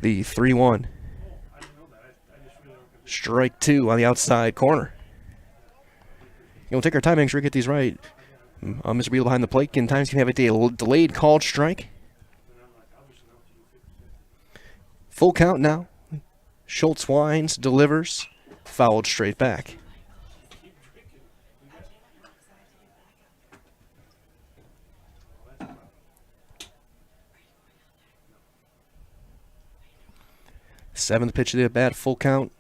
The 3-1. Strike 2 on the outside corner. We'll take our time, make sure we get these right. Mr. Beal behind the plate. In times can have a delayed called strike. Full count now. Schultz winds, delivers, fouled straight back. Seventh pitch of the at-bat, full count.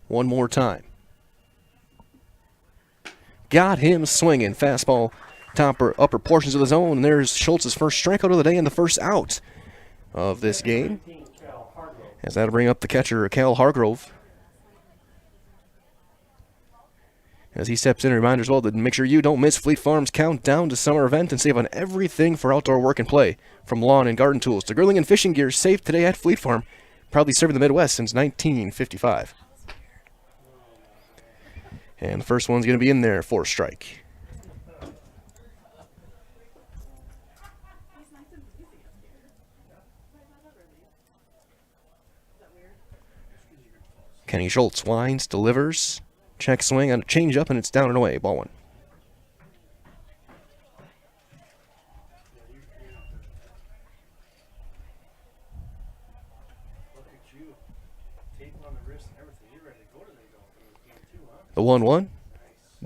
One more time. Got him swinging. Fastball, upper portions of the zone. And there's Schultz's first strikeout of the day and the first out of this game. As that'll bring up the catcher, Cal Hargrove. As he steps in, a reminder as well to make sure you don't miss Fleet Farm's Countdown to Summer event and save on everything for outdoor work and play. From lawn and garden tools to grilling and fishing gear, save today at Fleet Farm. Proudly serving the Midwest since 1955. And the first one's going to be in there for a strike. Kenny Schultz winds, delivers, check swing on a changeup, and it's down and away. Ball one. The 1-1,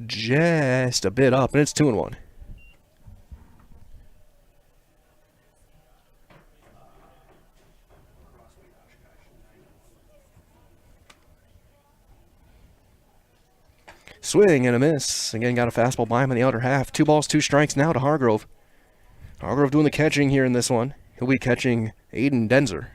just a bit up, and it's 2-1. Swing and a miss. Again, got a fastball by him in the outer half. 2 balls, 2 strikes now to Hargrove. Hargrove doing the catching here in this one. He'll be catching Aiden Denzer.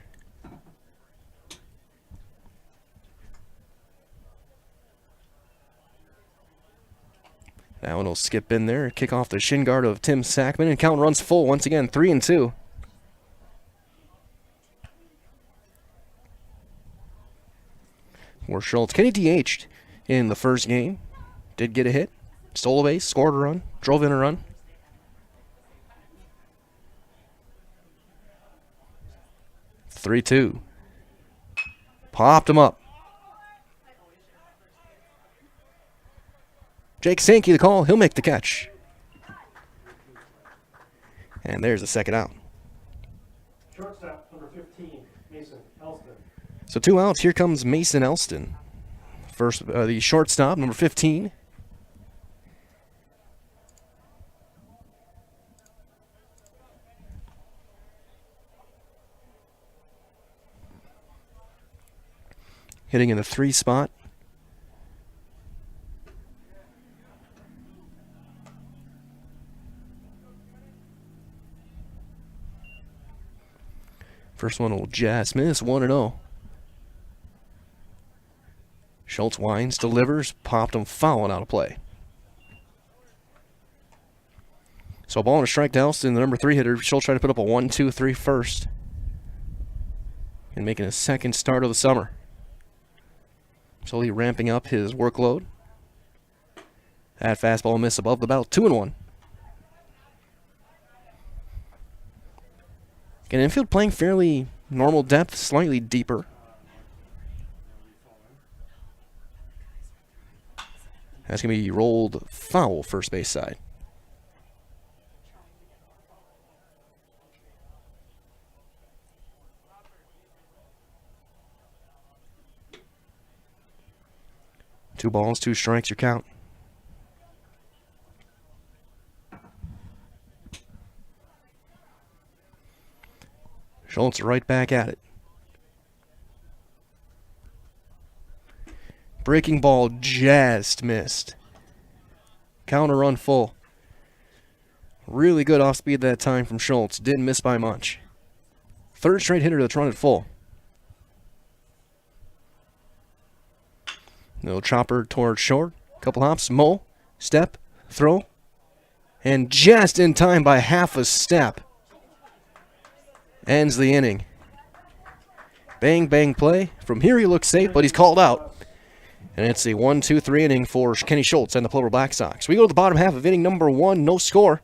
That one will skip in there, kick off the shin guard of Tim Sackman, and count runs full once again, 3-2. For Schultz. Kenny DH'd in the first game. Did get a hit, stole a base, scored a run, drove in a run. Three-two. Popped him up. Jake Sankey the call. He'll make the catch. And there's the second out. Shortstop, number 15, Mason Elston. So 2 outs. Here comes Mason Elston. First, the shortstop, number 15. Hitting in the 3 spot. First one will just miss, 1-0. Schultz winds, delivers, popped him, fouling out of play. So a ball and a strike to Elston, the number 3 hitter. Schultz trying to put up a 1-2-3 first. And making his second start of the summer. Slowly ramping up his workload. That fastball miss above the belt, 2-1. Again, infield playing fairly normal depth, slightly deeper. That's going to be rolled foul first base side. Two balls, 2 strikes, your count. Schultz right back at it. Breaking ball just missed. Counter run full. Really good off speed that time from Schultz. Didn't miss by much. 3rd straight hitter that's run it full. Little chopper towards short. Couple hops. Mo. Step. Throw. And just in time by half a step. Ends the inning. Bang, bang play. From here he looks safe, but he's called out. And it's a 1-2-3 inning for Kenny Schultz and the Plover Blacksox. We go to the bottom half of inning number 1. No score.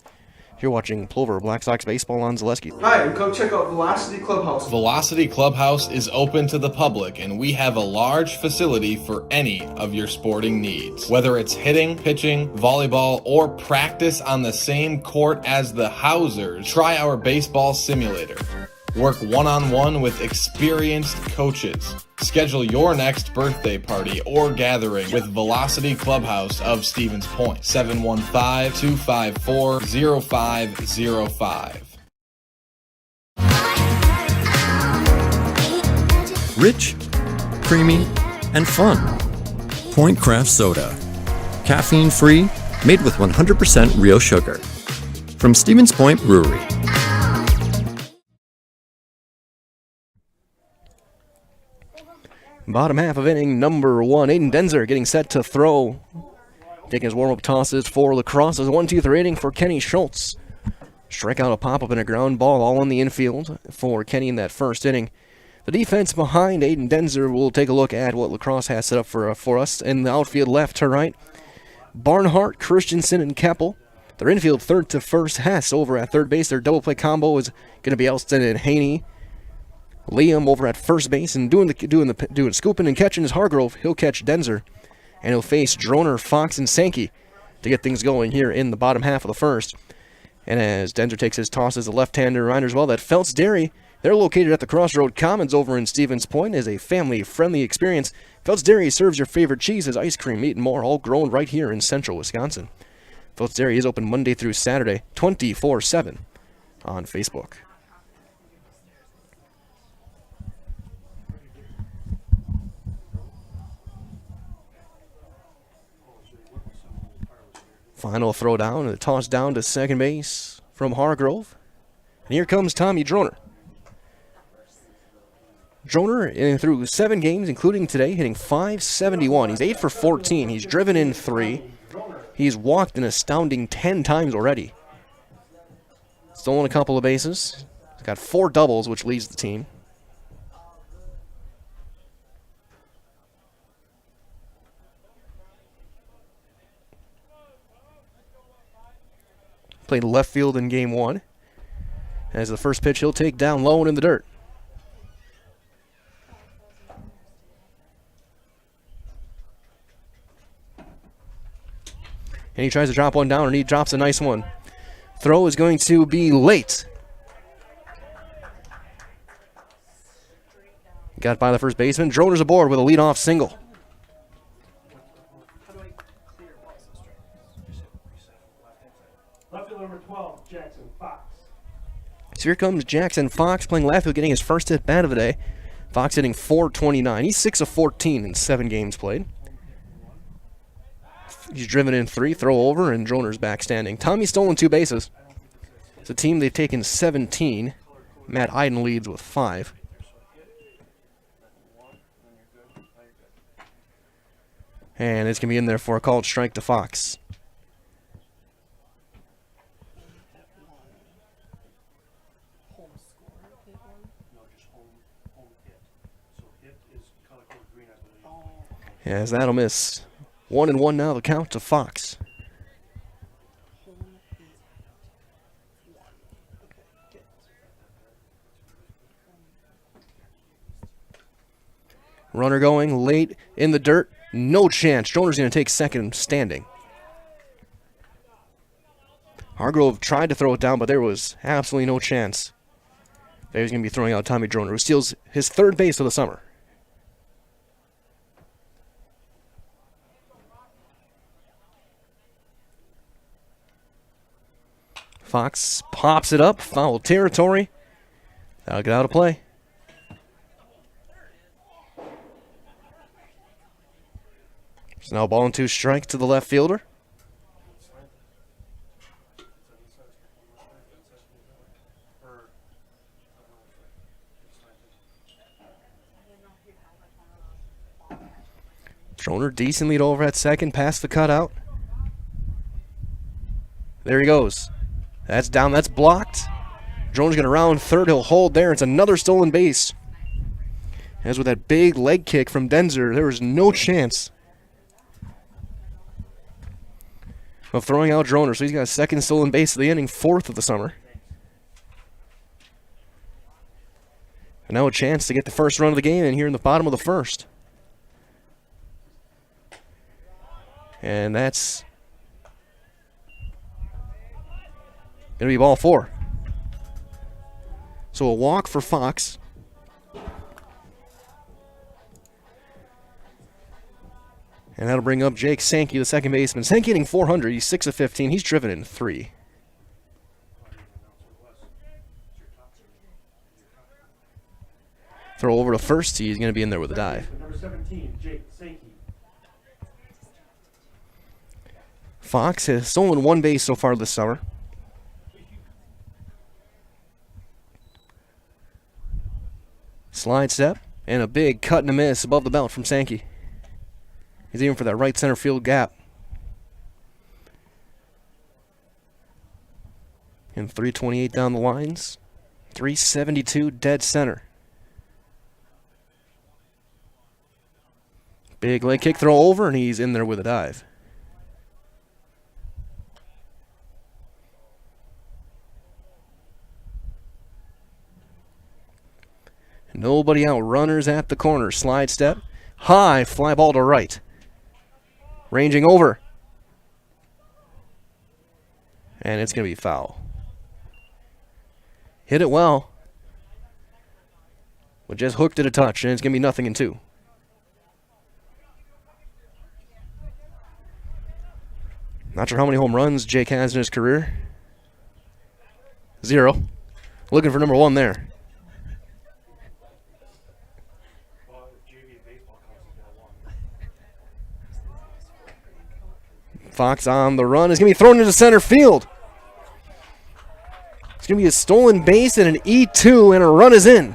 You're watching Plover Blacksox baseball on Zaleski. Hi, come check out Velocity Clubhouse. Velocity Clubhouse is open to the public, and we have a large facility for any of your sporting needs. Whether it's hitting, pitching, volleyball, or practice on the same court as the Housers, try our baseball simulator. Work one-on-one with experienced coaches. Schedule your next birthday party or gathering with Velocity Clubhouse of Stevens Point. 715-254-0505. Rich, creamy, and fun. Point Craft Soda. Caffeine free, made with 100% real sugar. From Stevens Point Brewery. Bottom half of inning number 1. Aiden Denzer getting set to throw. Taking his warm-up tosses for La Crosse. 1-2-3 inning for Kenny Schultz. Strikeout, a pop-up, and a ground ball all in the infield for Kenny in that first inning. The defense behind Aiden Denzer will take a look at what La Crosse has set up for us. In the outfield, left to right, Barnhart, Christensen, and Keppel. Their infield third to first, Hess over at third base. Their double play combo is going to be Elston and Haney. Liam over at first base, and doing scooping and catching is Hargrove. He'll catch Denzer, and he'll face Droner, Fox, and Sankey to get things going here in the bottom half of the first. And as Denzer takes his toss as a left-hander, reminder as well that Feltz Dairy, they're located at the Crossroad Commons over in Stevens Point, is a family-friendly experience. Feltz Dairy serves your favorite cheeses, ice cream, meat, and more, all grown right here in central Wisconsin. Feltz Dairy is open Monday through Saturday, 24/7 on Facebook. Final throw down and a toss down to second base from Hargrove. And here comes Tommy Droner. Droner through 7 games, including today, hitting .571. He's 8 for 14. He's driven in 3. He's walked an astounding 10 times already. Stolen a couple of bases. He's got 4 doubles, which leads the team. Played left field in game 1. As the first pitch, he'll take down low and in the dirt. And he tries to drop one down, and he drops a nice one. Throw is going to be late. Got by the first baseman. Droner's aboard with a leadoff single. Left field number 12, Jackson Fox. So here comes Jackson Fox playing left field, getting his first at bat of the day. Fox hitting .429. He's 6 of 14 in 7 games played. He's driven in 3, throw over, and Droner's back standing. Tommy's stolen 2 bases. It's a team they've taken 17. Matt Iden leads with 5. And it's going to be in there for a called strike to Fox. As that'll miss. 1-1 now, the count to Fox. Runner going late in the dirt. No chance. Droner's going to take second standing. Hargrove tried to throw it down, but there was absolutely no chance that he was going to be throwing out Tommy Droner, who steals his 3rd base of the summer. Fox pops it up, foul territory. That'll get out of play. So now ball and 2 strike to the left fielder. Droner decently over at second, past the cutout. There he goes. That's down, that's blocked. Droner's going to round third, he'll hold there. It's another stolen base. As with that big leg kick from Denzer, there was no chance. of throwing out Droner. So he's got a second stolen base of the inning, 4th of the summer. And now a chance to get the first run of the game in here in the bottom of the first. And that's going to be ball 4. So a walk for Fox. And that'll bring up Jake Sankey, the second baseman. Sankey hitting 400. He's 6 of 15. He's driven in 3. Throw over to first. He's going to be in there with a dive. Number 17, Jake Sankey. Fox has stolen 1 base so far this summer. Slide step and a big cut and a miss above the belt from Sankey. He's aiming for that right center field gap. And 328 down the lines. 372 dead center. Big leg kick throw over, and he's in there with a dive. Nobody out. Runners at the corner. Slide step. High fly ball to right. Ranging over. And it's going to be foul. Hit it well. But just hooked it a touch, and it's going to be 0-2. Not sure how many home runs Jake has in his career. 0. Looking for number 1 there. Fox on the run is going to be thrown into center field. It's going to be a stolen base and an E2, and a run is in.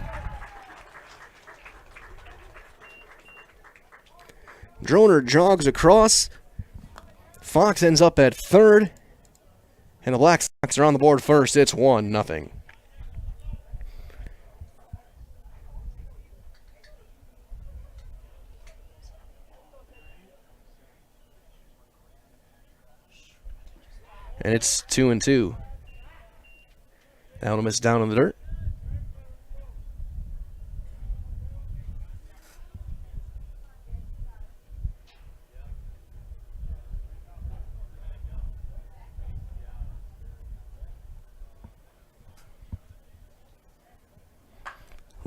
Droner jogs across. Fox ends up at third, and the Blacksox are on the board first. It's 1-0. And it's 2-2. Alma's down in the dirt.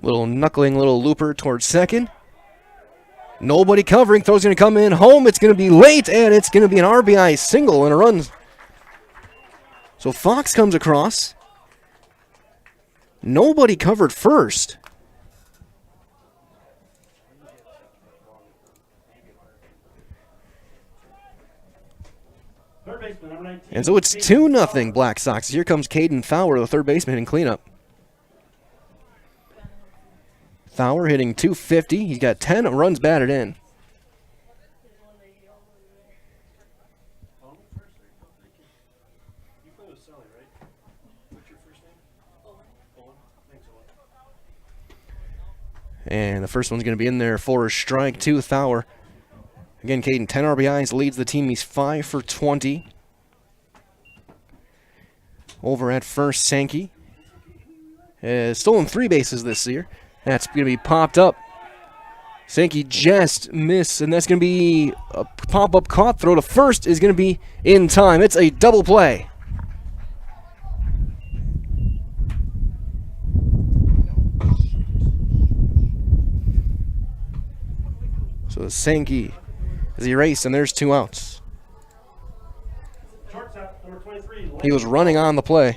Little knuckling little looper towards second. Nobody covering. Throw's going to come in home. It's going to be late, and it's going to be an RBI single and a run. So Fox comes across. Nobody covered first. And so it's 2-0 Blacksox. Here comes Caden Fowler, the third baseman, in cleanup. Fowler hitting .250. He's got 10 runs batted in. And the first one's going to be in there for a strike to Fowler. Again, Caden, 10 RBIs, leads the team. He's 5 for 20. Over at first, Sankey has stolen 3 bases this year. That's going to be popped up. Sankey just missed, and that's going to be a pop-up caught. Throw to first is going to be in time. It's a double play. So Sankey is erased, and there's 2 outs. He was running on the play.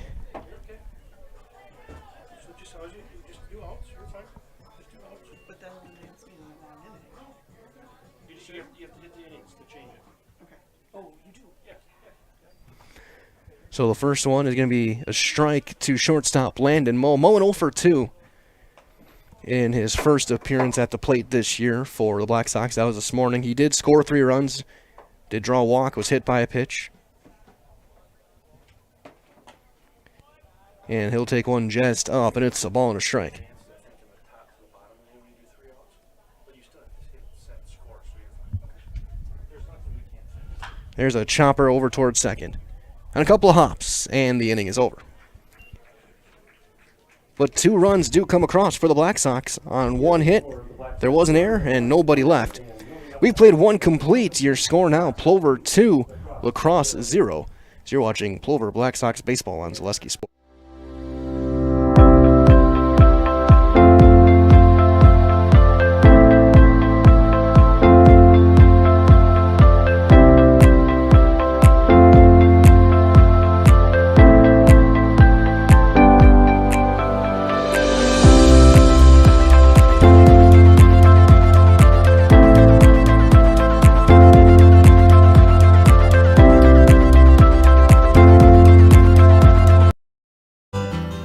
So the first one is going to be a strike to shortstop Landon Moe. Moe 0 for 2 in his first appearance at the plate this year for the Blacksox. That was this morning. He did score 3 runs, did draw a walk, was hit by a pitch. And he'll take one just up, and it's a ball and a strike. There's a chopper over towards second. And a couple of hops, and the inning is over. But 2 runs do come across for the Blacksox on 1 hit. There was an error, and nobody left. We've played 1 complete. Your score now, Plover 2, Lacrosse 0. So you're watching Plover Blacksox baseball on Zaleski Sports.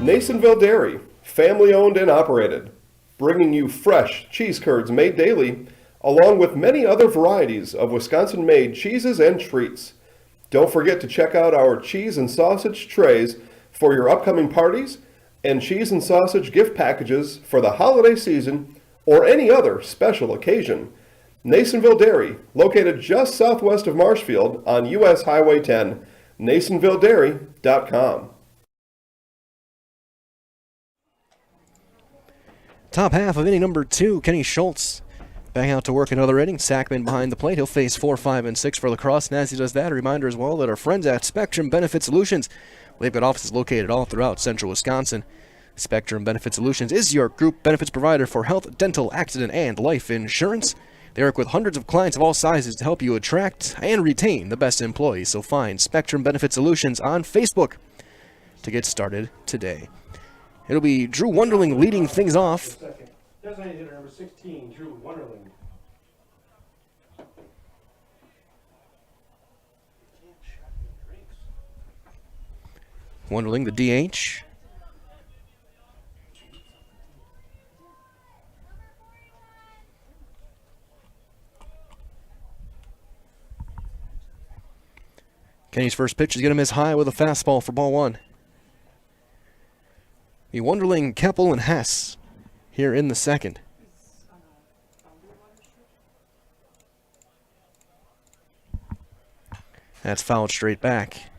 Nasonville Dairy, family owned and operated, bringing you fresh cheese curds made daily, along with many other varieties of Wisconsin-made cheeses and treats. Don't forget to check out our cheese and sausage trays for your upcoming parties and cheese and sausage gift packages for the holiday season or any other special occasion. Nasonville Dairy, located just southwest of Marshfield on US Highway 10, NasonvilleDairy.com. Top half of inning number 2, Kenny Schultz back out to work another inning. Sackman behind the plate. He'll face 4, 5, and 6 for Lacrosse. And as he does that, a reminder as well that our friends at Spectrum Benefit Solutions, they've got offices located all throughout central Wisconsin. Spectrum Benefit Solutions is your group benefits provider for health, dental, accident, and life insurance. They work with hundreds of clients of all sizes to help you attract and retain the best employees. So find Spectrum Benefit Solutions on Facebook to get started today. It'll be Drew Wonderling leading things off. Designated hitter number 16, Drew Wonderling. Wonderling, the DH. Kenny's first pitch is going to miss high with a fastball for ball 1. The Wonderling, Keppel, and Hess here in the second. That's fouled straight back.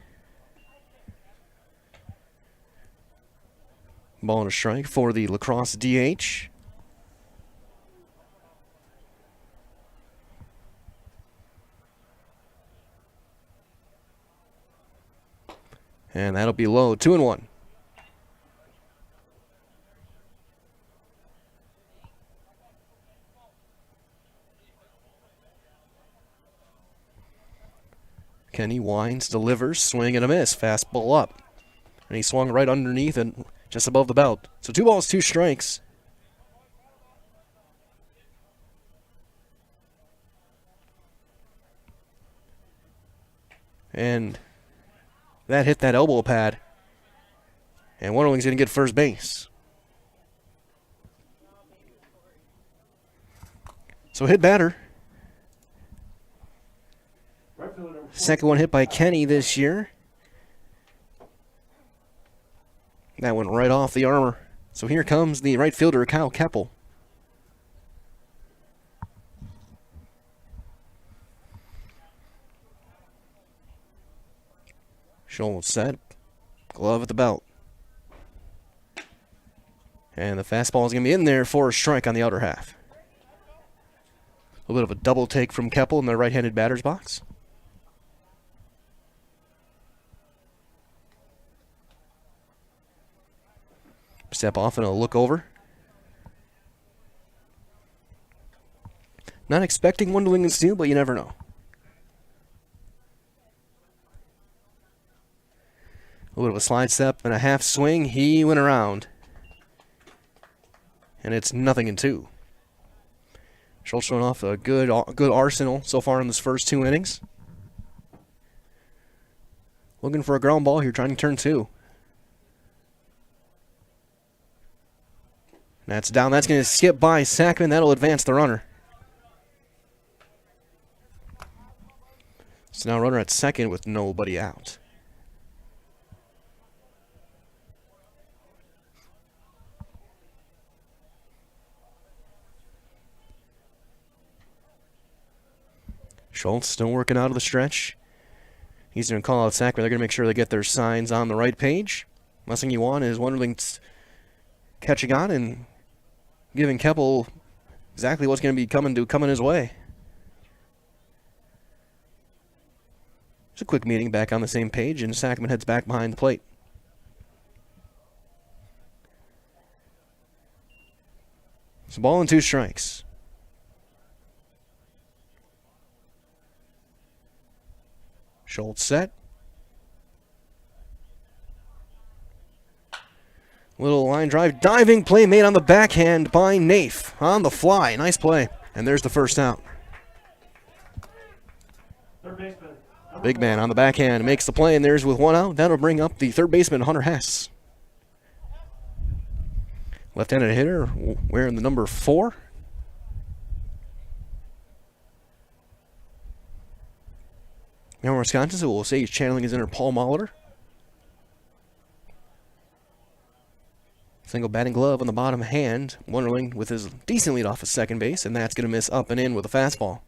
Ball and a strike for the Lacrosse DH. And that'll be low, 2-1. Kenny winds, delivers, swing and a miss. Fastball up. And he swung right underneath and just above the belt. So 2 balls, 2 strikes. And that hit that elbow pad. And Wonderling's going to get first base. So hit batter. Second one hit by Kenny this year. That went right off the armor. So here comes the right fielder, Kyle Keppel. Shoulder set. Glove at the belt. And the fastball is going to be in there for a strike on the outer half. A little bit of a double take from Keppel in the right-handed batter's box. Step off and a look over. Not expecting Wonderling to steal, but you never know. A little bit of a slide step and a half swing. He went around. And it's 0-2. Schultz showing off a good arsenal so far in this first 2 innings. Looking for a ground ball here, trying to turn 2. That's down. That's going to skip by Sackman. That'll advance the runner. So now runner at second with nobody out. Schultz still working out of the stretch. He's going to call out Sackman. They're going to make sure they get their signs on the right page. Last thing you want is Wonderlings catching on and giving Keppel exactly what's going to be coming his way. It's a quick meeting back on the same page, and Sackman heads back behind the plate. It's a ball and 2 strikes. Schultz set. Little line drive. Diving play made on the backhand by Naif. On the fly. Nice play. And there's the first out. Big man on the backhand makes the play, and there's with 1 out. That'll bring up the third baseman, Hunter Hess. Left-handed hitter wearing the number 4. Now Wisconsin, so we'll say he's channeling his inner Paul Molitor. Single batting glove on the bottom hand. Wonderling with his decent lead off at second base, and that's going to miss up and in with a fastball.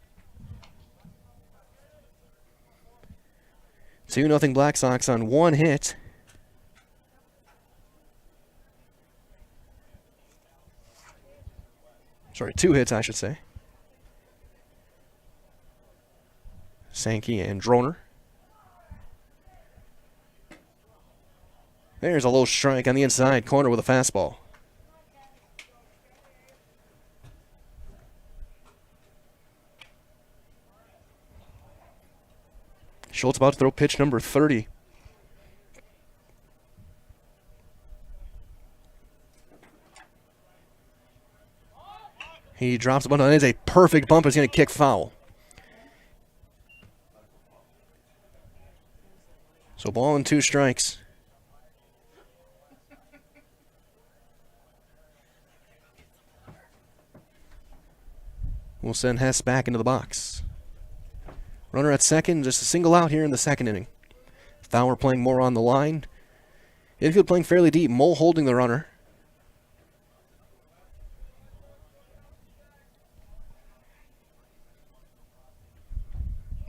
2-0 Blacksox on 1 hit. Sorry, 2 hits, I should say. Sankey and Droner. There's a low strike on the inside corner with a fastball. Schultz about to throw pitch number 30. He drops a bunt. That is a perfect bump. It's going to kick foul. So ball and 2 strikes. We'll send Hess back into the box. Runner at second, just a single out here in the second inning. Fowler playing more on the line. Infield playing fairly deep. Mole holding the runner.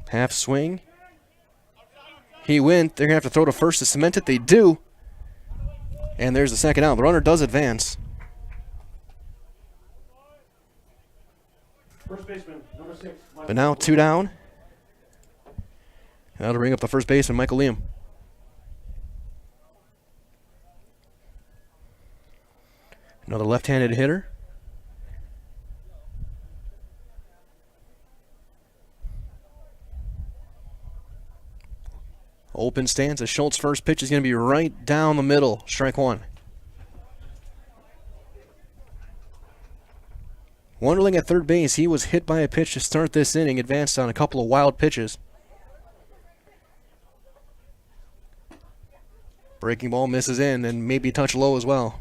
Half swing. He went. They're going to have to throw to first to cement it. They do. And there's the second out. The runner does advance. First baseman, number 6. But now 2 down. That'll bring up the first baseman, Michael Liam. Another left-handed hitter. Open stance. A Schultz first pitch is going to be right down the middle. Strike 1. Wonderling at third base. He was hit by a pitch to start this inning. Advanced on a couple of wild pitches. Breaking ball misses in and maybe a touch low as well.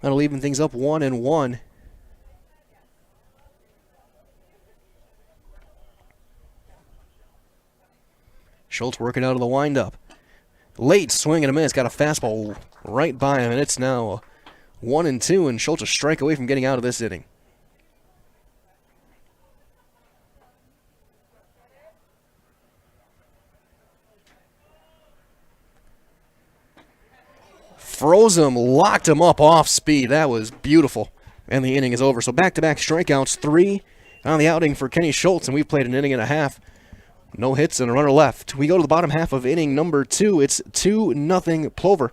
That'll even things up 1-1. Schultz working out of the windup. Late swing and a miss. Got a fastball right by him, and it's now 1-2, and Schultz a strike away from getting out of this inning. Froze him, locked him up off speed. That was beautiful. And the inning is over. So back-to-back strikeouts, 3 on the outing for Kenny Schultz, and we've played an inning and a half. No hits and a runner left. We go to the bottom half of inning number 2. It's 2-0 Plover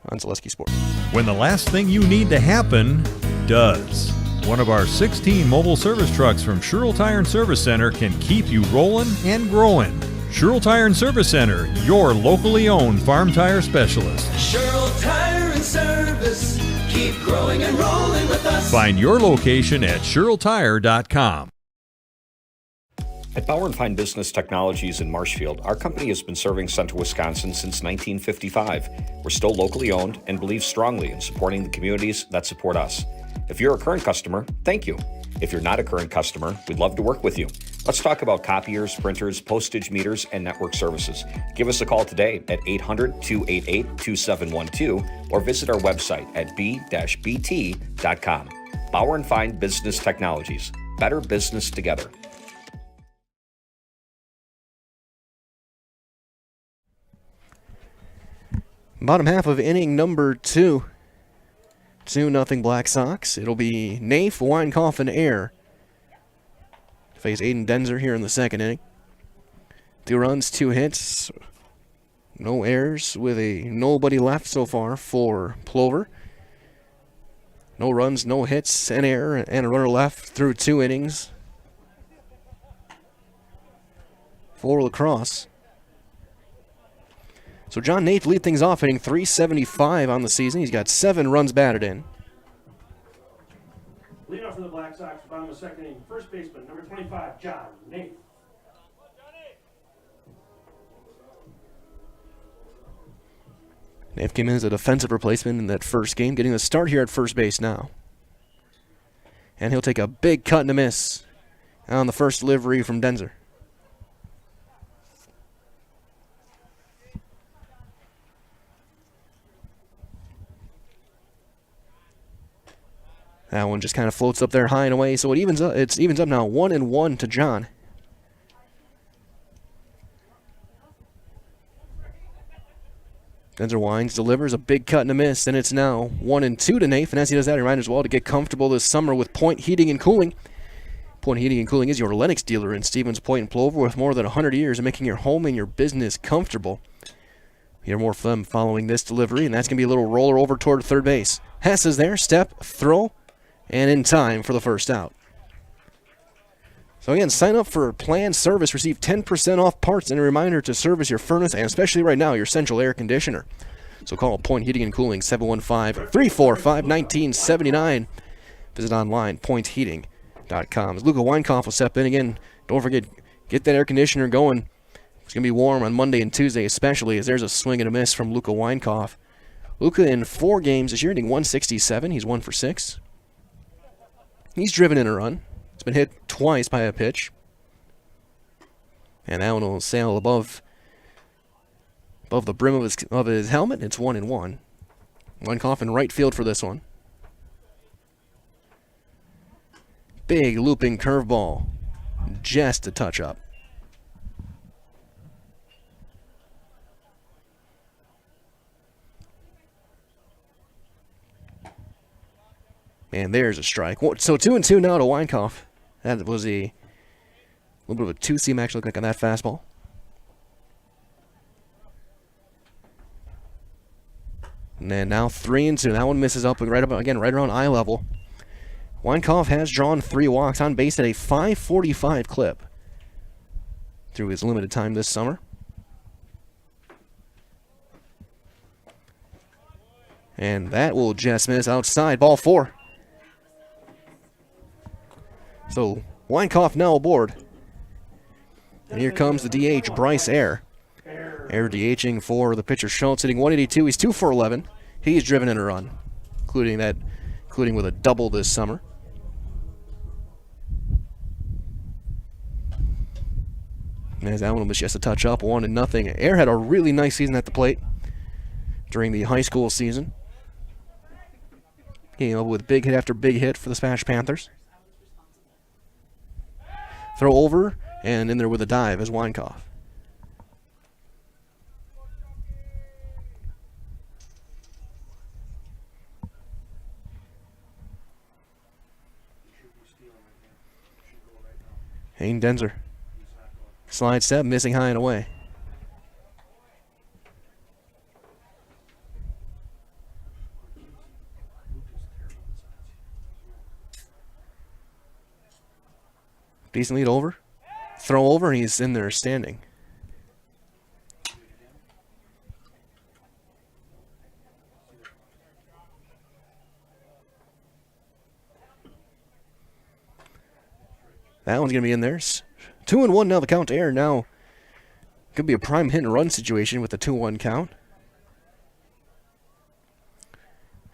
on Zaleski Sports. When the last thing you need to happen does. One of our 16 mobile service trucks from Sherrill Tire and Service Center can keep you rolling and growing. Sherrill Tire and Service Center, your locally owned farm tire specialist. Sherrill Tire and Service, keep growing and rolling with us. Find your location at SherrillTire.com. At Bauer & Fine Business Technologies in Marshfield, our company has been serving Central Wisconsin since 1955. We're still locally owned and believe strongly in supporting the communities that support us. If you're a current customer, thank you. If you're not a current customer, we'd love to work with you. Let's talk about copiers, printers, postage meters, and network services. Give us a call today at 800-288-2712 or visit our website at b-bt.com. Bauer & Fine Business Technologies. Better business together. Bottom half of inning number 2. 2-0 Blacksox. It'll be Nafe, Weinkauf, and Air to face Aiden Denzer here in the second inning. 2 runs, 2 hits. No errors with a nobody left so far for Plover. No runs, no hits, an error, and a runner left through 2 innings for La Crosse. So John Nafe lead things off, hitting .375 on the season. He's got 7 runs batted in. Lead off for the Black Sox, bottom of the second inning. First baseman, number 25, John Nafe. Nafe came in as a defensive replacement in that first game, getting the start here at first base now. And he'll take a big cut and a miss on the first delivery from Denzer. That one just kind of floats up there high and away, so it evens up. It evens up now 1-1 to John. Denzer winds, delivers a big cut and a miss, and it's now 1-2 to Nafe. And as he does that, he reminds as well to get comfortable this summer with Point Heating and Cooling. Point Heating and Cooling is your Lennox dealer in Stevens Point and Plover with more than 100 years of making your home and your business comfortable. Hear more from them following this delivery, and that's going to be a little roller over toward third base. Hess is there, step, throw, and in time for the first out. So again, sign up for planned service, receive 10% off parts, and a reminder to service your furnace and especially right now your central air conditioner. So call Point Heating and Cooling 715-345-1979. Visit online pointheating.com. As Luca Weinkauf will step in again, don't forget, get that air conditioner going. It's going to be warm on Monday and Tuesday especially, as there's a swing and a miss from Luca Weinkauf. Luca in 4 games this year, hitting .167. He's 1 for 6. He's driven in a run. It's been hit twice by a pitch. And that one will sail above the brim of his helmet. It's 1-1. Weinkauf in right field for this one. Big looping curveball. Just a touch up. And there's a strike. So 2-2 now to Weinkauf. That was a little bit of a 2-seam actually look like on that fastball. And then now 3-2. That one misses up right around eye level. Weinkauf has drawn 3 walks on base at a .545 clip through his limited time this summer. And that will just miss outside. Ball 4. So Weinkauf now aboard. And here comes the DH, Bryce Air. Air DHing for the pitcher Schultz, hitting .182. He's 2 for 11. He's driven in a run, including with a double this summer. As that one was just a touch up, 1-0. Air had a really nice season at the plate during the high school season. Came up with big hit after big hit for the Spanish Panthers. Throw over, and in there with a dive is Weinkauf. Aiden Denzer. Slide step, missing high and away. Decent lead over. Throw over, and he's in there standing. That one's going to be in there. 2-1 now, the count to Air. Now, could be a prime hit and run situation with the 2-1 count.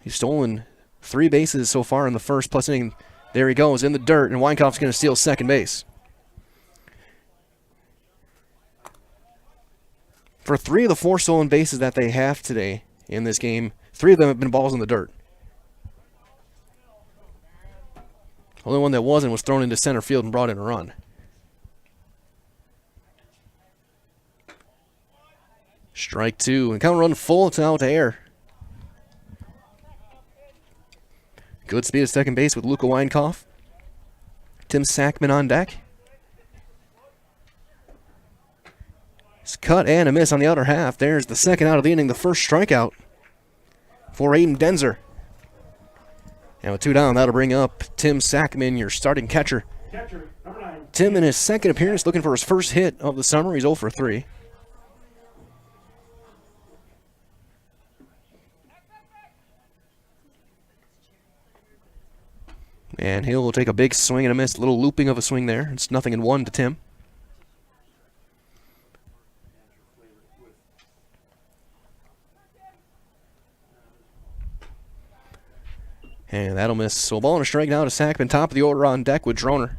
He's stolen 3 bases so far in the first plus inning. There he goes in the dirt, and Weinkauf's going to steal second base. For 3 of the 4 stolen bases that they have today in this game, 3 of them have been balls in the dirt. Only one that wasn't was thrown into center field and brought in a run. Strike two, and count run full to out to air. Good speed at second base with Luka Weinkoff. Tim Sackman on deck. It's cut and a miss on the outer half. There's the second out of the inning, the first strikeout for Aiden Denzer. And with 2 down, that'll bring up Tim Sackman, your starting catcher. Tim in his second appearance, looking for his first hit of the summer. He's 0 for 3. And he'll take a big swing and a miss, a little looping of a swing there. It's 0-1 to Tim. And that'll miss. So a ball and a strike now to Sackman, top of the order on deck with Droner.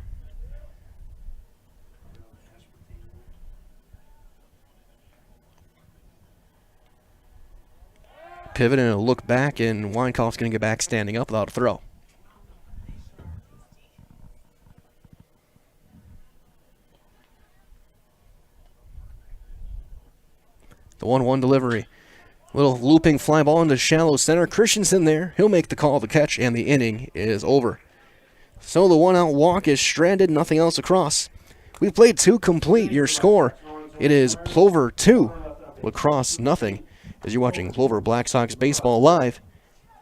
Pivot and a look back, and Weinkoff's going to get back standing up without a throw. The 1-1 delivery. Little looping fly ball into shallow center. Christensen there. He'll make the call, the catch, and the inning is over. So the 1-out walk is stranded, nothing else across. We've played 2 complete. Your score, it is Plover 2, Lacrosse nothing, as you're watching Plover Blacksox baseball live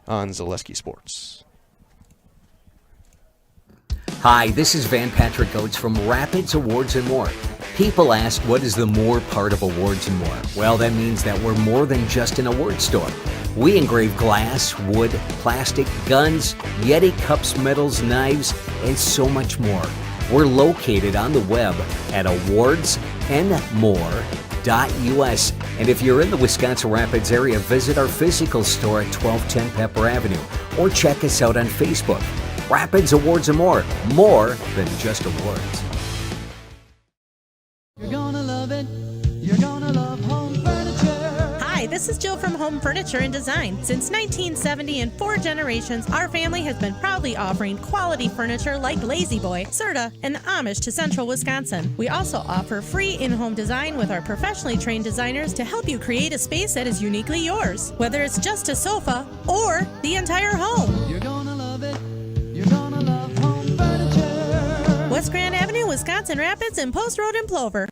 on Zaleski Sports. Hi, this is Van Patrick Oates from Rapids Awards and More. People ask, what is the more part of Awards and More? Well, that means that we're more than just an award store. We engrave glass, wood, plastic, guns, Yeti cups, medals, knives, and so much more. We're located on the web at awardsandmore.us. And if you're in the Wisconsin Rapids area, visit our physical store at 1210 Pepper Avenue or check us out on Facebook. Rapids Awards and More than just awards. You're gonna love it. You're gonna love home furniture. Hi, this is Jill from Home Furniture and Design. Since 1970 and 4 generations, our family has been proudly offering quality furniture like Lazy Boy, Serta, and Amish to Central Wisconsin. We also offer free in-home design with our professionally trained designers to help you create a space that is uniquely yours, whether it's just a sofa or the entire home. You're gonna love it. You're gonna love home furniture. West Grand Avenue, Wisconsin Rapids, and Post Road in Plover.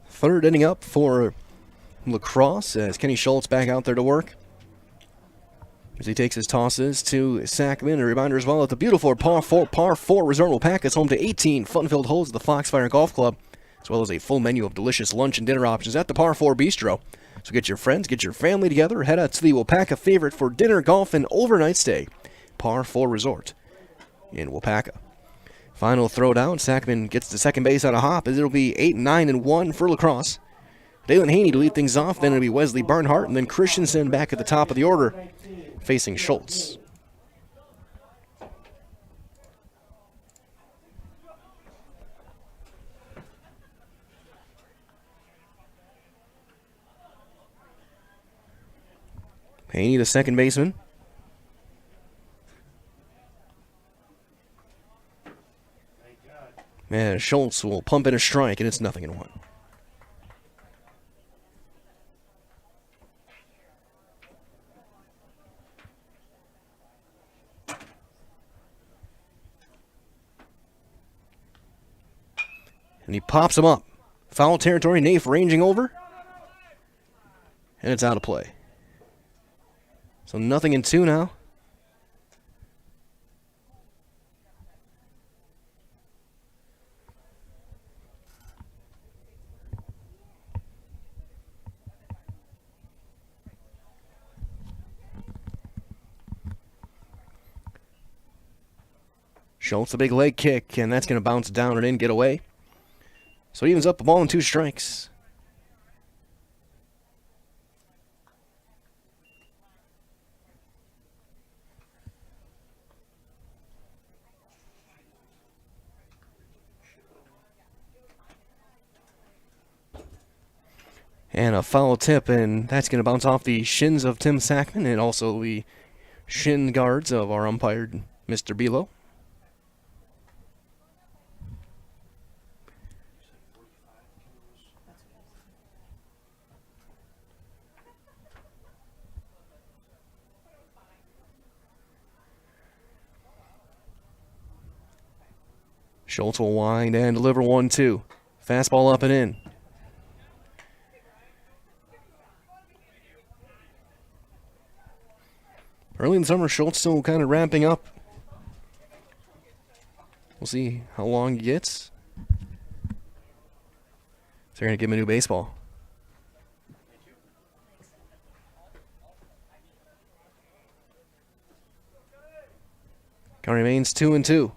Third inning up for Lacrosse as Kenny Schultz back out there to work. As he takes his tosses to Sackman. A reminder as well that the beautiful par 4 resort will pack us home to 18 fun-filled holes at the Foxfire Golf Club, as well as a full menu of delicious lunch and dinner options at the Par 4 Bistro. So get your friends, get your family together, head out to the Wapaka favorite for dinner, golf, and overnight stay. Par 4 Resort in Wapaka. Final throw down. Sackman gets to second base on a hop as it'll be 8-9-1 for Lacrosse. Dalen Haney to lead things off, then it'll be Wesley Barnhart, and then Christensen back at the top of the order facing Schultz. Haney, the second baseman. And Schultz will pump in a strike, and it's 0-1. And he pops him up. Foul territory, Nafe ranging over. And it's out of play. So 0-2 now. Schultz, a big leg kick, and that's going to bounce down and in, get away. So it evens up a ball and 2 strikes. And a foul tip, and that's going to bounce off the shins of Tim Sackman and also the shin guards of our umpire, Mr. Belo. Schultz will wind and deliver 1-2. Fastball up and in. Early in the summer, Schultz still kind of ramping up. We'll see how long he gets. So they're going to give him a new baseball. Count remains 2-2.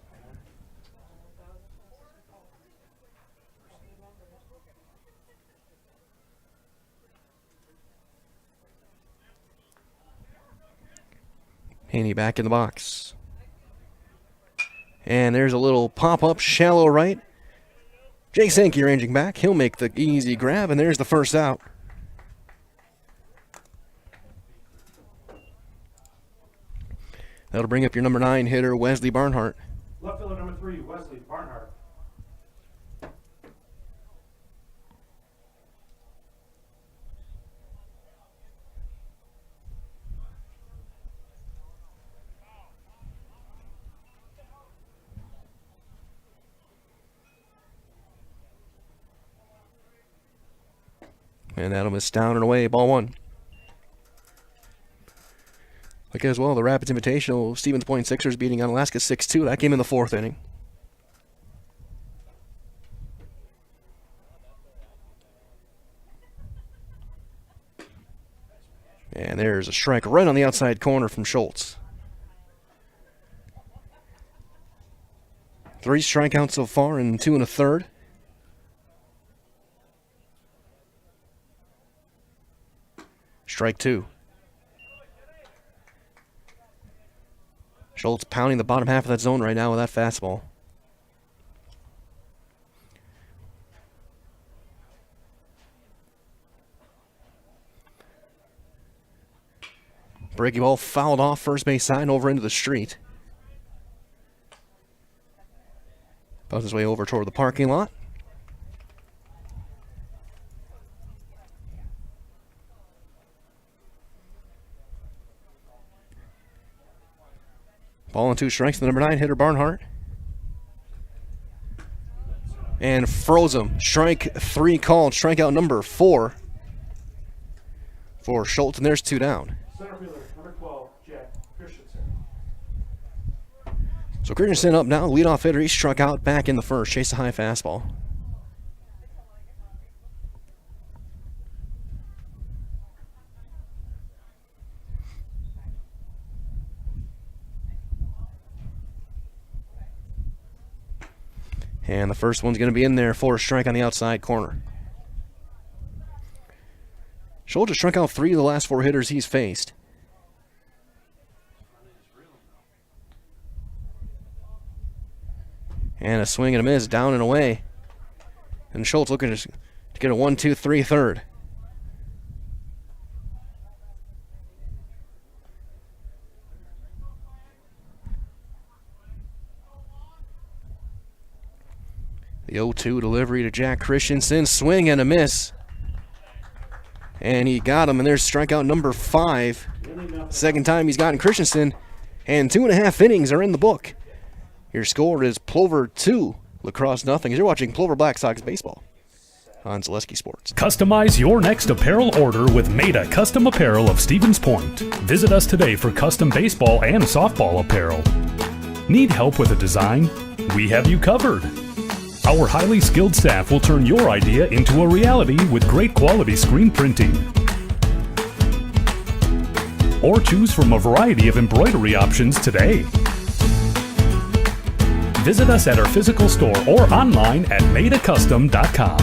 Haney back in the box. And there's a little pop-up, shallow right. Jake Sankey ranging back. He'll make the easy grab, and there's the first out. That'll bring up your number 9 hitter, Wesley Barnhart. Left fielder number 3, Wesley Barnhart. And that'll miss down and away, ball 1. Look as well, the Rapids Invitational, Stevens Point Sixers beating Unalaska 6-2. That came in the 4th inning. And there's a strike right on the outside corner from Schultz. 3 strikeouts so far and 2 1/3. Strike 2. Schultz pounding the bottom half of that zone right now with that fastball. Breaking ball fouled off first base side and over into the street. Bounces his way over toward the parking lot. Ball and 2 strikes to the number 9 hitter, Barnhart. And froze him. Strike 3 called. Strikeout number 4 for Schultz, and there's 2 down. Center fielder number 12, Jack Christensen. So Christensen up now, leadoff hitter. He struck out back in the first. Chased a high fastball. And the first one's going to be in there for a strike on the outside corner. Schultz has struck out 3 of the last 4 hitters he's faced. And a swing and a miss, down and away. And Schultz looking to get a 1-2-3 third. The 0-2 delivery to Jack Christensen. Swing and a miss. And he got him, and there's strikeout number 5. Second time he's gotten Christensen. And 2.5 innings are in the book. Your score is Plover 2, Lacrosse nothing. As you're watching Plover Blacksox baseball on Zaleski Sports. Customize your next apparel order with Maida Custom Apparel of Stevens Point. Visit us today for custom baseball and softball apparel. Need help with a design? We have you covered. Our highly skilled staff will turn your idea into a reality with great quality screen printing. Or choose from a variety of embroidery options today. Visit us at our physical store or online at maidacustom.com.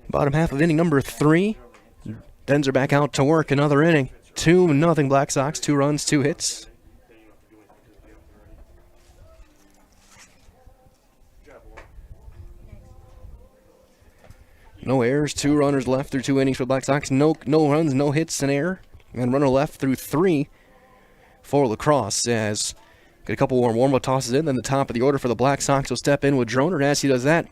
Bottom half of inning number 3. Denzer back out to work another inning. 2-0 Black Sox, 2 runs, 2 hits. No errors, 2 runners left through 2 innings for the Black Sox. No runs, no hits, an error. And runner left through 3 for Lacrosse. As get a couple more warm-up tosses in, then the top of the order for the Black Sox will step in with Droner. As he does that,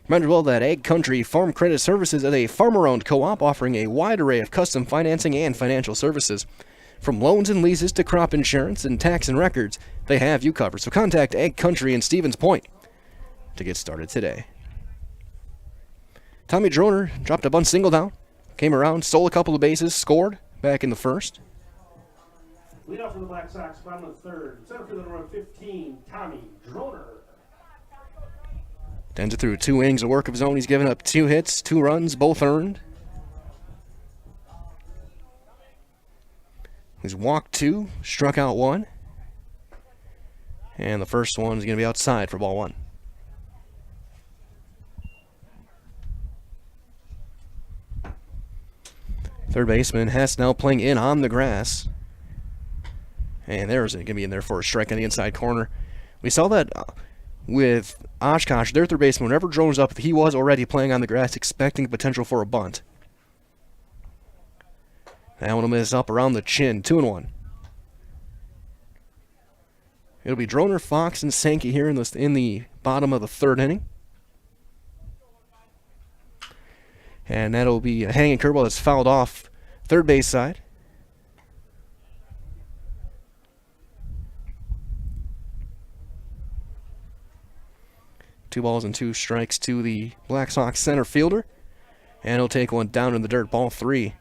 remember well that Ag Country Farm Credit Services is a farmer-owned co-op offering a wide array of custom financing and financial services. From loans and leases to crop insurance and tax and records, they have you covered. So contact Ag Country in Stevens Point to get started today. Tommy Droner dropped a bunt single down, came around, stole a couple of bases, scored back in the first. Lead off for the Blacksox, bottom of the third. Center fielder number 15, Tommy Droner. Ends it through 2 innings of work of his own. He's given up 2 hits, 2 runs, both earned. He's walked 2, struck out 1. And the first one is going to be outside for ball 1. Third baseman Hess now playing in on the grass. And there's going to be in there for a strike on the inside corner. We saw that with Oshkosh, their third baseman, whenever Drone was up, he was already playing on the grass, expecting potential for a bunt. That one will miss up around the chin, 2-1. It'll be Droner, Fox, and Sankey here in the bottom of the third inning. And that'll be a hanging curveball that's fouled off third base side. Two balls and 2 strikes to the Blacksox center fielder. And he'll take one down in the dirt, ball 3.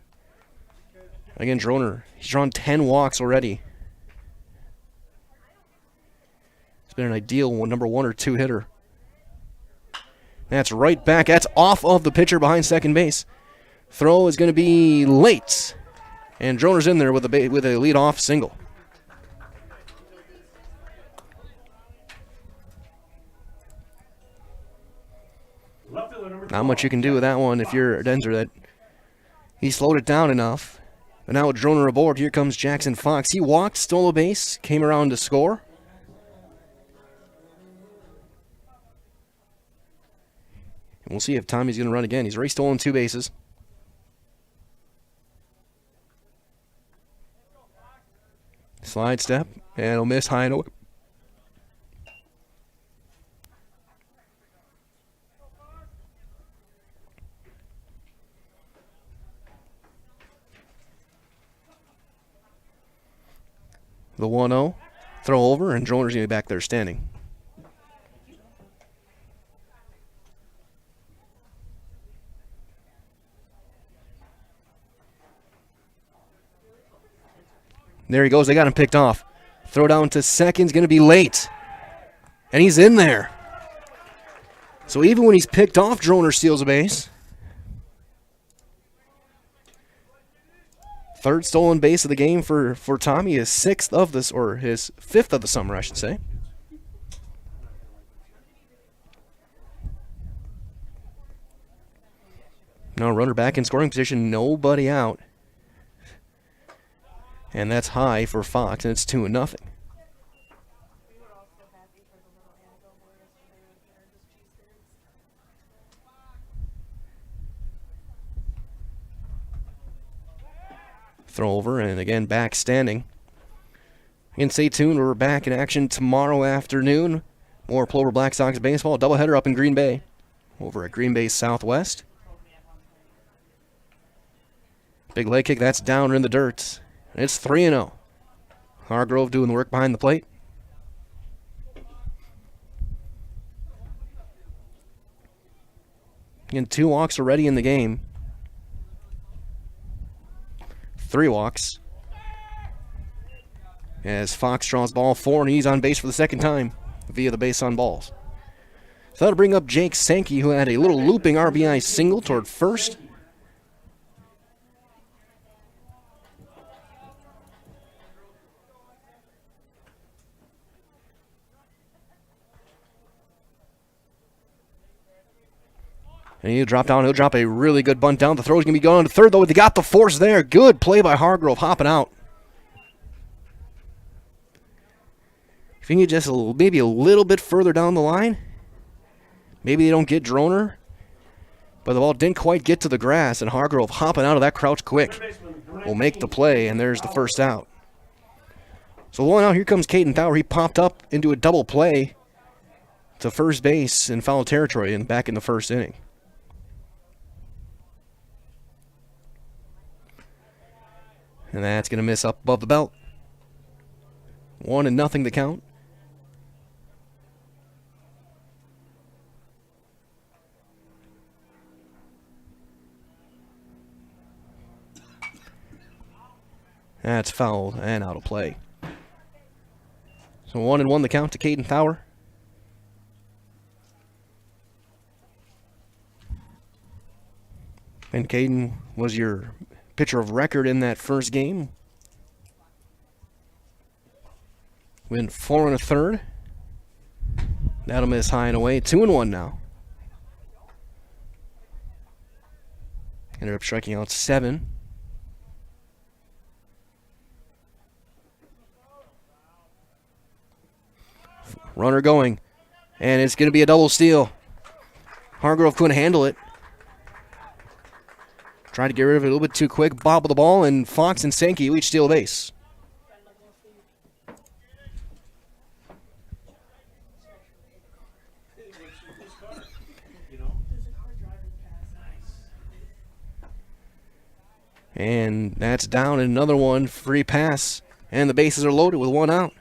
Again, Droner, he's drawn 10 walks already. It's been an ideal number 1 or 2 hitter. That's right back. That's off of the pitcher behind second base. Throw is going to be late. And Droner's in there with a leadoff single. Not much you can do with that one if you're Denzer. That he slowed it down enough. But now with Droner aboard, here comes Jackson Fox. He walked, stole a base, came around to score. And we'll see if Tommy's going to run again. He's already stolen 2 bases. Slide step, and he'll miss high and away. The 1-0, throw over, and Droner's going to be back there standing. There he goes. They got him picked off. Throw down to second's going to be late. And he's in there. So even when he's picked off, Droner steals a base. Third stolen base of the game for Tommy, his 6th of this, or his 5th of the summer, I should say. Now runner back in scoring position, nobody out. And that's high for Fox, and it's 2-0. Throw over, and again back standing. And stay tuned, we're back in action tomorrow afternoon. More Plover Blacksox baseball, doubleheader up in Green Bay, over at Green Bay Southwest. Big leg kick, that's down in the dirt. It's 3-0. Hargrove doing the work behind the plate. Again, 2 walks already in the game. 3 walks. As Fox draws ball 4, and he's on base for the 2nd time via the base on balls. So that'll bring up Jake Sankey, who had a little looping RBI single toward first. And he'll drop down. He'll drop a really good bunt down. The throw's going to be going to third, though. They got the force there. Good play by Hargrove, hopping out. If you can get just maybe a little bit further down the line, maybe they don't get Droner. But the ball didn't quite get to the grass, and Hargrove hopping out of that crouch quick will make the play, and there's the first out. So 1 out, here comes Caden Thaler. He popped up into a double play to first base in foul territory and back in the first inning. And that's going to miss up above the belt. 1-0 the count. That's fouled and out of play. So 1-1 the count to Caden Thaur. And Caden was your pitcher of record in that first game. Went 4 1/3. That'll miss high and away. 2-1 now. Ended up striking out 7. Runner going. And it's going to be a double steal. Hargrove couldn't handle it. Tried to get rid of it a little bit too quick. Bobbled the ball, and Fox and Sankey each steal base. And that's down. Another one. Free pass. And the bases are loaded with 1 out.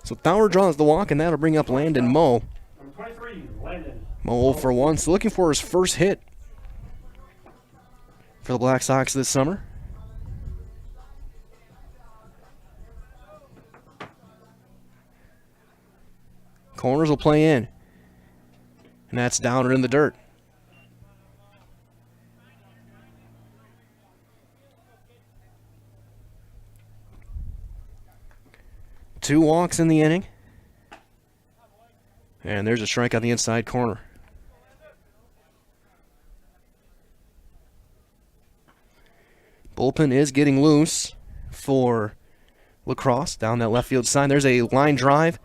So Thaur draws the walk, and that'll bring up Landon Moe. Number 23, Landon. Moe 0 for 1. So looking for his first hit for the Blacksox this summer. Corners will play in. And that's down or in the dirt. Two walks in the inning. And there's a strike on the inside corner. Bullpen is getting loose for Lacrosse down that left field side. There's a line drive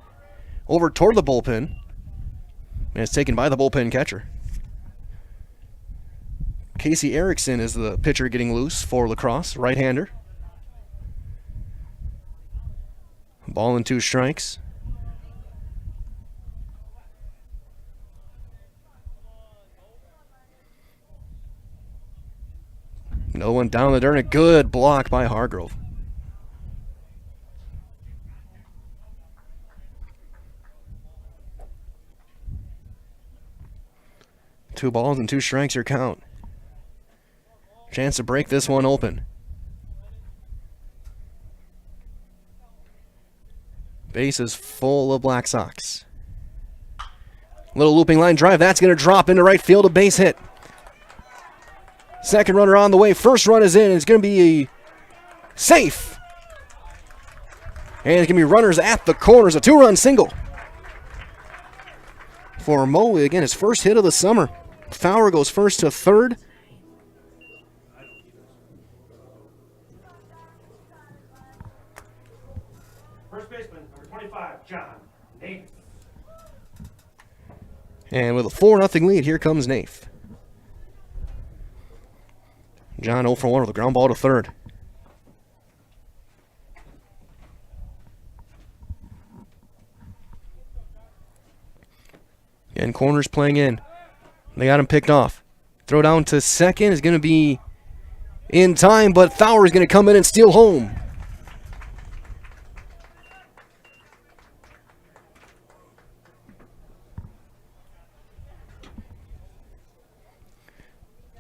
over toward the bullpen. And it's taken by the bullpen catcher. Casey Erickson is the pitcher getting loose for Lacrosse, right-hander. Ball and 2 strikes. No one down the dirt. A good block by Hargrove. Two balls and 2 strikes your count. Chance to break this one open. Base is full of Blacksox. Little looping line drive. That's going to drop into right field. A base hit. Second runner on the way. First run is in. It's going to be safe. And it's going to be runners at the corners. A 2-run single. For Moe, again, his first hit of the summer. Thaur goes first to third. First baseman, number 25, John Nath. And with a 4-0 lead, here comes Nath. John 0 for 1 with a ground ball to third. And corners playing in. They got him picked off. Throw down to second is going to be in time, but Thaur is going to come in and steal home.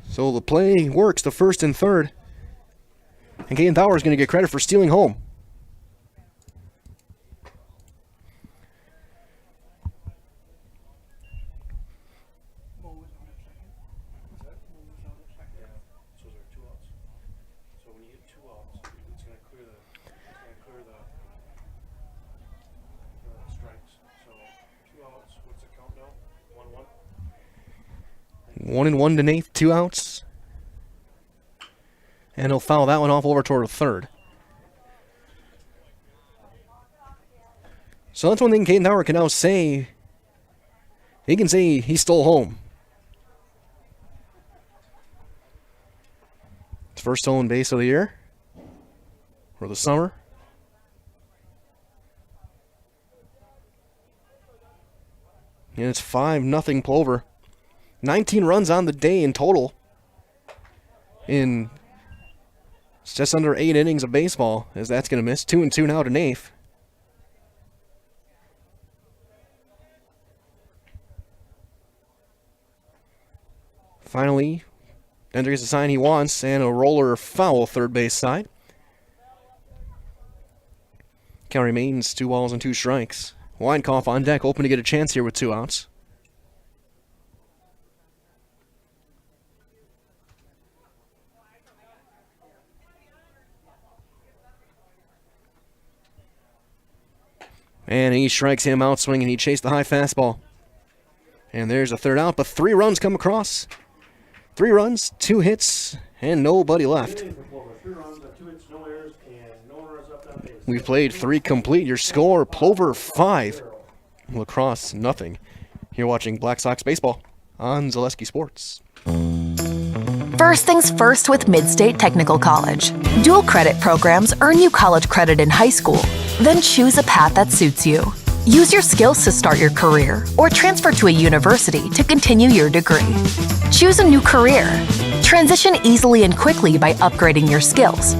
So the play works to first and third. And Caden Thaur is going to get credit for stealing home. One and one to Nath, 2 outs. And he'll foul that one off over toward third. So that's one thing Caden Thaur can now say. He can say he stole home. His first stolen base of the year. Or the summer. And it's 5-0 Plover. 19 runs on the day in total. in just under 8 innings of baseball, as that's going to miss. 2-2 now to Nafe. Finally, Ender gets the sign he wants, and a roller foul third base side. Count remains 2 balls and 2 strikes. Weinkauf on deck, hoping to get a chance here with 2 outs. And he strikes him out swinging. He chased the high fastball. And there's a third out, but 3 runs come across. 3 runs, 2 hits, and nobody left. We've played 3 complete. Your score, Plover 5, Lacrosse nothing. You're watching Blacksox Baseball on Zaleski Sports. First things first with Mid-State Technical College. Dual credit programs earn you college credit in high school. Then choose a path that suits you. Use your skills to start your career or transfer to a university to continue your degree. Choose a new career. Transition easily and quickly by upgrading your skills.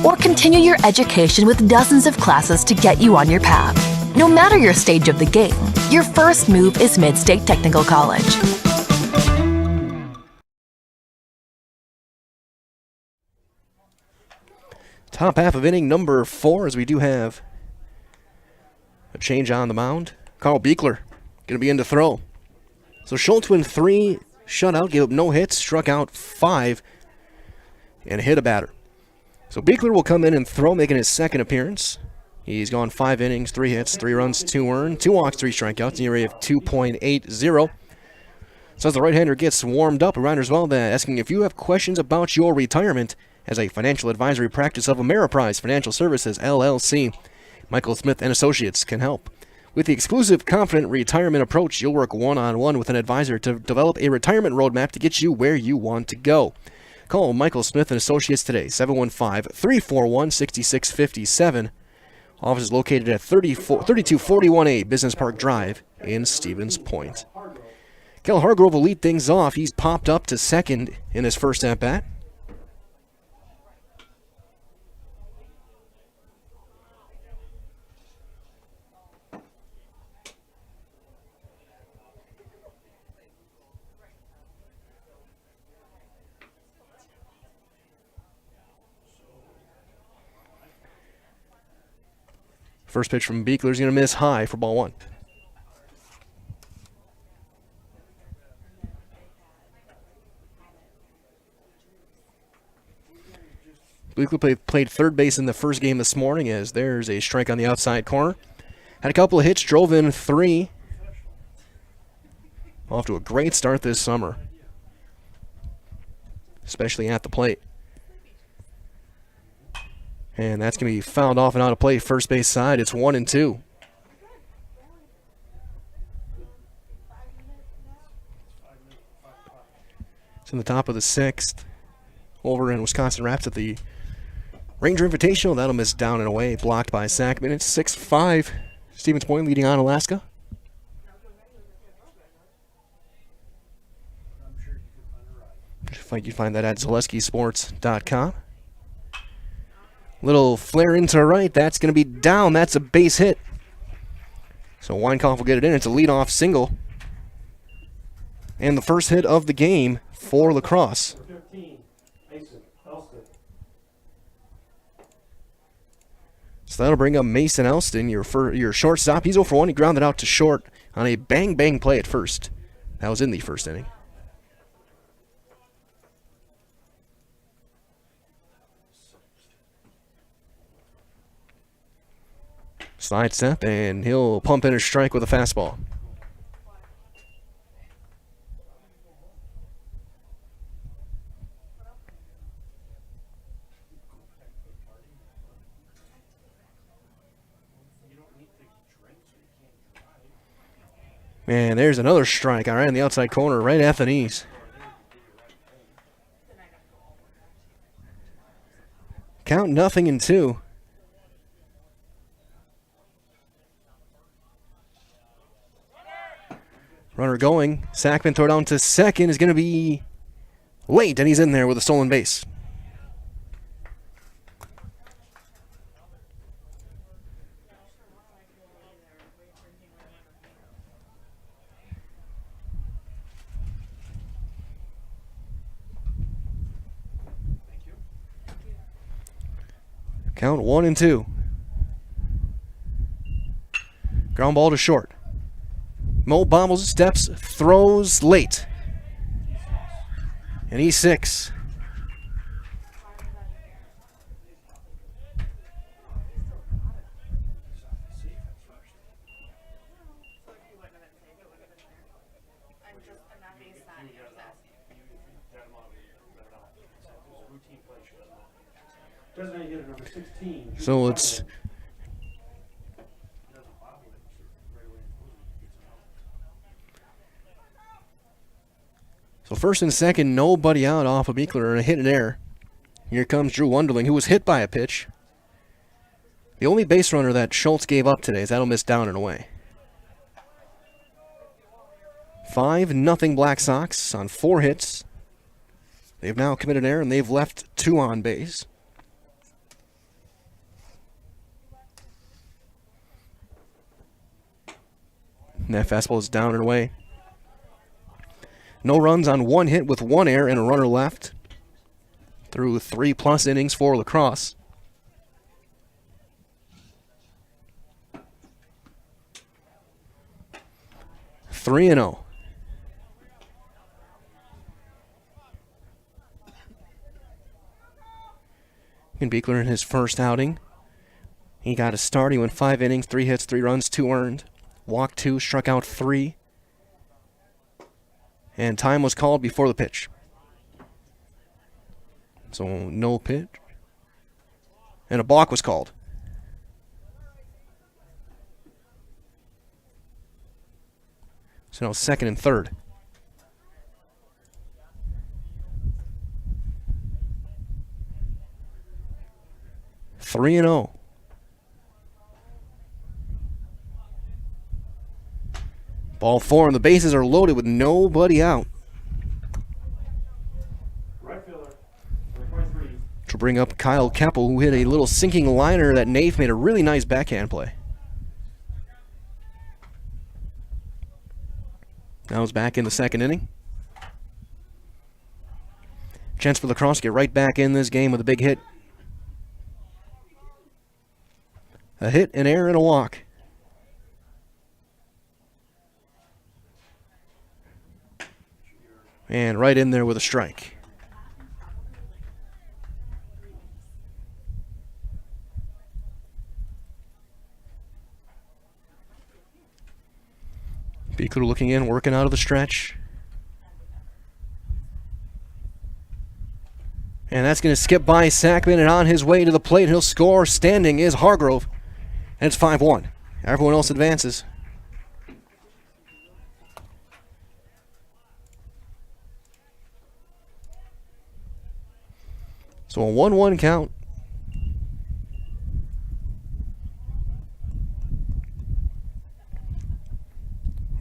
Or continue your education with dozens of classes to get you on your path. No matter your stage of the game, your first move is Mid-State Technical College. Top half of inning number 4, as we do have a change on the mound. Carl Beekler going to be in to throw. So Schultz went 3, shutout, gave up no hits, struck out 5, and hit a batter. So Beekler will come in and throw, making his second appearance. He's gone 5 innings, 3 hits, 3 runs, 2 earned, 2 walks, 3 strikeouts, an ERA of 2.80. So as the right-hander gets warmed up, a reminder as well that asking if you have questions about your retirement as a financial advisory practice of Ameriprise Financial Services, LLC. Michael Smith and Associates can help. With the exclusive Confident Retirement Approach, you'll work one-on-one with an advisor to develop a retirement roadmap to get you where you want to go. Call Michael Smith and Associates today, 715-341-6657. Office is located at 3241A Business Park Drive in Stevens Point. Kel Hargrove will lead things off. He's popped up to second in his first at-bat. First pitch from Beekler is going to miss high for ball 1. Beekler played third base in the first game this morning, as there's a strike on the outside corner. Had a couple of hits, drove in 3. Off to a great start this summer, especially at the plate. And that's going to be fouled off and out of play, first base side. It's 1-2. It's in the top of the 6th. Over in Wisconsin Rapids at the Ranger Invitational. That'll miss down and away, blocked by Sackman. It's 6-5. Stevens Point leading on Alaska. You can find that at ZaleskiSports.com. Little flare into right. That's going to be down. That's a base hit. So Weinkauf will get it in. It's a leadoff single. And the first hit of the game for Lacrosse. So that'll bring up Mason Elston, your shortstop. He's 0 for 1. He grounded out to short on a bang-bang play at first. That was in the first inning. Slide step, and he'll pump in a strike with a fastball. Man, there's another strike, all right, in the outside corner, right at the knees. Count 0-2. Runner going. Sackman throw down to second is going to be late, and he's in there with a stolen base. Count 1-2. Ground ball to short. Mo bobbles, steps, throws late. And he's 6. So it's first and second, nobody out off of Beekler and a hit in air. Here comes Drew Wunderling, who was hit by a pitch. The only base runner that Schultz gave up today is that'll miss down and away. 5-0 Black Sox on 4 hits. They've now committed an error and they've left 2 on base. And that fastball is down and away. No runs on 1 hit with 1 error and a runner left through 3+ innings for Crosse. Three and 0. And Beekler in his first outing. He got a start. He went 5 innings, 3 hits, 3 runs, 2 earned. Walked 2, struck out 3. And time was called before the pitch. So no pitch. And a balk was called. So now 2nd and 3rd. Three and 0. Ball 4, and the bases are loaded with nobody out. Right fielder, number 23. To bring up Kyle Keppel, who hit a little sinking liner that Nave made a really nice backhand play. Now he's back in the 2nd inning. Chance for Crosse to get right back in this game with a big hit. A hit, an error, and a walk. And right in there with a strike. Beekler looking in, working out of the stretch. And that's going to skip by Sackman, and on his way to the plate, he'll score. Standing is Hargrove. And it's 5-1. Everyone else advances. So a 1-1 count.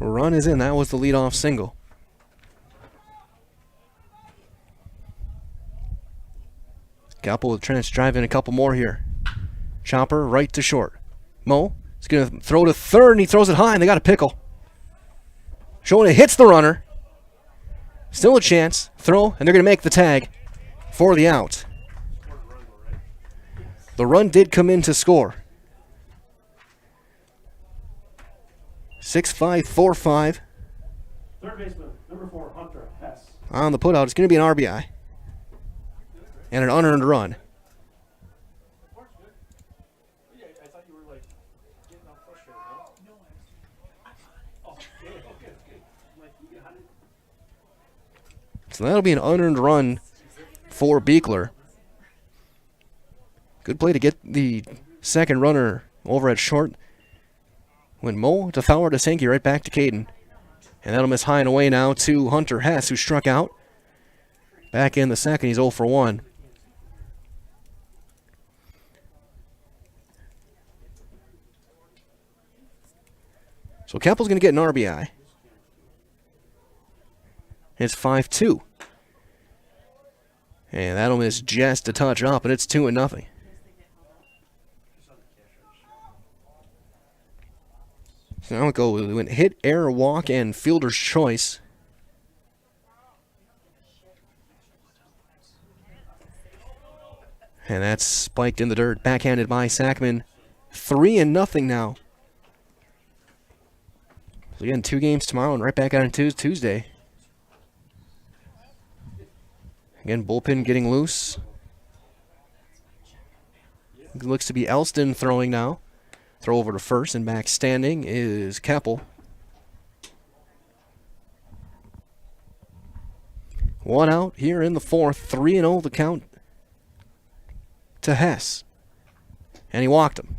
Run is in. That was the leadoff single. Keppel with Trent driving a couple more here. Chopper right to short. Mo is going to throw to 3rd, and he throws it high, and they got a pickle. Showing it hits the runner. Still a chance. Throw, and they're going to make the tag for the out. The run did come in to score. 6-5, 4-5. Third baseman, number 4, Hunter Hess. On the putout, it's going to be an RBI. And an unearned run. So that'll be an unearned run for Beekler. Good play to get the 2nd runner over at short. When Mo to Fowler to Sankey, right back to Caden. And that'll miss high and away now to Hunter Hess, who struck out. Back in the 2nd, he's 0 for 1. So Keppel's going to get an RBI. It's 5-2. And that'll miss just a touch up, and it's 2-0. So now it went hit, error, walk, and fielder's choice. And that's spiked in the dirt, backhanded by Sackman. 3-0 now. So again, 2 games tomorrow and right back on Tuesday. Again, bullpen getting loose. It looks to be Elston throwing now. Throw over to first, and back standing is Keppel. 1 out here in the 4th. 3-0 the count to Hess. And he walked him.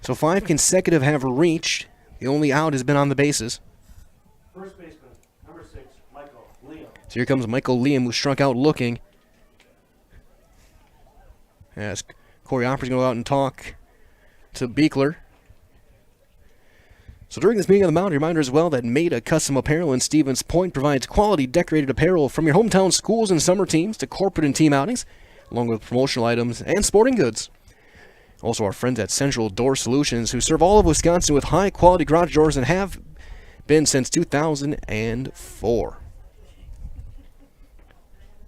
So 5 consecutive have reached. The only out has been on the bases. First baseman, number 6, Michael Liam. So here comes Michael Liam, who struck out looking. As Corey Opper's going to go out and talk to Beekler. So during this meeting on the mound, a reminder as well that Maida Custom Apparel in Stevens Point provides quality decorated apparel from your hometown schools and summer teams to corporate and team outings, along with promotional items and sporting goods. Also our friends at Central Door Solutions, who serve all of Wisconsin with high-quality garage doors and have been since 2004.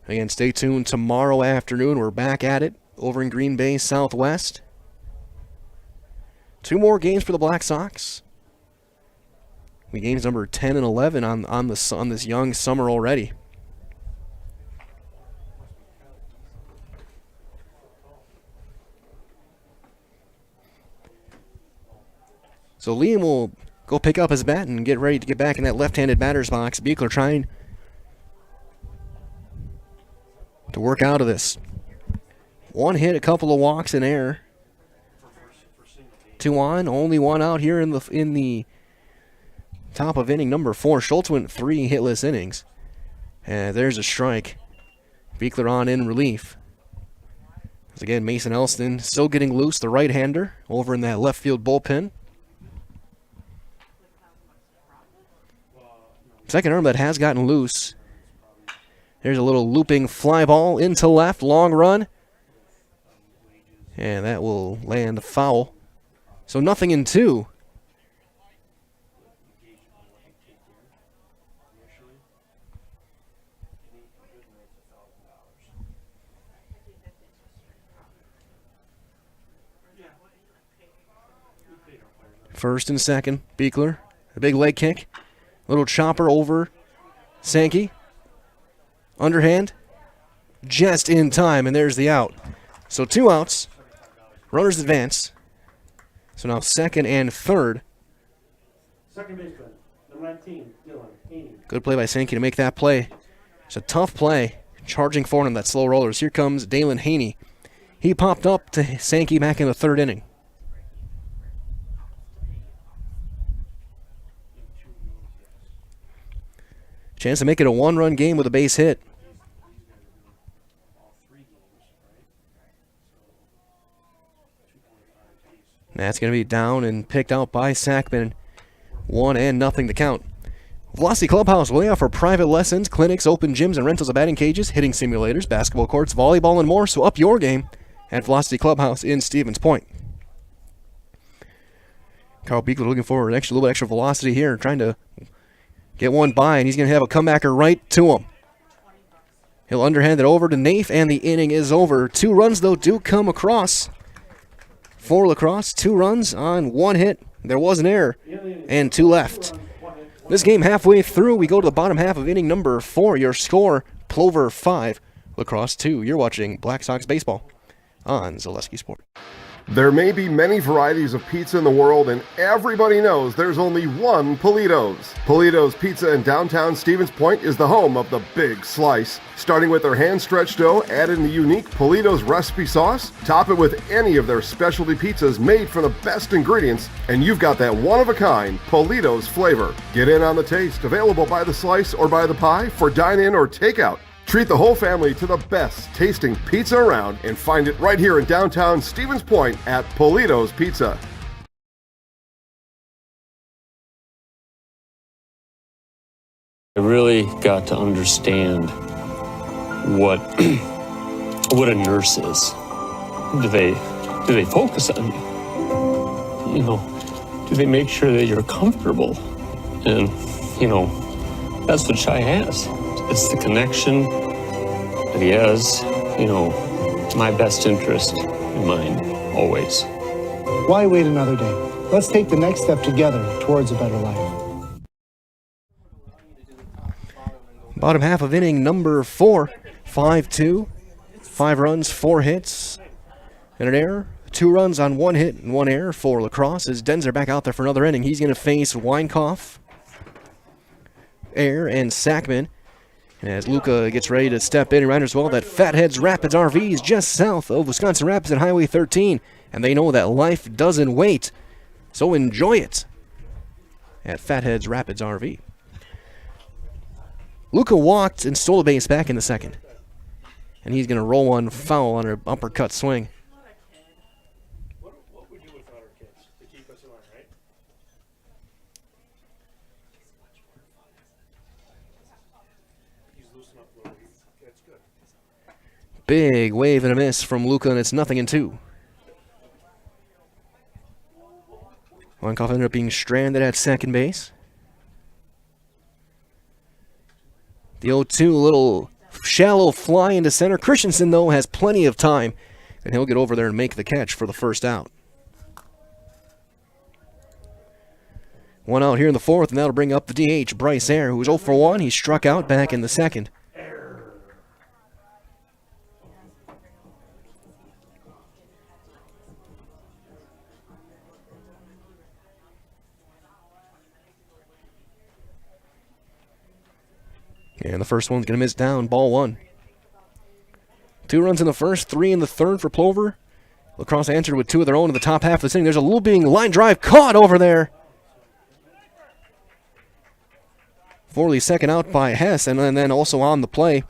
Again, stay tuned tomorrow afternoon. We're back at it over in Green Bay Southwest. 2 more games for the Blacksox. We games number 10 and 11 on this young summer already. So Liam will go pick up his bat and get ready to get back in that left-handed batter's box. Beekler trying to work out of this. 1 hit, a couple of walks in error. 2 on, only 1 out here in the top of inning number 4. Schultz went 3 hitless innings. And there's a strike. Beekler on in relief. As again, Mason Elston still getting loose, the right-hander, over in that left field bullpen. Second arm that has gotten loose. There's a little looping fly ball into left, long run. And that will land foul. So 0-2. First and second, Beekler. A big leg kick. Little chopper over Sankey. Underhand. Just in time, and there's the out. So 2 outs. Runners advance. So now second and third. Second baseman, number 19, Dylan Haney. Good play by Sankey to make that play. It's a tough play. Charging forward on that slow rollers. Here comes Dalen Haney. He popped up to Sankey back in the 3rd inning. Chance to make it a 1-run game with a base hit. That's going to be down and picked out by Sackman. 1-0 the count. Velocity Clubhouse will offer private lessons, clinics, open gyms, and rentals of batting cages, hitting simulators, basketball courts, volleyball, and more. So up your game at Velocity Clubhouse in Stevens Point. Carl Beekler looking for a little bit extra velocity here, trying to get one by, and he's going to have a comebacker right to him. He'll underhand it over to Naif, and the inning is over. 2 runs, though, do come across for Lacrosse. 2 runs on 1 hit. There was an error, and 2 left. This game halfway through, we go to the bottom half of inning number 4. Your score, Plover 5, Lacrosse 2. You're watching Blacksox Baseball on Zaleski Sport. There may be many varieties of pizza in the world, and everybody knows there's only one Polito's. Polito's Pizza in downtown Stevens Point is the home of the Big Slice. Starting with their hand-stretched dough, add in the unique Polito's recipe sauce, top it with any of their specialty pizzas made from the best ingredients, and you've got that one-of-a-kind Polito's flavor. Get in on the taste, available by the slice or by the pie for dine-in or takeout. Treat the whole family to the best tasting pizza around and find it right here in downtown Stevens Point at Polito's Pizza. I really got to understand what what a nurse is. Do they focus on you? You know, do they make sure that you're comfortable? And, you know, that's what Shai has. It's the connection that he has, you know, my best interest in mind, always. Why wait another day? Let's take the next step together towards a better life. Bottom half of inning number 4, 5-2. 5 runs, 4 hits, and an error. 2 runs on 1 hit and 1 error for Lacrosse as Denzer back out there for another inning. He's going to face Weinkoff, Air, and Sackman. And as Luca gets ready to step in, reminders well that Fatheads Rapids RV is just south of Wisconsin Rapids and Highway 13. And they know that life doesn't wait, so enjoy it at Fatheads Rapids RV. Luca walked and stole a base back in the second. And he's going to roll one foul on an uppercut swing. What we do without our kids to keep us in line, right? He's loosened up a little bit. That's good. Big wave and a miss from Luca, and it's 0-2. Weinkoff ended up being stranded at second base. The 0-2, little shallow fly into center. Christensen, though, has plenty of time, and he'll get over there and make the catch for the first out. 1 out here in the 4th, and that'll bring up the DH, Bryce Ayer, who was 0 for 1. He struck out back in the second. And the first one's going to miss down, ball 1. 2 runs in the first, 3 in the third for Plover. Lacrosse answered with 2 of their own in the top half of the inning. There's a looping line drive caught over there. Forley's second out by Hess, and then also on the play,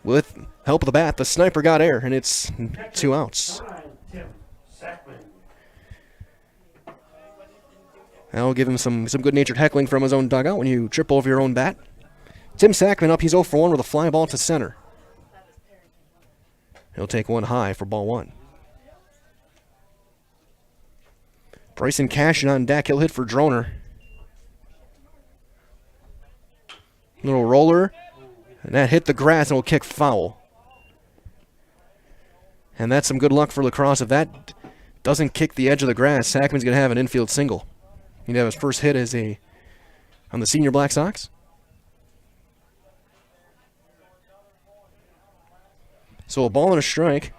with help of the bat, the sniper got air, and it's 2 outs. That'll give him some good-natured heckling from his own dugout when you trip over your own bat. Tim Sackman up, he's 0 for 1 with a fly ball to center. He'll take one high for ball 1. Bryson Cashin on deck, he'll hit for Droner. Little roller, and that hit the grass and will kick foul. And that's some good luck for Lacrosse. If that doesn't kick the edge of the grass, Sackman's going to have an infield single. He'd have his first hit on the senior Blacksox. So a ball and a strike.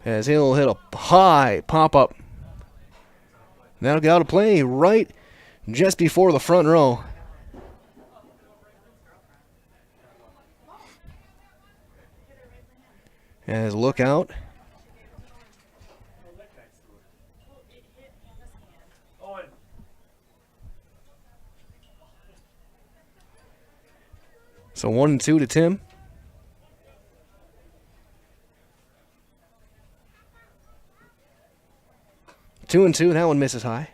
As he'll hit a high pop-up. That'll get out of play right just before the front row. As look out. So 1-2 to Tim. Two and 2, that one misses high.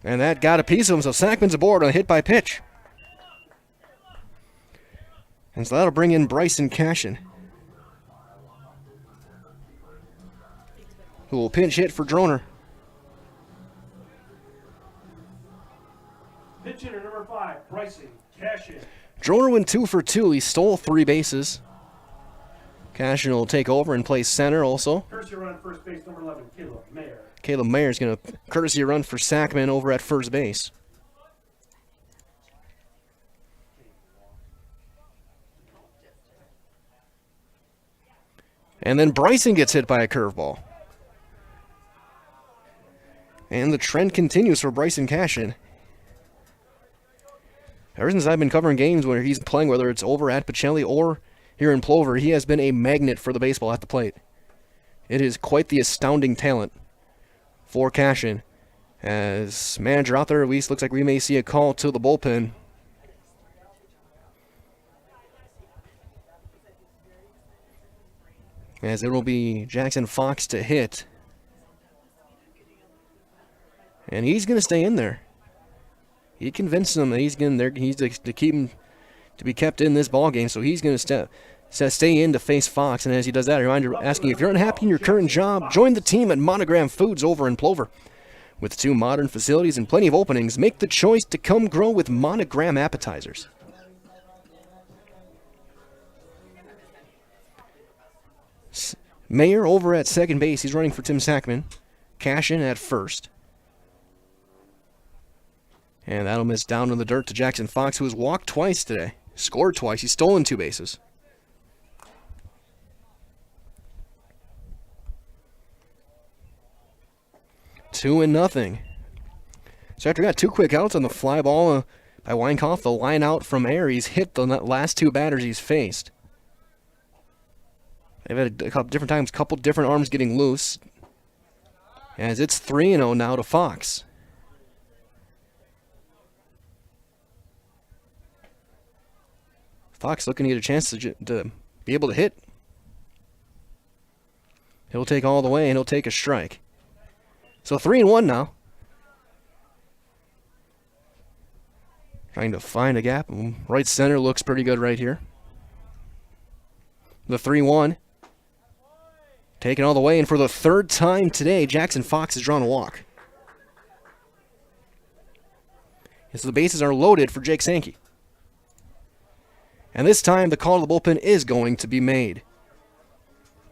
And that got a piece of him, so Sackman's aboard on a hit by pitch. And so that'll bring in Bryson Cashin, who will pinch hit for Droner. Pitch hitter number 5, Bryson Cashin. Droner went 2 for 2. He stole 3 bases. Cashin will take over and play center also. Courtesy run first base number 11, Caleb Mayer. Caleb Mayer's going to courtesy run for Sackman over at first base. And then Bryson gets hit by a curveball. And the trend continues for Bryson Cashin. Ever since I've been covering games where he's playing, whether it's over at Pacelli or here in Plover, he has been a magnet for the baseball at the plate. It is quite the astounding talent. for Cashin. As manager out there, at least looks like we may see a call to the bullpen. As it will be Jackson Fox to hit. And he's going to stay in there. He convinced them that he's to keep him to be kept in this ball game, so he's going to stay in to face Fox. And as he does that, a reminder asking, if you're unhappy in your current job, join the team at Monogram Foods over in Plover. With 2 modern facilities and plenty of openings, make the choice to come grow with Monogram appetizers. Mayer over at second base. He's running for Tim Sackman. Cashin at first. And that'll miss down in the dirt to Jackson Fox, who has walked twice today. Scored twice. He's stolen 2 bases. Two and nothing. So after we got 2 quick outs on the fly ball by Weinkauf, the line out from Aries hit the last 2 batters he's faced. They've had a couple different times, couple different arms getting loose. As it's 3-0 now to Fox. Fox looking to get a chance to be able to hit. He'll take all the way and he'll take a strike. So 3-1 now. Trying to find a gap. Right center looks pretty good right here. The 3-1. Taken all the way, and for the 3rd time today, Jackson Fox has drawn a walk. And so the bases are loaded for Jake Sankey. And this time, the call to the bullpen is going to be made.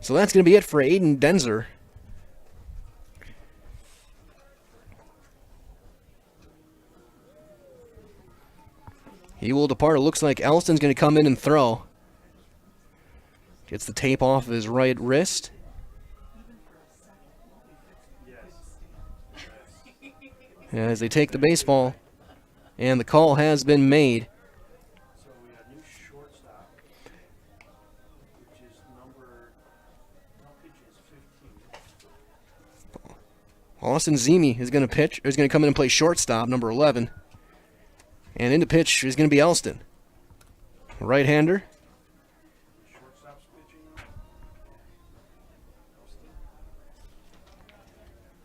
So that's going to be it for Aiden Denzer. He will depart. It looks like Elston's going to come in and throw. Gets the tape off of his right wrist. As they take the baseball, and the call has been made. So we have new shortstop, which is pitch is 15. Austin Zemi is going to pitch. Is going to come in and play shortstop, number 11. And into pitch is going to be Elston, right-hander. Shortstop's pitching.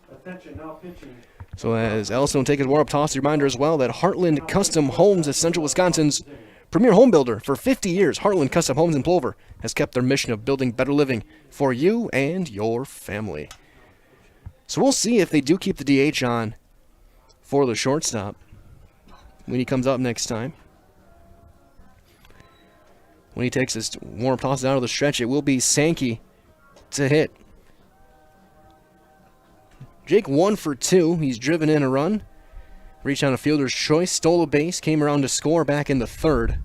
Attention, now pitching. So as Elston will take his warm-up toss, a reminder as well that Heartland Custom Homes is Central Wisconsin's premier home builder. For 50 years, Heartland Custom Homes in Plover has kept their mission of building better living for you and your family. So we'll see if they do keep the DH on for the shortstop when he comes up next time. When he takes his warm-up toss out of the stretch, it will be Sankey to hit. Jake 1 for 2. He's driven in a run. Reached on a fielder's choice. Stole a base. Came around to score back in the 3rd.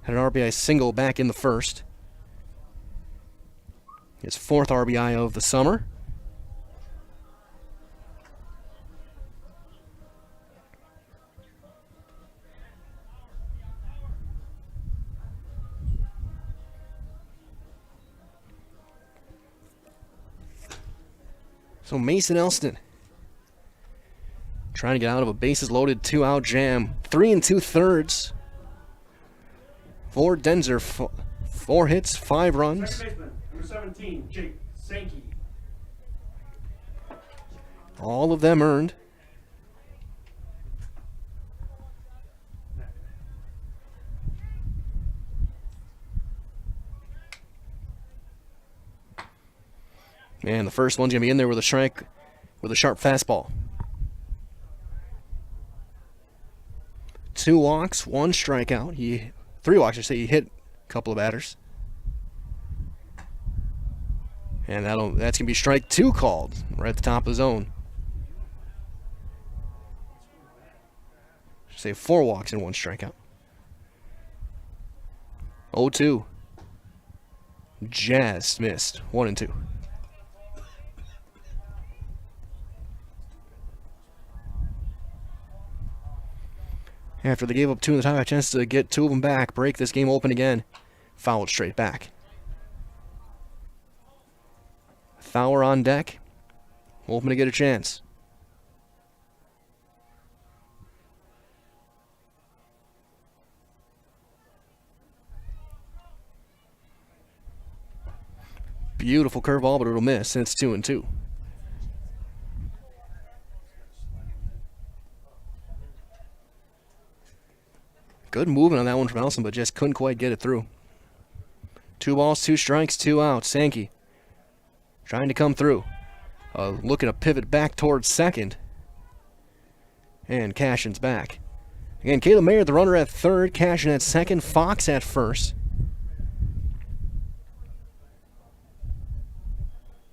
Had an RBI single back in the 1st. His 4th RBI of the summer. So Mason Elston trying to get out of a bases loaded 2-out jam. 3 2/3 for Denzer. 4 hits, 5 runs. Second baseman, number 17, Jake Sankey. All of them earned. And the first one's going to be in there with a strike, with a sharp fastball. 2 walks, 1 strikeout. 3 walks, I say. He hit a couple of batters. And that's going to be strike 2 called right at the top of the zone. Say 4 walks and 1 strikeout. 0-2. Jazz missed. 1 and 2. After they gave up 2 in the top, a chance to get 2 of them back, break this game open again. Fouled straight back. Fowler on deck. hoping to get a chance. Beautiful curveball, but it'll miss, and it's 2-2. Good movement on that one from Elson, but just couldn't quite get it through. 2 balls, 2 strikes, 2 outs. Sankey trying to come through. Looking to pivot back towards second. And Cashin's back. Again, Caleb Mayer, the runner at third. Cashin at second. Fox at first.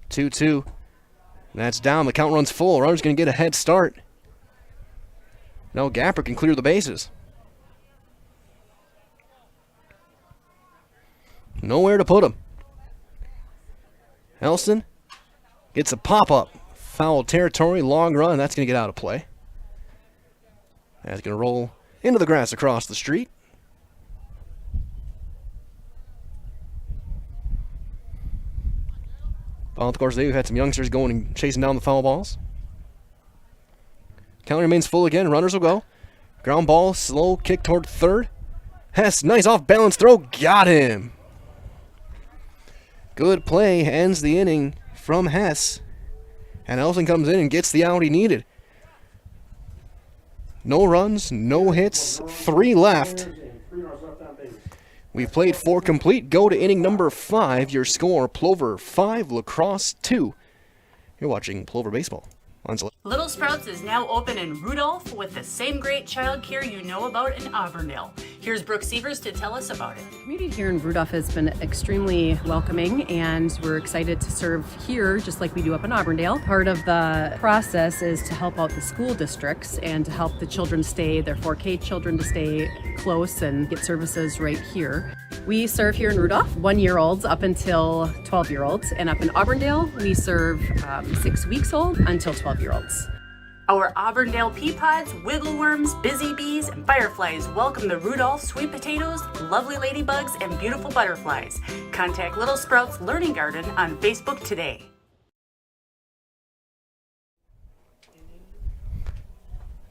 2-2. That's down. The count runs full. Runner's going to get a head start. Now Gapper can clear the bases. Nowhere to put him. Elston gets a pop-up. Foul territory, long run. That's going to get out of play. That's going to roll into the grass across the street. Well, of course, we've had some youngsters going and chasing down the foul balls. Count remains full again. Runners will go. Ground ball, slow kick toward third. Hess, nice off-balance throw. Got him. Good play, ends the inning from Hess. And Elson comes in and gets the out he needed. No runs, no hits, 3 left. We've played 4 complete. Go to inning number 5. Your score, Plover 5, Lacrosse 2. You're watching Plover Baseball on Select. Little Sprouts is now open in Rudolph with the same great childcare you know about in Auburndale. Here's Brooke Sievers to tell us about it. The community here in Rudolph has been extremely welcoming, and we're excited to serve here just like we do up in Auburndale. Part of the process is to help out the school districts and to help the children stay, their 4K children to stay close and get services right here. We serve here in Rudolph 1-year-olds up until 12-year-olds, and up in Auburndale we serve 6 weeks old until 12-year-olds. Our Auburndale pea pods, wiggle worms, busy bees, and fireflies welcome the Rudolph sweet potatoes, lovely ladybugs, and beautiful butterflies. Contact Little Sprouts Learning Garden on Facebook today.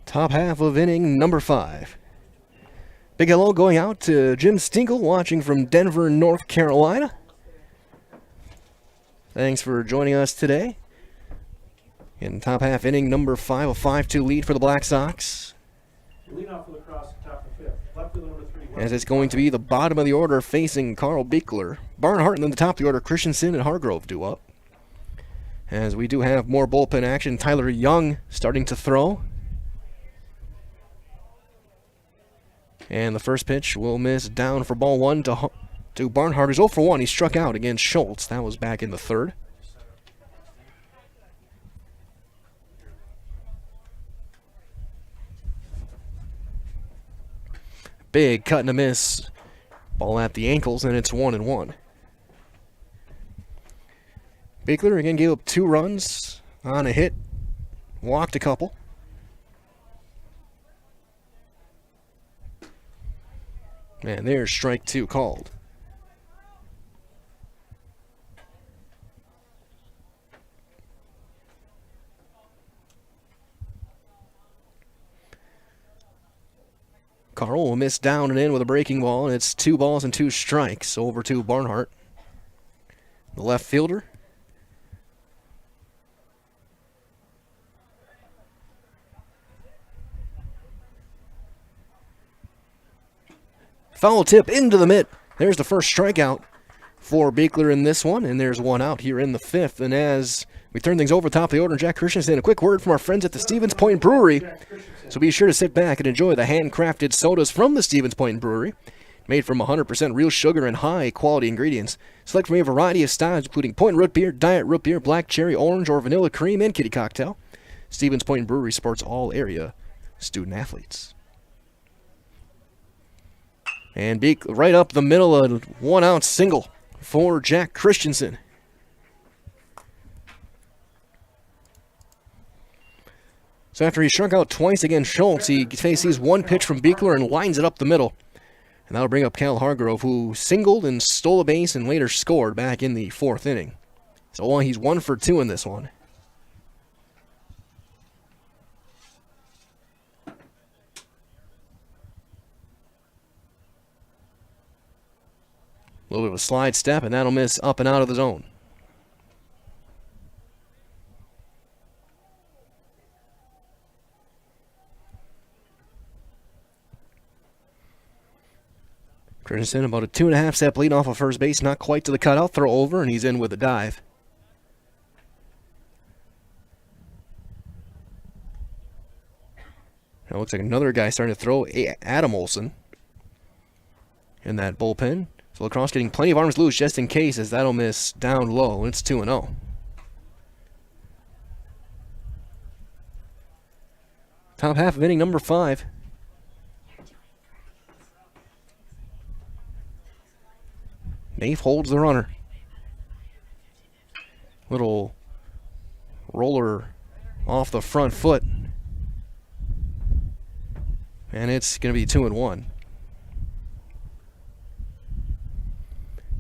Top half of inning number 5. Big hello going out to Jim Stinkle watching from Denver, North Carolina. Thanks for joining us today. In top half inning number 5, a 5-2 lead for the Blacksox. Lead off for the Crosse, top of 5th. Left fielder number 3. As it's going to be the bottom of the order facing Carl Bickler. Barnhart, and then the top of the order, Christensen and Hargrove due up. As we do have more bullpen action, Tyler Young starting to throw. And the first pitch will miss down for ball 1 to Barnhart, who's 0 for 1. He struck out against Schultz. That was back in the 3rd. Big cut and a miss. Ball at the ankles, and it's 1-1. Bickler again gave up 2 runs on a hit. Walked a couple. And there's strike 2 called. Carl will miss down and in with a breaking ball, and it's 2 balls and 2 strikes over to Barnhart. The left fielder. Foul tip into the mitt. There's the first strikeout for Bickler in this one, and there's 1 out here in the 5th. And as we turn things over top of the order, Jack Christensen, a quick word from our friends at the Stevens Point Brewery. So be sure to sit back and enjoy the handcrafted sodas from the Stevens Point Brewery. Made from 100% real sugar and high-quality ingredients. Select from a variety of styles, including Point Root Beer, Diet Root Beer, Black Cherry, Orange, or Vanilla Cream, and Kitty Cocktail. Stevens Point Brewery supports all area student-athletes. And Beak right up the middle, a 1-out single for Jack Christensen. So after he struck out twice against Schultz, he faces 1 pitch from Bickler and lines it up the middle. And that'll bring up Cal Hargrove, who singled and stole a base and later scored back in the 4th inning. So he's 1 for 2 in this one. A little bit of a slide step, and that'll miss up and out of the zone. Christensen about a 2.5 step lead off of first base, not quite to the cutout, throw over, and he's in with a dive. Now looks like another guy starting to throw, Adam Olson, in that bullpen. So Lacrosse getting plenty of arms loose just in case, as that'll miss down low. It's 2-0. Top half of inning number 5. Nave holds the runner. Little roller off the front foot. And it's going to be 2-1.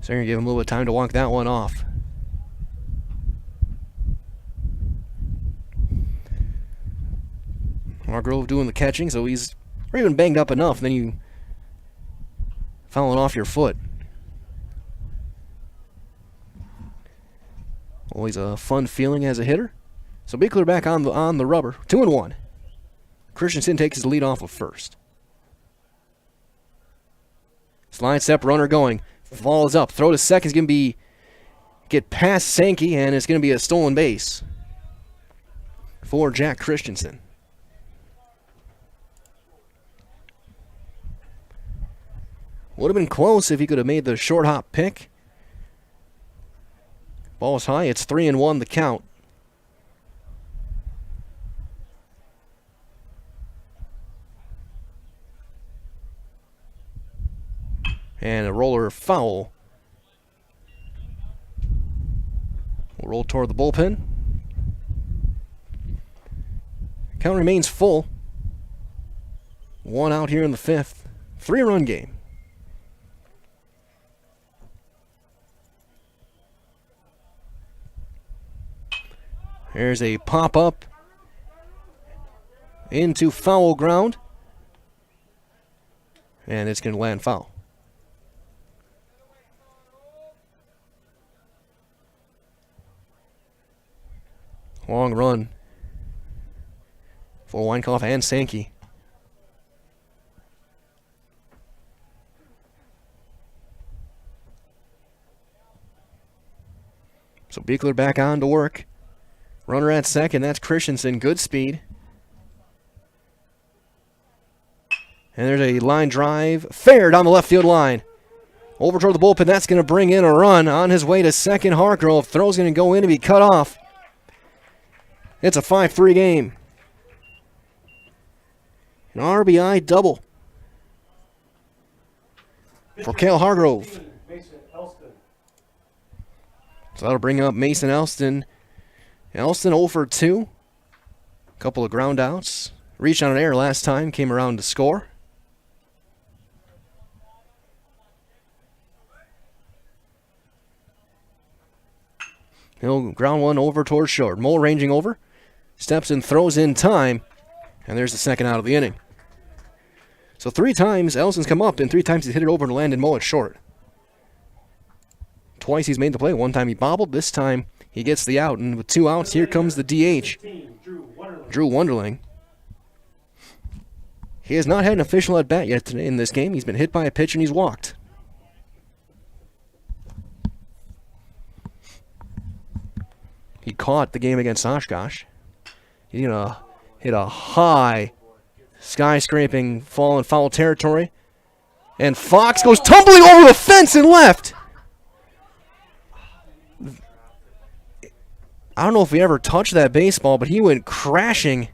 So you're going to give him a little bit of time to walk that one off. Hargrove doing the catching, so he's even banged up enough, then you fouling off your foot. Always a fun feeling as a hitter. So Bickler back on the rubber. 2-1. Christensen takes his lead off of first. Slide step, runner going. Falls up. Throw to second is going to get past Sankey, and it's going to be a stolen base for Jack Christensen. Would have been close if he could have made the short hop pick. Ball is high. It's 3-1 the count. And a roller foul. We'll roll toward the bullpen. Count remains full. 1 out here in the 5th. 3-run game. There's a pop-up into foul ground. And it's going to land foul. Long run for Weinkauf and Sankey. So Bickler back on to work. Runner at second, that's Christensen. Good speed. And there's a line drive. Fair down the left field line. Over toward the bullpen. That's going to bring in a run. On his way to second, Hargrove. Throw's going to go in and be cut off. It's a 5-3 game. An RBI double for Cale Hargrove. So that'll bring up Mason Elston. Elston 0 for 2. A couple of ground outs. Reached on an error last time. Came around to score. He'll ground one over towards short. Mole ranging over. Steps and throws in time. And there's the second out of the inning. So 3 times Elston's come up, and 3 times he's hit it over and landed Mole at short. Twice he's made the play. 1 time he bobbled. This time he gets the out. And with 2 outs, here comes the DH, Drew Wonderling. He has not had an official at-bat yet today in this game. He's been hit by a pitch and he's walked. He caught the game against Oshkosh. He's going to hit a high, skyscraping fall in foul territory. And Fox goes tumbling over the fence and left. I don't know if he ever touched that baseball, but he went crashing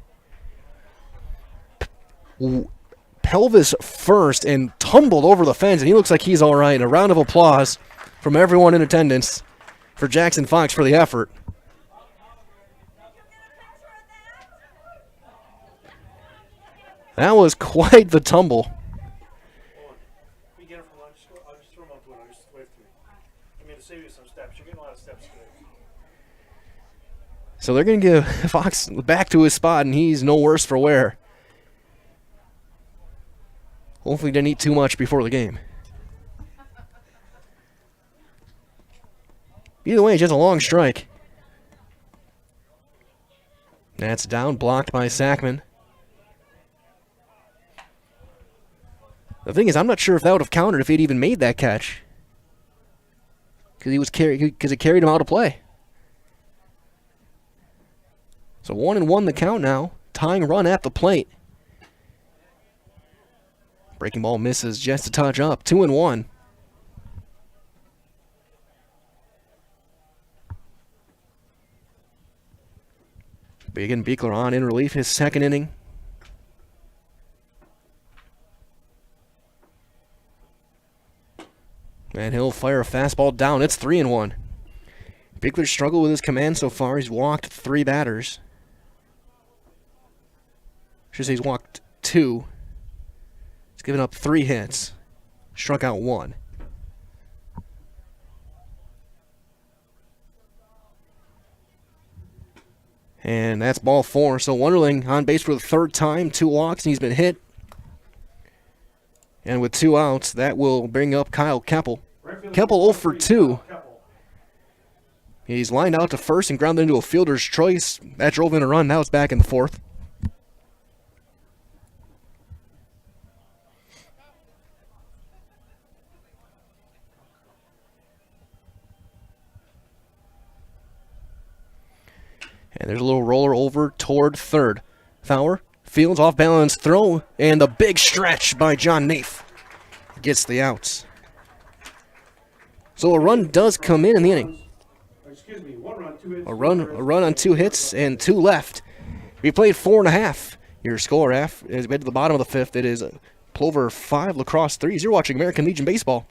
pelvis first and tumbled over the fence, and he looks like he's all right. A round of applause from everyone in attendance for Jackson Fox for the effort. That was quite the tumble. So they're going to give Fox back to his spot, and he's no worse for wear. Hopefully he didn't eat too much before the game. Either way, it's just a long strike. That's down, blocked by Sackman. The thing is, I'm not sure if that would have countered if he'd even made that catch. Because it carried him out of play. So 1-1 the count now. Tying run at the plate. Breaking ball misses just a touch up. 2-1. Big and Beekler on in relief his second inning. And he'll fire a fastball down. It's 3-1. Beekler struggled with his command so far. He's walked 3 batters. I should say he's walked 2. He's given up 3 hits. Struck out 1. And that's ball 4. So Wonderling on base for the 3rd time. 2 walks, and he's been hit. And with 2 outs, that will bring up Kyle Keppel. Keppel 0 for 2. He's lined out to first and grounded into a fielder's choice. That drove in a run. Now it's back in the 4th. And there's a little roller over toward third. Fowler fields off balance throw, and the big stretch by John Naif gets the outs. So a run does come in the inning. A run on 2 hits and 2 left. We played 4.5. Your score as we head to the bottom of the 5th. It is Plover 5, Lacrosse 3. You're watching American Legion Baseball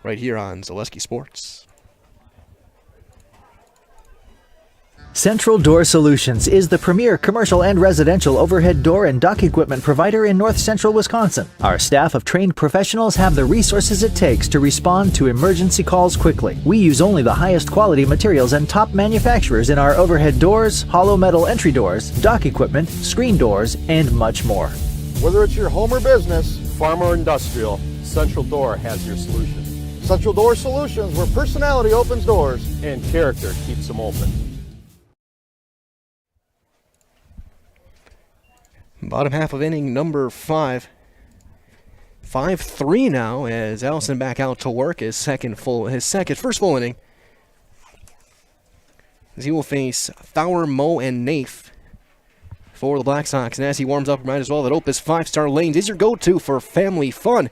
right here on Zaleski Sports. Central Door Solutions is the premier commercial and residential overhead door and dock equipment provider in north central Wisconsin. Our staff of trained professionals have the resources it takes to respond to emergency calls quickly. We use only the highest quality materials and top manufacturers in our overhead doors, hollow metal entry doors, dock equipment, screen doors, and much more. Whether it's your home or business, farm or industrial, Central Door has your solution. Central Door Solutions, where personality opens doors and character keeps them open. Bottom half of inning number 5. 5-3 now as Allison back out to work his first full inning. As he will face Fowler, Moe, and Naif for the Blacksox. And as he warms up, remind as well that Opus 5-Star Lanes is your go-to for family fun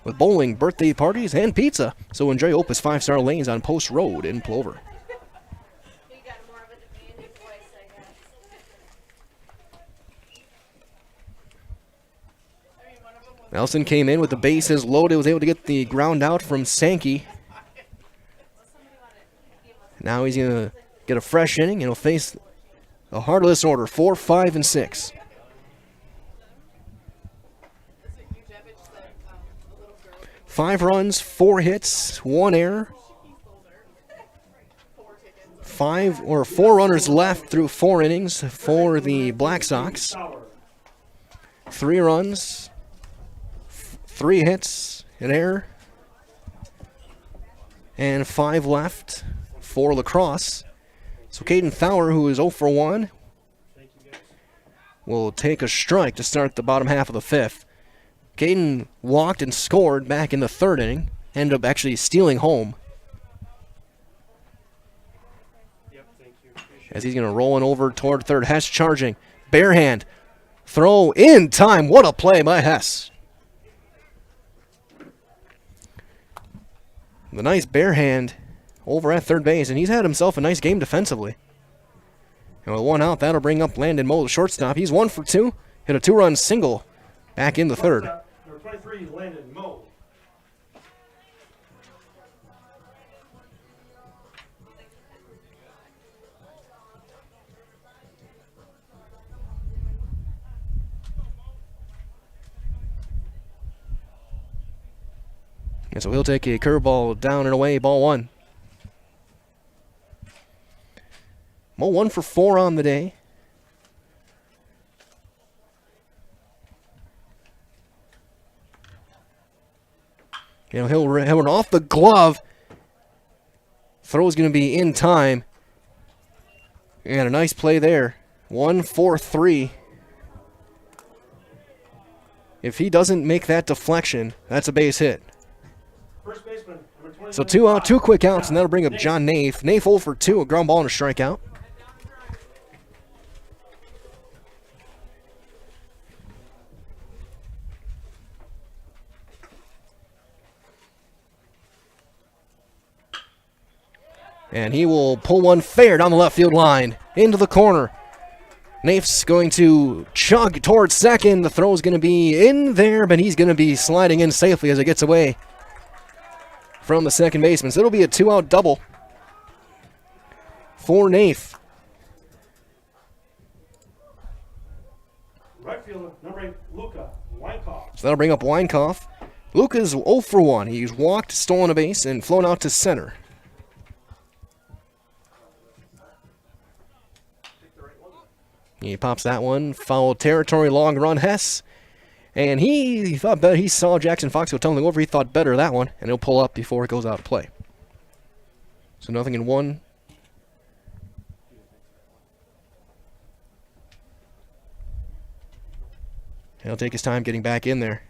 with bowling, birthday parties, and pizza. So enjoy Opus 5-Star Lanes on Post Road in Plover. Nelson came in with the bases loaded, was able to get the ground out from Sankey. Now he's going to get a fresh inning and he'll face a heartless order, 4, 5, and 6. Five runs, 4 hits, 1 error. 4 runners left through 4 innings for the Blacksox. 3 runs. 3 hits, an error, and 5 left for Lacrosse. So Caden Fowler, who is 0 for 1, will take a strike to start the bottom half of the 5th. Caden walked and scored back in the 3rd inning, ended up actually stealing home. As he's going to roll it over toward third. Hess charging, bare hand, throw in time. What a play by Hess. The nice bare hand over at third base, and he's had himself a nice game defensively. And with 1 out, that'll bring up Landon Moe, the shortstop. He's 1 for 2, hit a 2-run single back in the 3rd. Number 23, Landon Moe. And so he'll take a curveball down and away, ball 1. Moe 1 for 4 on the day. He'll run off the glove. Throw is going to be in time. And a nice play there. 1-4-3. If he doesn't make that deflection, that's a base hit. First baseman, number 20. So 2 out, 2 quick outs, and that'll bring up John Nafe. Nafe 0 for 2, a ground ball and a strikeout. And he will pull one fair down the left field line into the corner. Nafe's going to chug towards second. The throw is going to be in there, but he's going to be sliding in safely as it gets away from the second baseman. So it'll be a 2-out double for Nafe. Right fielder, number 8, Luca Weinkoff. So that'll bring up Weinkoff. Luca's 0 for 1. He's walked, stolen a base, and flown out to center. He pops that one. Foul territory, long run, Hess. And he thought better. He saw Jackson Fox go tumbling over. He thought better of that one, and he'll pull up before it goes out of play. So 0-1. He'll take his time getting back in there.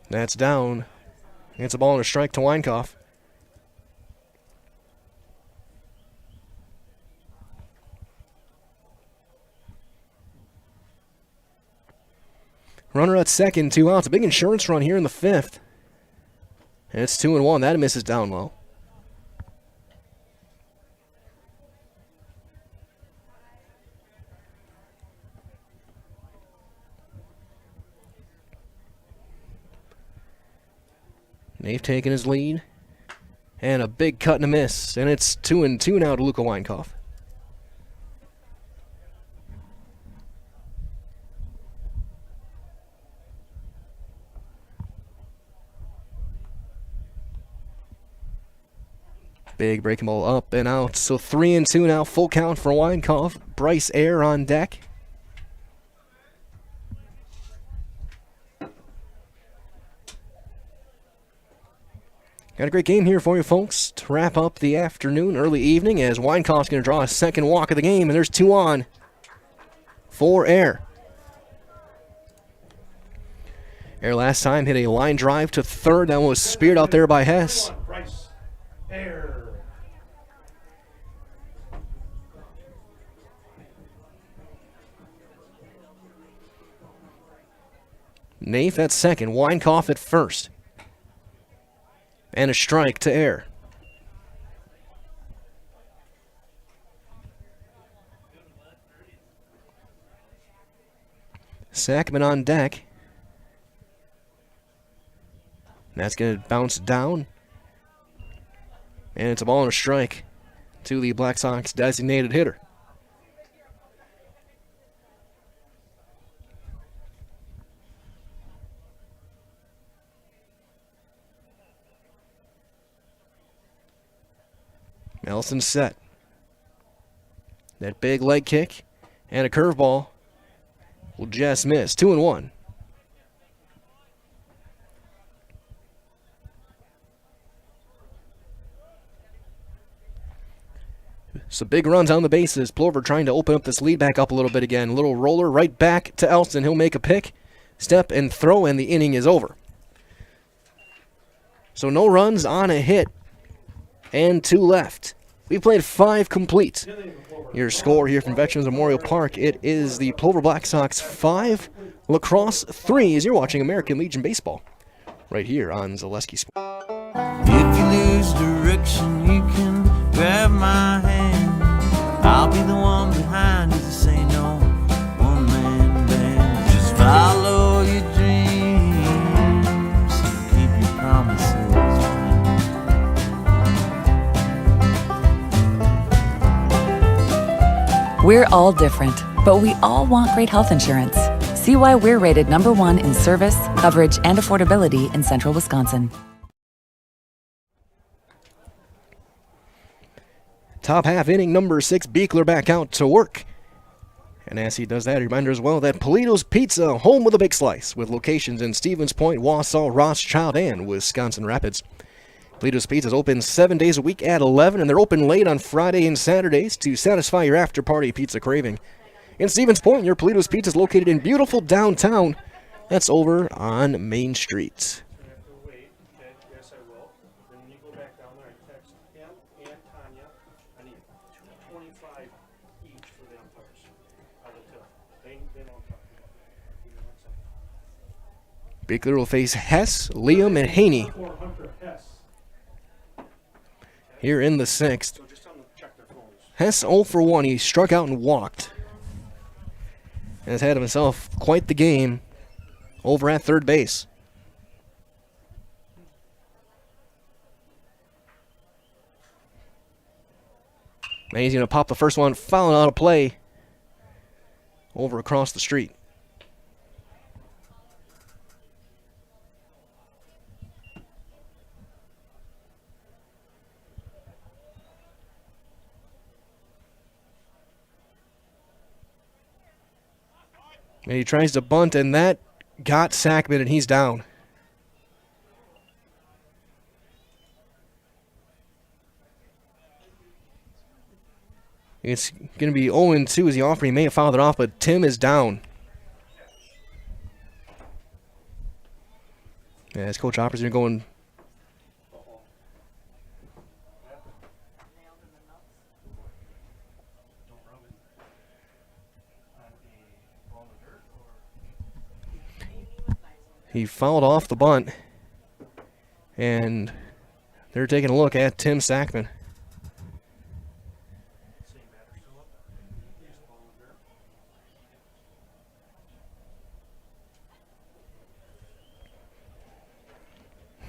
That's down. It's a ball and a strike to Weinkoff. Runner at second, 2 outs. A big insurance run here in the 5th. And it's 2-1. That misses down low. Nafe taking his lead. And a big cut and a miss. And it's 2-2 now to Luca Weinkoff. Big breaking ball up and out. So 3-2 now. Full count for Weinkoff. Bryce Air on deck. Got a great game here for you folks to wrap up the afternoon, early evening, as Weinkoff's going to draw a second walk of the game, and there's 2 on for Air. Air last time hit a line drive to third. That one was speared out there by Hess. Bryce Air. Nafe at second, Weinkoff at first. And a strike to Air. Sackman on deck. That's going to bounce down. And it's a ball and a strike to the Blacksox designated hitter. Nelson set. That big leg kick and a curveball will just miss. 2-1. So big runs on the bases. Plover trying to open up this lead back up a little bit again. A little roller right back to Elston. He'll make a pick, step, and throw, and the inning is over. So no runs on a hit and 2 left. We played 5 complete. Your score here from Veterans Memorial Park, it is the Plover Blacksox 5, La Crosse 3, as you're watching American Legion Baseball right here on Zaleski Sports. If you lose direction, you can grab my hand. I'll be the one behind you to say no. One-man band. Just follow your dreams and keep your promises. We're all different, but we all want great health insurance. See why we're rated #1 in service, coverage, and affordability in Central Wisconsin. Top half inning, number 6, Beekler back out to work. And as he does that, a reminder as well that Polito's Pizza, home of the big slice, with locations in Stevens Point, Wausau, Rothschild, and Wisconsin Rapids. Polito's Pizza is open 7 days a week at 11, and they're open late on Friday and Saturdays to satisfy your after-party pizza craving. In Stevens Point, your Polito's Pizza is located in beautiful downtown. That's over on Main Street. Yes, I will. Then when you go back down there, I text him and Tanya. I need 25 each for the umpires. They know what I'm talking about. Give me 1 second. Bickler will face Hess, Liam, and Haney For Hunter Hess. here in the 6th. So just tell them to check their phones. Hess 0 for 1. He struck out and walked. And has had himself quite the game over at third base. And he's going to pop the first one, fouling out of play over across the street. And he tries to bunt, and that got Sackman, and he's down. It's going to be 0-2 as the offer. He may have fouled it off, but Tim is down. Yeah, as Coach Hoppers are going. He fouled off the bunt, and they're taking a look at Tim Sackman.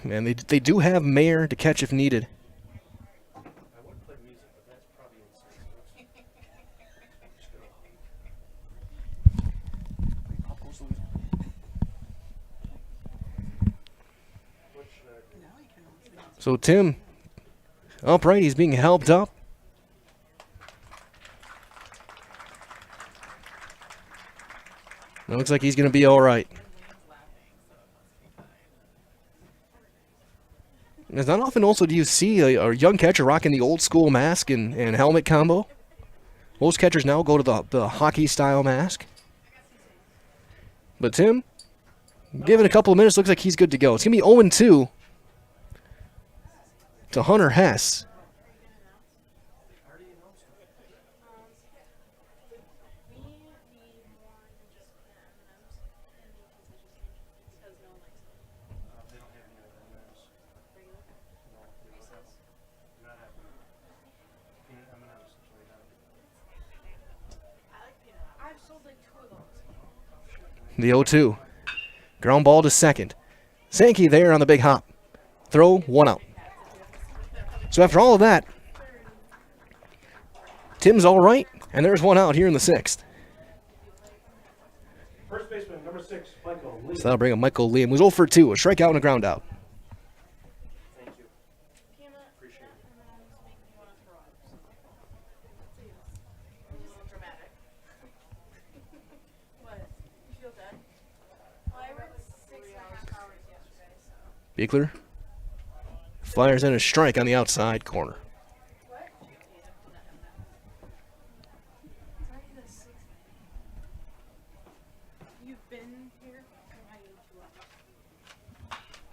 And they do have Mayer to catch if needed. So Tim, upright, he's being helped up. It looks like he's going to be all right. It's not often also do you see a young catcher rocking the old school mask and helmet combo. Most catchers now go to the hockey style mask. But Tim, give it a couple of minutes, looks like he's good to go. It's going to be 0-2 to Hunter Hess. The 0-2. Ground ball to second. Sankey there on the big hop. Throw, 1 out. So after all of that, Tim's all right, and there's 1 out here in the 6th. First baseman, number 6, Michael Lee. So that'll bring up Michael Liam, who's 0 for 2, a strikeout and a ground out. Thank you. Appreciate it. Bickler fires in a strike on the outside corner.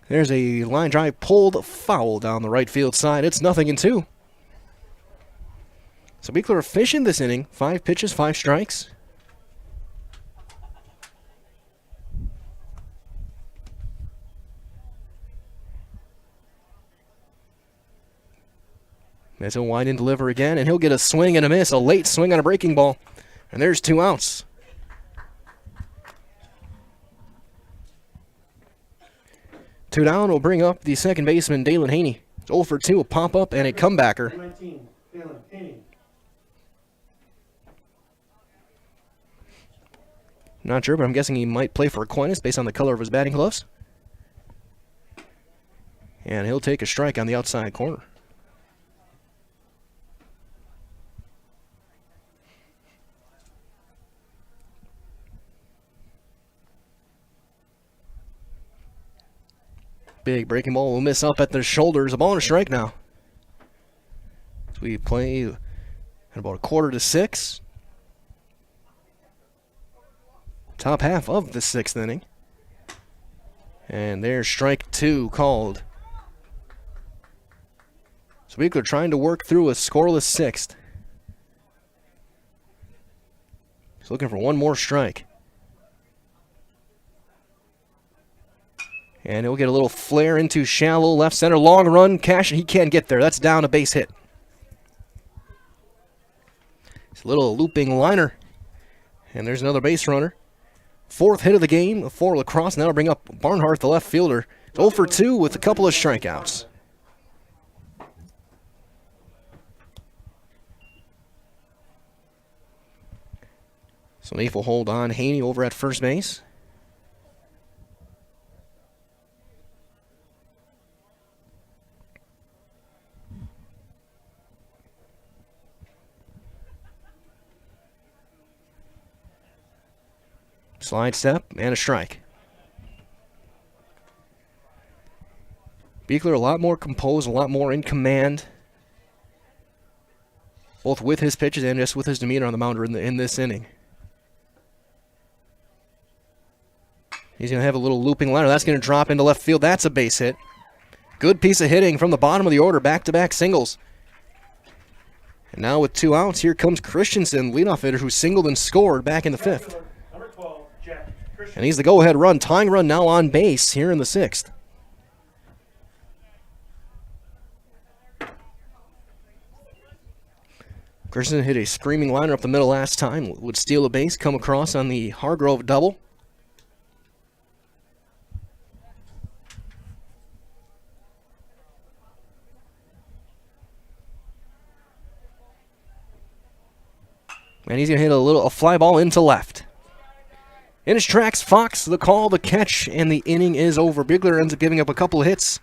There's a line drive pulled foul down the right field side. It's 0-2. So Bickler efficient this inning. 5 pitches, 5 strikes. As he'll wind and deliver again, and he'll get a swing and a miss, a late swing on a breaking ball. And there's 2 outs. Two down will bring up the second baseman, Dalen Haney. It's 0 for 2, a pop-up and a comebacker. 19, Dalen Haney. Not sure, but I'm guessing he might play for Aquinas based on the color of his batting gloves. And he'll take a strike on the outside corner. Big breaking ball will miss up at the shoulders. A ball and a strike now. So we play at about 5:45. Top half of the 6th inning. And there's strike 2 called. So Beekler trying to work through a scoreless 6th. He's looking for one more strike. And he'll get a little flare into shallow left center. Long run, Cash, and he can't get there. That's down, a base hit. It's a little looping liner. And there's another base runner. 4th hit of the game for Lacrosse. Now to bring up Barnhart, the left fielder. 0 for 2 with a couple of strikeouts. So Nath will hold on Haney over at first base. Slide step and a strike. Beekler a lot more composed, a lot more in command, both with his pitches and just with his demeanor on the mound in this inning. He's going to have a little looping liner. That's going to drop into left field. That's a base hit. Good piece of hitting from the bottom of the order. Back-to-back singles. And now with 2 outs, here comes Christensen, leadoff hitter, who singled and scored back in the 5th. And he's the go-ahead run. Tying run now on base here in the 6th. Christensen hit a screaming liner up the middle last time. Would steal a base, come across on the Hargrove double. And he's going to hit a fly ball into left. In his tracks, Fox, the call, the catch, and the inning is over. Bigler ends up giving up a couple of hits.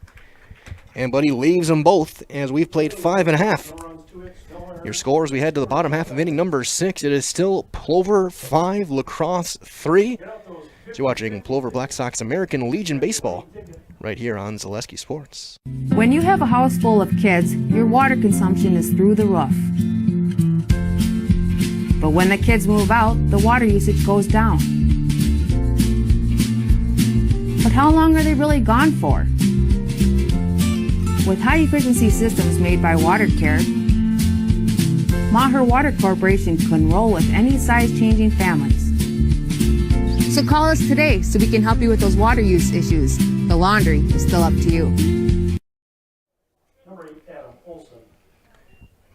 And Buddy leaves them both as we've played 5.5. Your scores, we head to the bottom half of inning number 6. It is still Plover 5, Lacrosse 3. So you're watching Plover Blacksox American Legion Baseball right here on Zaleski Sports. When you have a house full of kids, your water consumption is through the roof. But when the kids move out, the water usage goes down. But how long are they really gone for? With high-efficiency systems made by WaterCare, Maher Water Corporation can roll with any size-changing families. So call us today so we can help you with those water use issues. The laundry is still up to you.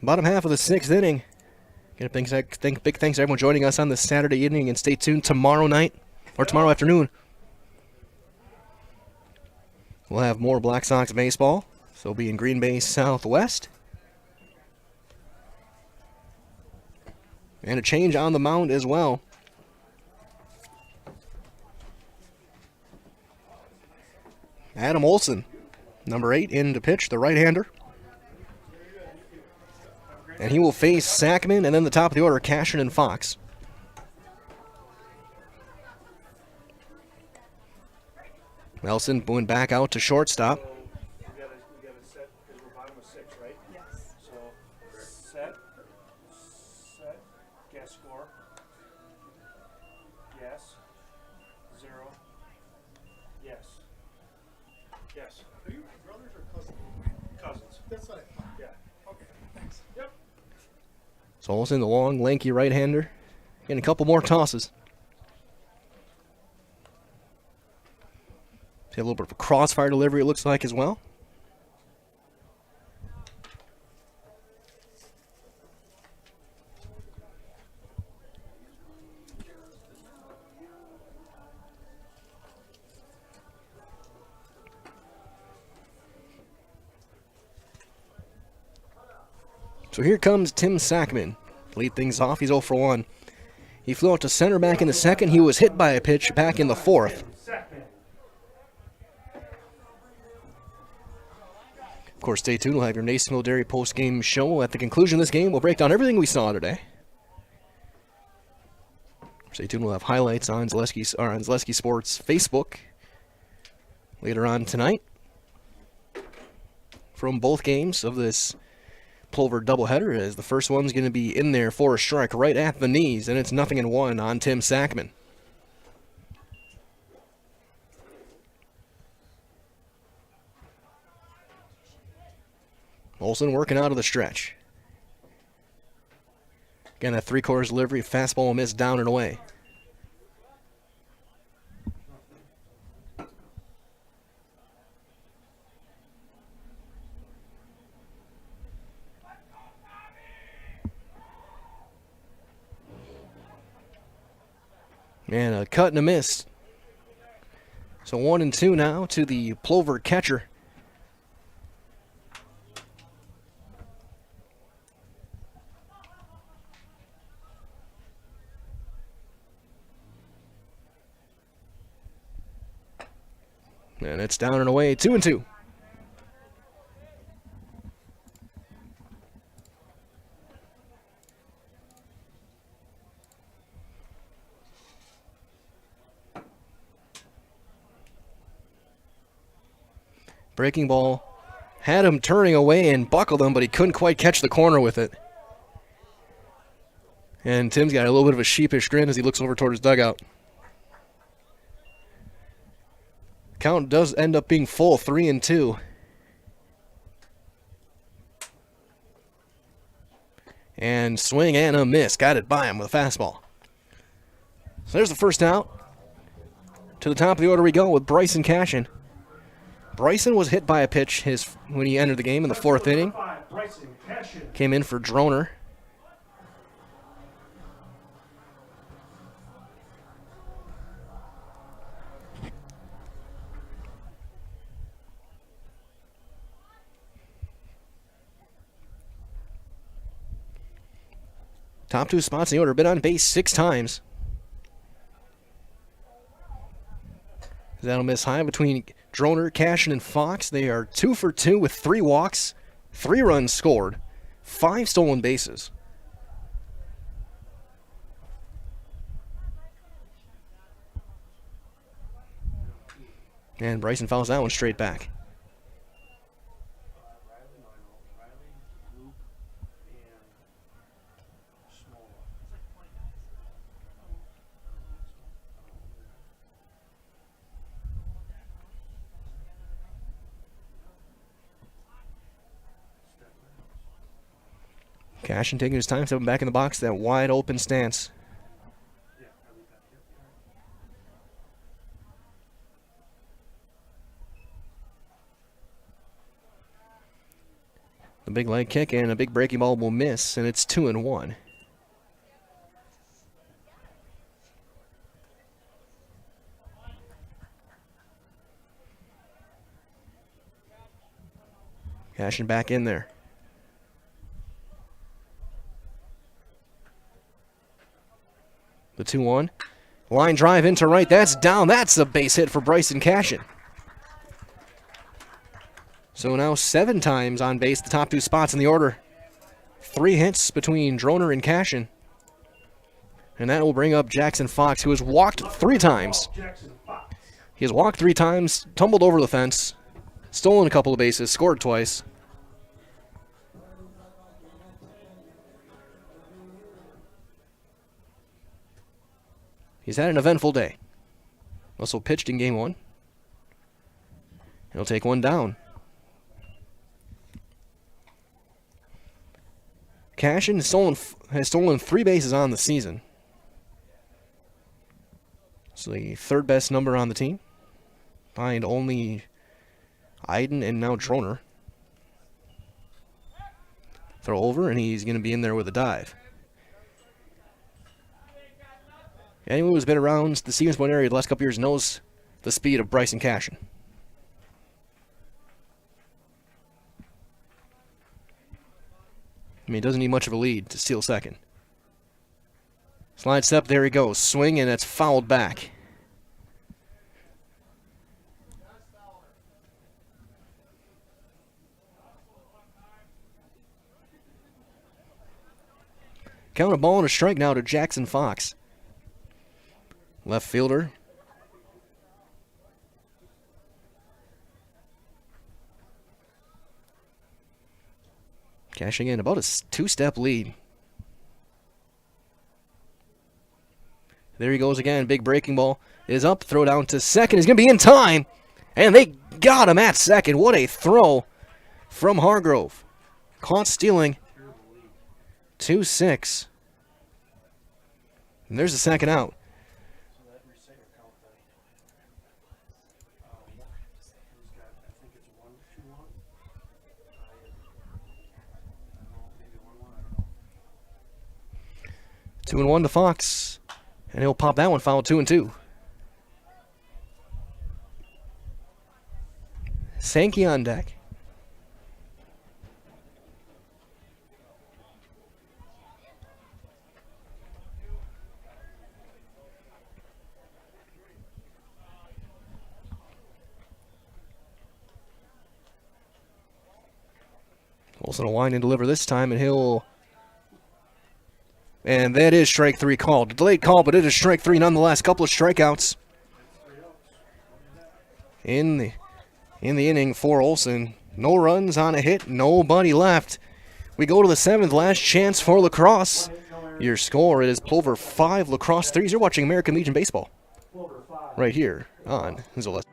Bottom half of the 6th inning. Big thanks to everyone joining us on this Saturday evening, and stay tuned tomorrow night, or tomorrow afternoon. We'll have more Black Sox baseball. So we'll be in Green Bay Southwest. And a change on the mound as well. Adam Olson, number 8, in to pitch, the right-hander. And he will face Sackman, and then the top of the order, Cashin and Fox. Nelson going back out to shortstop. We got to set, because we're bottom of 6, right? Yes. So, set, guess score, yes, 0, yes. Yes. Are you brothers or cousins? Cousins. That's what I thought. Yeah. Okay, thanks. Yep. So Olsen, the long, lanky right-hander, getting a couple more tosses. See a little bit of a crossfire delivery, it looks like, as well. So here comes Tim Sackman. Lead things off, he's 0 for 1. He flew out to center back in the 2nd. He was hit by a pitch back in the 4th. Of course, stay tuned. We'll have your Naismith Dairy post-game show. At the conclusion of this game, we'll break down everything we saw today. Stay tuned. We'll have highlights on Zaleski Sports Facebook later on tonight. from both games of this Plover doubleheader, as the first one's going to be in there for a strike right at the knees, and it's 0-1 on Tim Sackman. Olsen working out of the stretch. Again, that three-quarters delivery, fastball will miss down and away. And a cut and a miss. So 1-2 now to the Plover catcher. And it's down and away, 2-2. Breaking ball had him turning away and buckled him, but he couldn't quite catch the corner with it. And Tim's got a little bit of a sheepish grin as he looks over toward his dugout. Count does end up being full, 3-2. And swing and a miss. Got it by him with a fastball. So there's the first out. To the top of the order we go with Bryson Cashin. Bryson was hit by a pitch when he entered the game in the fourth inning. Came in for Droner. Top two spots in the order, been on base 6 times. That'll miss high between Droner, Cashin, and Fox. They are 2 for 2 with 3 walks, 3 runs scored, 5 stolen bases. And Bryson fouls that one straight back. Cashin taking his time, stepping back in the box, that wide open stance. The big leg kick and a big breaking ball will miss, and it's 2-1. Cashin back in there. The 2-1. Line drive into right. That's down. That's a base hit for Bryson Cashin. So now 7 times on base, the top 2 spots in the order. 3 hits between Droner and Cashin. And that will bring up Jackson Fox, who has walked 3 times. He has walked 3 times, tumbled over the fence, stolen a couple of bases, scored twice. He's had an eventful day. Also pitched in game 1. He'll take one down. Cashin has stolen 3 bases on the season. It's the 3rd best number on the team. Behind only Iden and now Droner. Throw over, and he's going to be in there with a dive. Anyone who's been around the Stevens Point area the last couple years knows the speed of Bryson Cashin. I mean, he doesn't need much of a lead to steal second. Slide step, there he goes. Swing, and it's fouled back. Count a ball and a strike now to Jackson Fox. Left fielder. cashing in about a 2-step lead. There he goes again. Big breaking ball is up. Throw down to second. He's going to be in time. And they got him at second. What a throw from Hargrove. Caught stealing. 2-6. And there's the second out. Two and 1 to Fox. And he'll pop that one foul 2-2. Sankey on deck. Olsen will wind and deliver this time, and he'll... And that is strike 3 called. Delayed call, but it is strike 3 nonetheless. Couple of strikeouts in the inning for Olsen. No runs on a hit, nobody left. We go to the 7th, last chance for La Crosse. Your score is Plover 5, La Crosse 3. You're watching American Legion Baseball right here on Zola.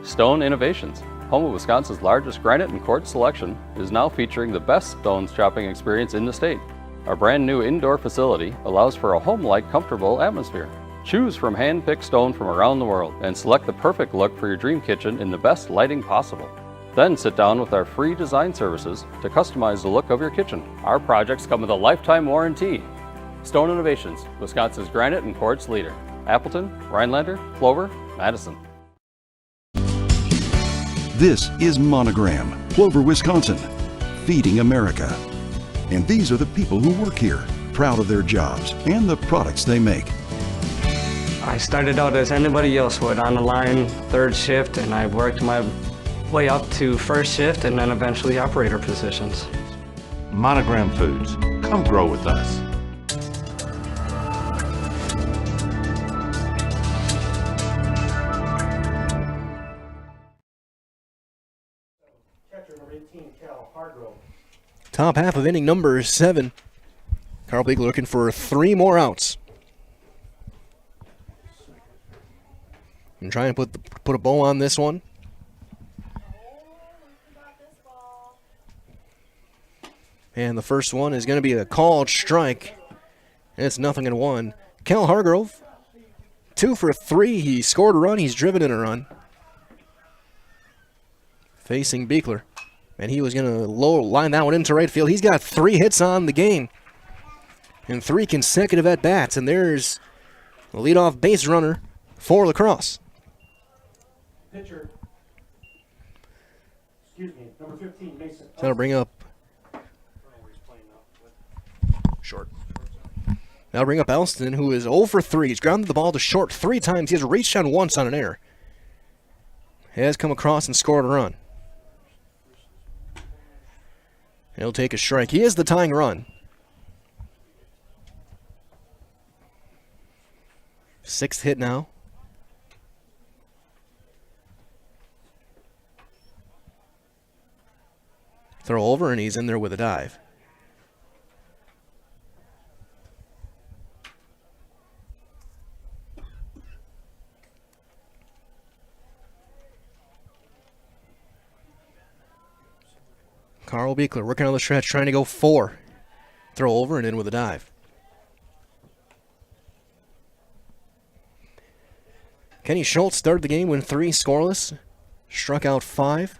Stone Innovations, home of Wisconsin's largest granite and quartz selection, is now featuring the best stones shopping experience in the state. Our brand new indoor facility allows for a home-like, comfortable atmosphere. Choose from hand-picked stone from around the world and select the perfect look for your dream kitchen in the best lighting possible. Then sit down with our free design services to customize the look of your kitchen. Our projects come with a lifetime warranty. Stone Innovations, Wisconsin's granite and quartz leader. Appleton, Rhinelander, Plover, Madison. This is Monogram, Plover, Wisconsin, feeding America. And these are the people who work here, proud of their jobs and the products they make. I started out as anybody else would, on the line, 3rd shift, and I worked my way up to 1st shift and then eventually operator positions. Monogram Foods, come grow with us. Catcher number 18, Cal Hargrove. Top half of inning number 7. Carl Beagle looking for 3 more outs. And trying to put a bow on this one. And the first one is going to be a called strike. And it's 0-1. Cal Hargrove, 2 for 3. He scored a run. He's driven in a run. Facing Beekler. And he was going to line that one into right field. He's got 3 hits on the game. And 3 consecutive at-bats. And there's the leadoff base runner for La Crosse. Pitcher. Number 15, Mason. That'll bring up short. That'll bring up Elston, who is 0 for 3. He's grounded the ball to short 3 times. He has reached on once on an error. He has come across and scored a run. He'll take a strike. He is the tying run. 6th hit now. Throw over, and he's in there with a dive. Carl Beekler working on the stretch, trying to go 4. Throw over and in with a dive. Kenny Schultz started the game, went 3 scoreless. Struck out 5.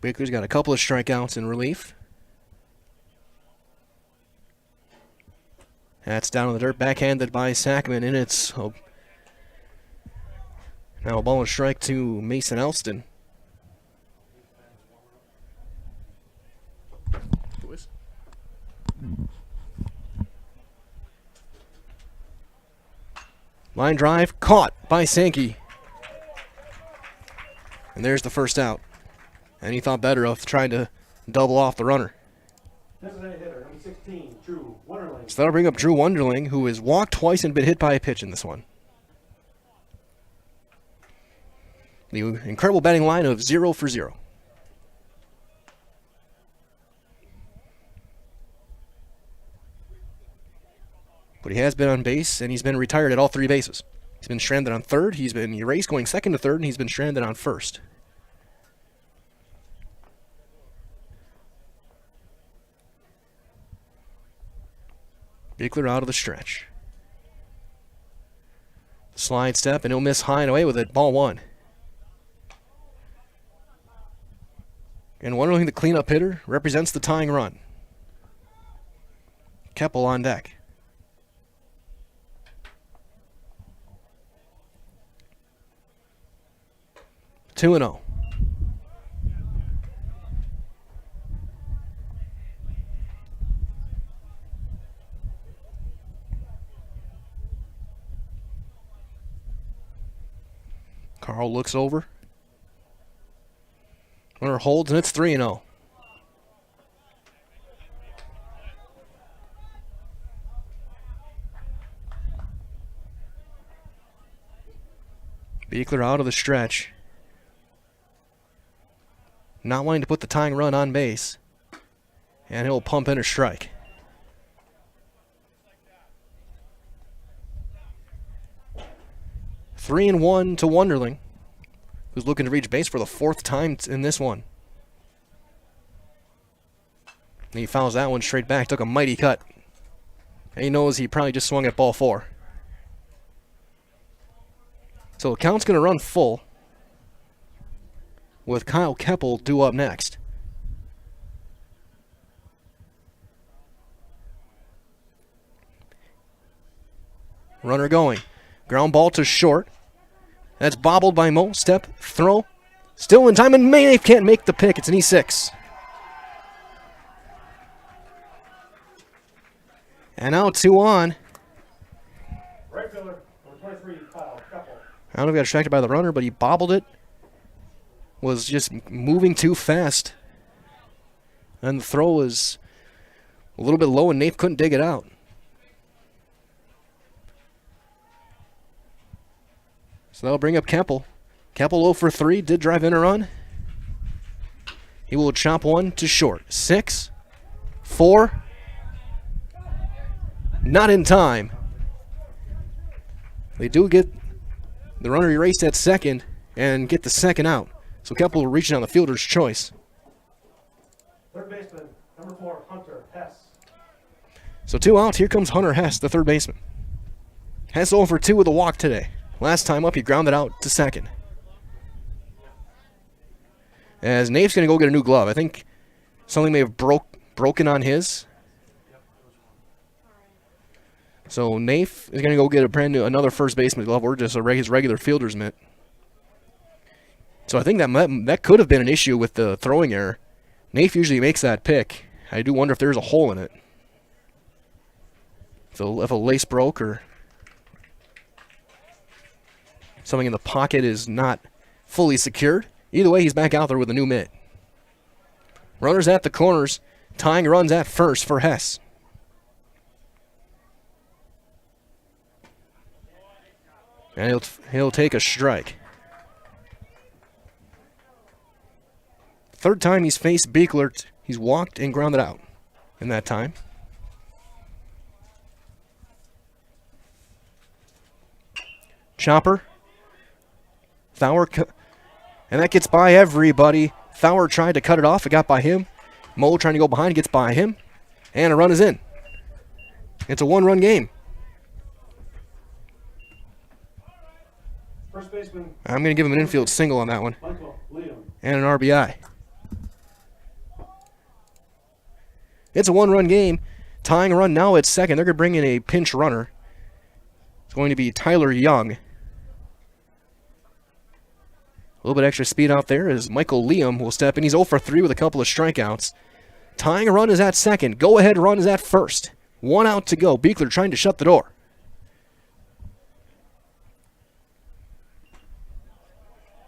Beekler's got a couple of strikeouts in relief. That's down in the dirt, backhanded by Sackman, and it's now a ball and strike to Mason Elston. Line drive caught by Sankey. And there's the first out. And he thought better of trying to double off the runner. Designated hitter, number 16, Drew Wonderling. So that'll bring up Drew Wonderling, who has walked twice and been hit by a pitch in this one. The incredible batting line of 0 for 0. But he has been on base, and he's been retired at all 3 bases. He's been stranded on third, he's been erased going second to third, and he's been stranded on first. Bickler out of the stretch. Slide step, and he'll miss high and away with it. Ball 1. And wondering the cleanup hitter represents the tying run. Keppel on deck. Two and 0. Carl looks over. Runner holds, and it's 3-0. Bickler out of the stretch. Not wanting to put the tying run on base. And he'll pump in a strike. Three and 1 to Wonderling, who's looking to reach base for the 4th time in this one. And he fouls that one straight back, took a mighty cut. And he knows he probably just swung at ball 4. So the count's going to run full, with Kyle Keppel due up next. Runner going. Ground ball to short. That's bobbled by Mo. Step, throw. Still in time, and May can't make the pick. It's an E6. And now 2 on. Right fielder, number 23, Kyle Keppel. I don't know if he got distracted by the runner, but he bobbled it. Was just moving too fast. And the throw was a little bit low, and Nath couldn't dig it out. So that'll bring up Keppel. Keppel 0 for 3, did drive in a run. He will chop one to short. 6, 4. Not in time. They do get the runner erased at second and get the second out. So Keppel reaching on the fielder's choice. Third baseman, number 4, Hunter Hess. So 2 outs. Here comes Hunter Hess, the third baseman. Hess 0 for 2 with a walk today. Last time up, he grounded out to second. As Nave's going to go get a new glove. I think something may have broken on his. So Nave is going to go get a brand new, another first baseman glove, or just his regular fielder's mitt. So I think that could have been an issue with the throwing error. Nave usually makes that pick. I do wonder if there's a hole in it. So if a lace broke or something in the pocket is not fully secured. Either way, he's back out there with a new mitt. Runners at the corners. Tying runs at first for Hess. And he'll take a strike. Third time he's faced Bickler. He's walked and grounded out in that time. Chopper. Thauer, and that gets by everybody. Thauer tried to cut it off. It got by him. Mo trying to go behind, gets by him. And a run is in. It's a 1-run game. First baseman. I'm going to give him an infield single on that one. Michael Liam. And an RBI. It's a 1-run game. Tying a run now at second. They're going to bring in a pinch runner. It's going to be Tyler Young. A little bit extra speed out there as Michael Liam will step in. He's 0 for 3 with a couple of strikeouts. Tying a run is at second. Go-ahead run is at first. 1 out to go. Bickler trying to shut the door.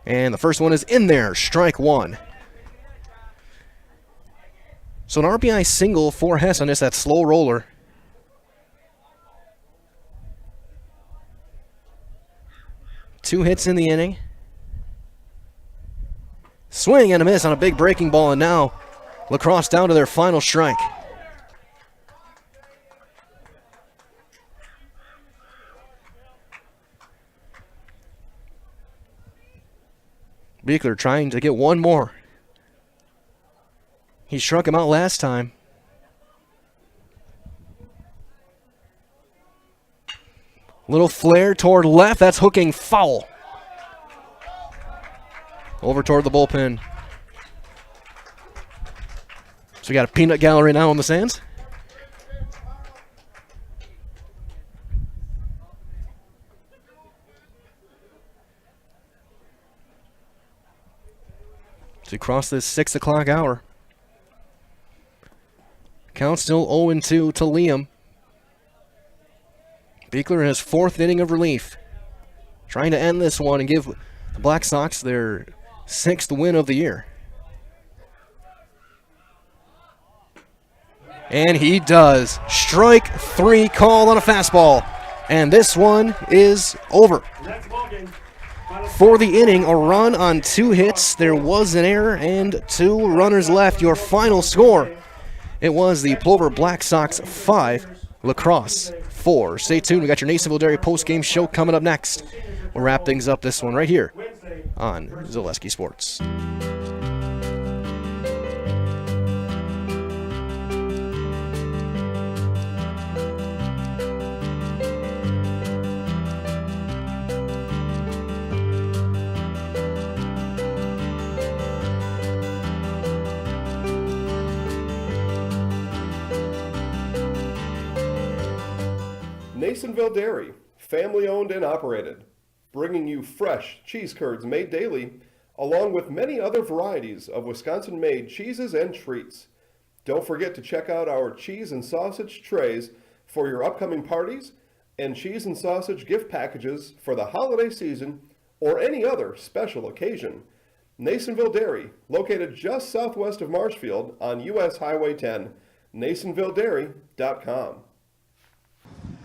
And the first one is in there. Strike 1. So an RBI single for Hess on this, that slow roller. Two hits in the inning. Swing and a miss on a big breaking ball, and now Lacrosse down to their final strike. Beekler trying to get one more. He struck him out last time. Little flare toward left. That's hooking foul. Over toward the bullpen. So we got a peanut gallery now on the sands. So we cross this 6 o'clock hour. Count still 0-2 to Liam. Beekler in his 4th inning of relief. Trying to end this one and give the Blacksox their 6th win of the year. And he does. Strike 3 called on a fastball. And this one is over. For the inning, a run on 2 hits. There was an error and 2 runners left. Your final score, it was the Plover Blacksox 5, La Crosse 4. Stay tuned. We got your Nasonville Dairy post-game show coming up next. We'll wrap things up this one right here on Zaleski Sports. Nasonville Dairy, family owned and operated, bringing you fresh cheese curds made daily, along with many other varieties of Wisconsin-made cheeses and treats. Don't forget to check out our cheese and sausage trays for your upcoming parties and cheese and sausage gift packages for the holiday season or any other special occasion. Nasonville Dairy, located just southwest of Marshfield on US Highway 10, NasonvilleDairy.com.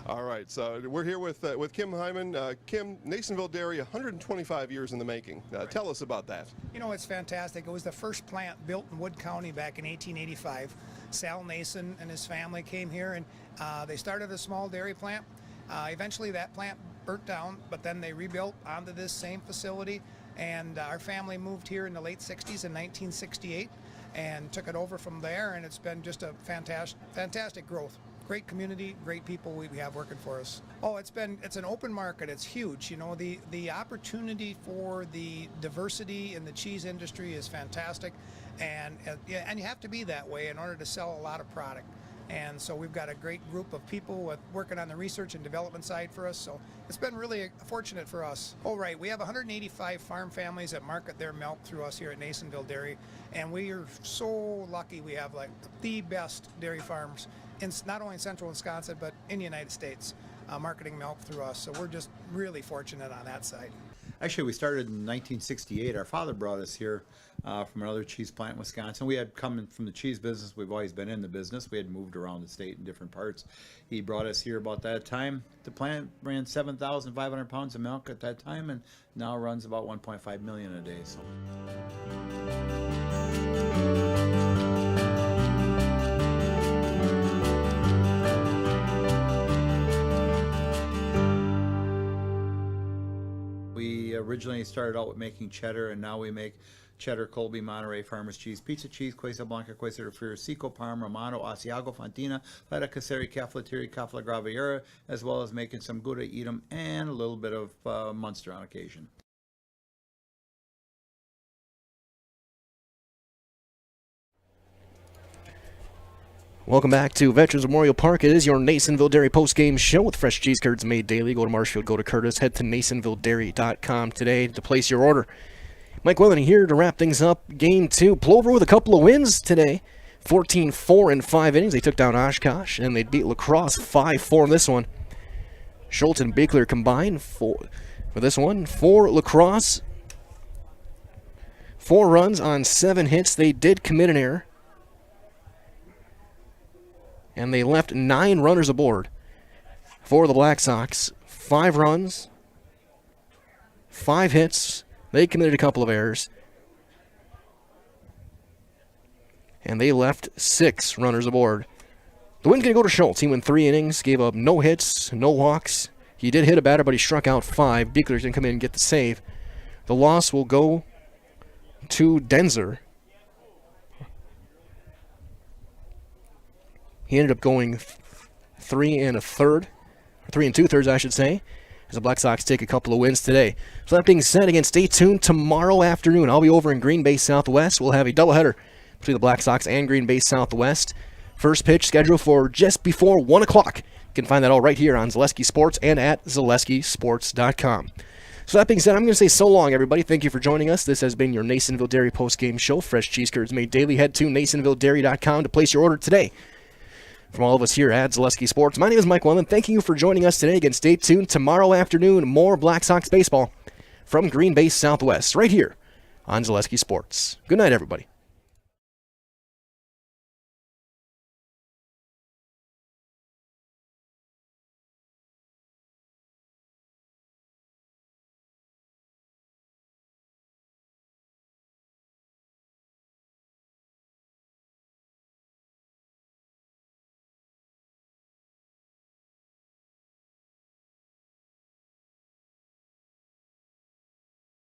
All right, so we're here with Kim Hyman. Kim, Nasonville Dairy, 125 years in the making. Tell us about that. You know, it's fantastic. It was the first plant built in Wood County back in 1885. Sal Nason and his family came here, and they started a small dairy plant. Eventually that plant burnt down, but then they rebuilt onto this same facility, and our family moved here in the late 60s in 1968 and took it over from there, and it's been just a fantastic growth. Great community, great people we have working for us. Oh, it's an open market. It's huge. You know, the opportunity for the diversity in the cheese industry is fantastic, and you have to be that way in order to sell a lot of product. And so we've got a great group of people working on the research and development side for us. So it's been really fortunate for us. Oh, right. We have 185 farm families that market their milk through us here at Nasonville Dairy. And we are so lucky we have like the best dairy farms in not only in central Wisconsin, but in the United States, marketing milk through us. So we're just really fortunate on that side. Actually, we started in 1968. Our father brought us here from another cheese plant in Wisconsin. We had come from the cheese business. We've always been in the business. We had moved around the state in different parts. He brought us here about that time. The plant ran 7,500 pounds of milk at that time, and now runs about 1.5 million a day. So. We originally started out with making cheddar, and now we make cheddar, Colby, Monterey, Farmers Cheese, Pizza Cheese, Quesa Blanca, Quesa de Friar, Seco, Parma, Romano, Asiago, Fontina, Feta Caseri, Caflateri, Cafla Graviera, as well as making some Gouda, Edam, and a little bit of Munster on occasion. Welcome back to Veterans Memorial Park. It is your Nasonville Dairy post-game show with fresh cheese curds made daily. Go to Marshfield, go to Curtis, head to NasonvilleDairy.com today to place your order. Mike Welleny here to wrap things up. Game 2, Plover with a couple of wins today. 14-4 in 5 innings. They took down Oshkosh, and they beat La Crosse 5-4 in this one. Schultz and Beekler combined for this one. For La Crosse, 4 runs on 7 hits. They did commit an error, and they left 9 runners aboard. For the Blacksox, 5 runs, 5 hits. They committed a couple of errors, and they left 6 runners aboard. The win's going to go to Schultz. He went 3 innings, gave up no hits, no walks. He did hit a batter, but he struck out 5. Beekler's going to come in and get the save. The loss will go to Denzer. He ended up going 3 2/3, I should say, as the Black Sox take a couple of wins today. So that being said, again, stay tuned tomorrow afternoon. I'll be over in Green Bay Southwest. We'll have a doubleheader between the Black Sox and Green Bay Southwest. First pitch scheduled for just before 1 o'clock. You can find that all right here on Zaleski Sports and at ZaleskiSports.com. So that being said, I'm going to say so long, everybody. Thank you for joining us. This has been your Nasonville Dairy post-game show. Fresh cheese curds made daily. Head to NasonvilleDairy.com to place your order today. From all of us here at Zaleski Sports, my name is Mike Wellen. Thanking you for joining us today. Again, stay tuned. Tomorrow afternoon, more Black Sox baseball from Green Bay Southwest right here on Zaleski Sports. Good night, everybody.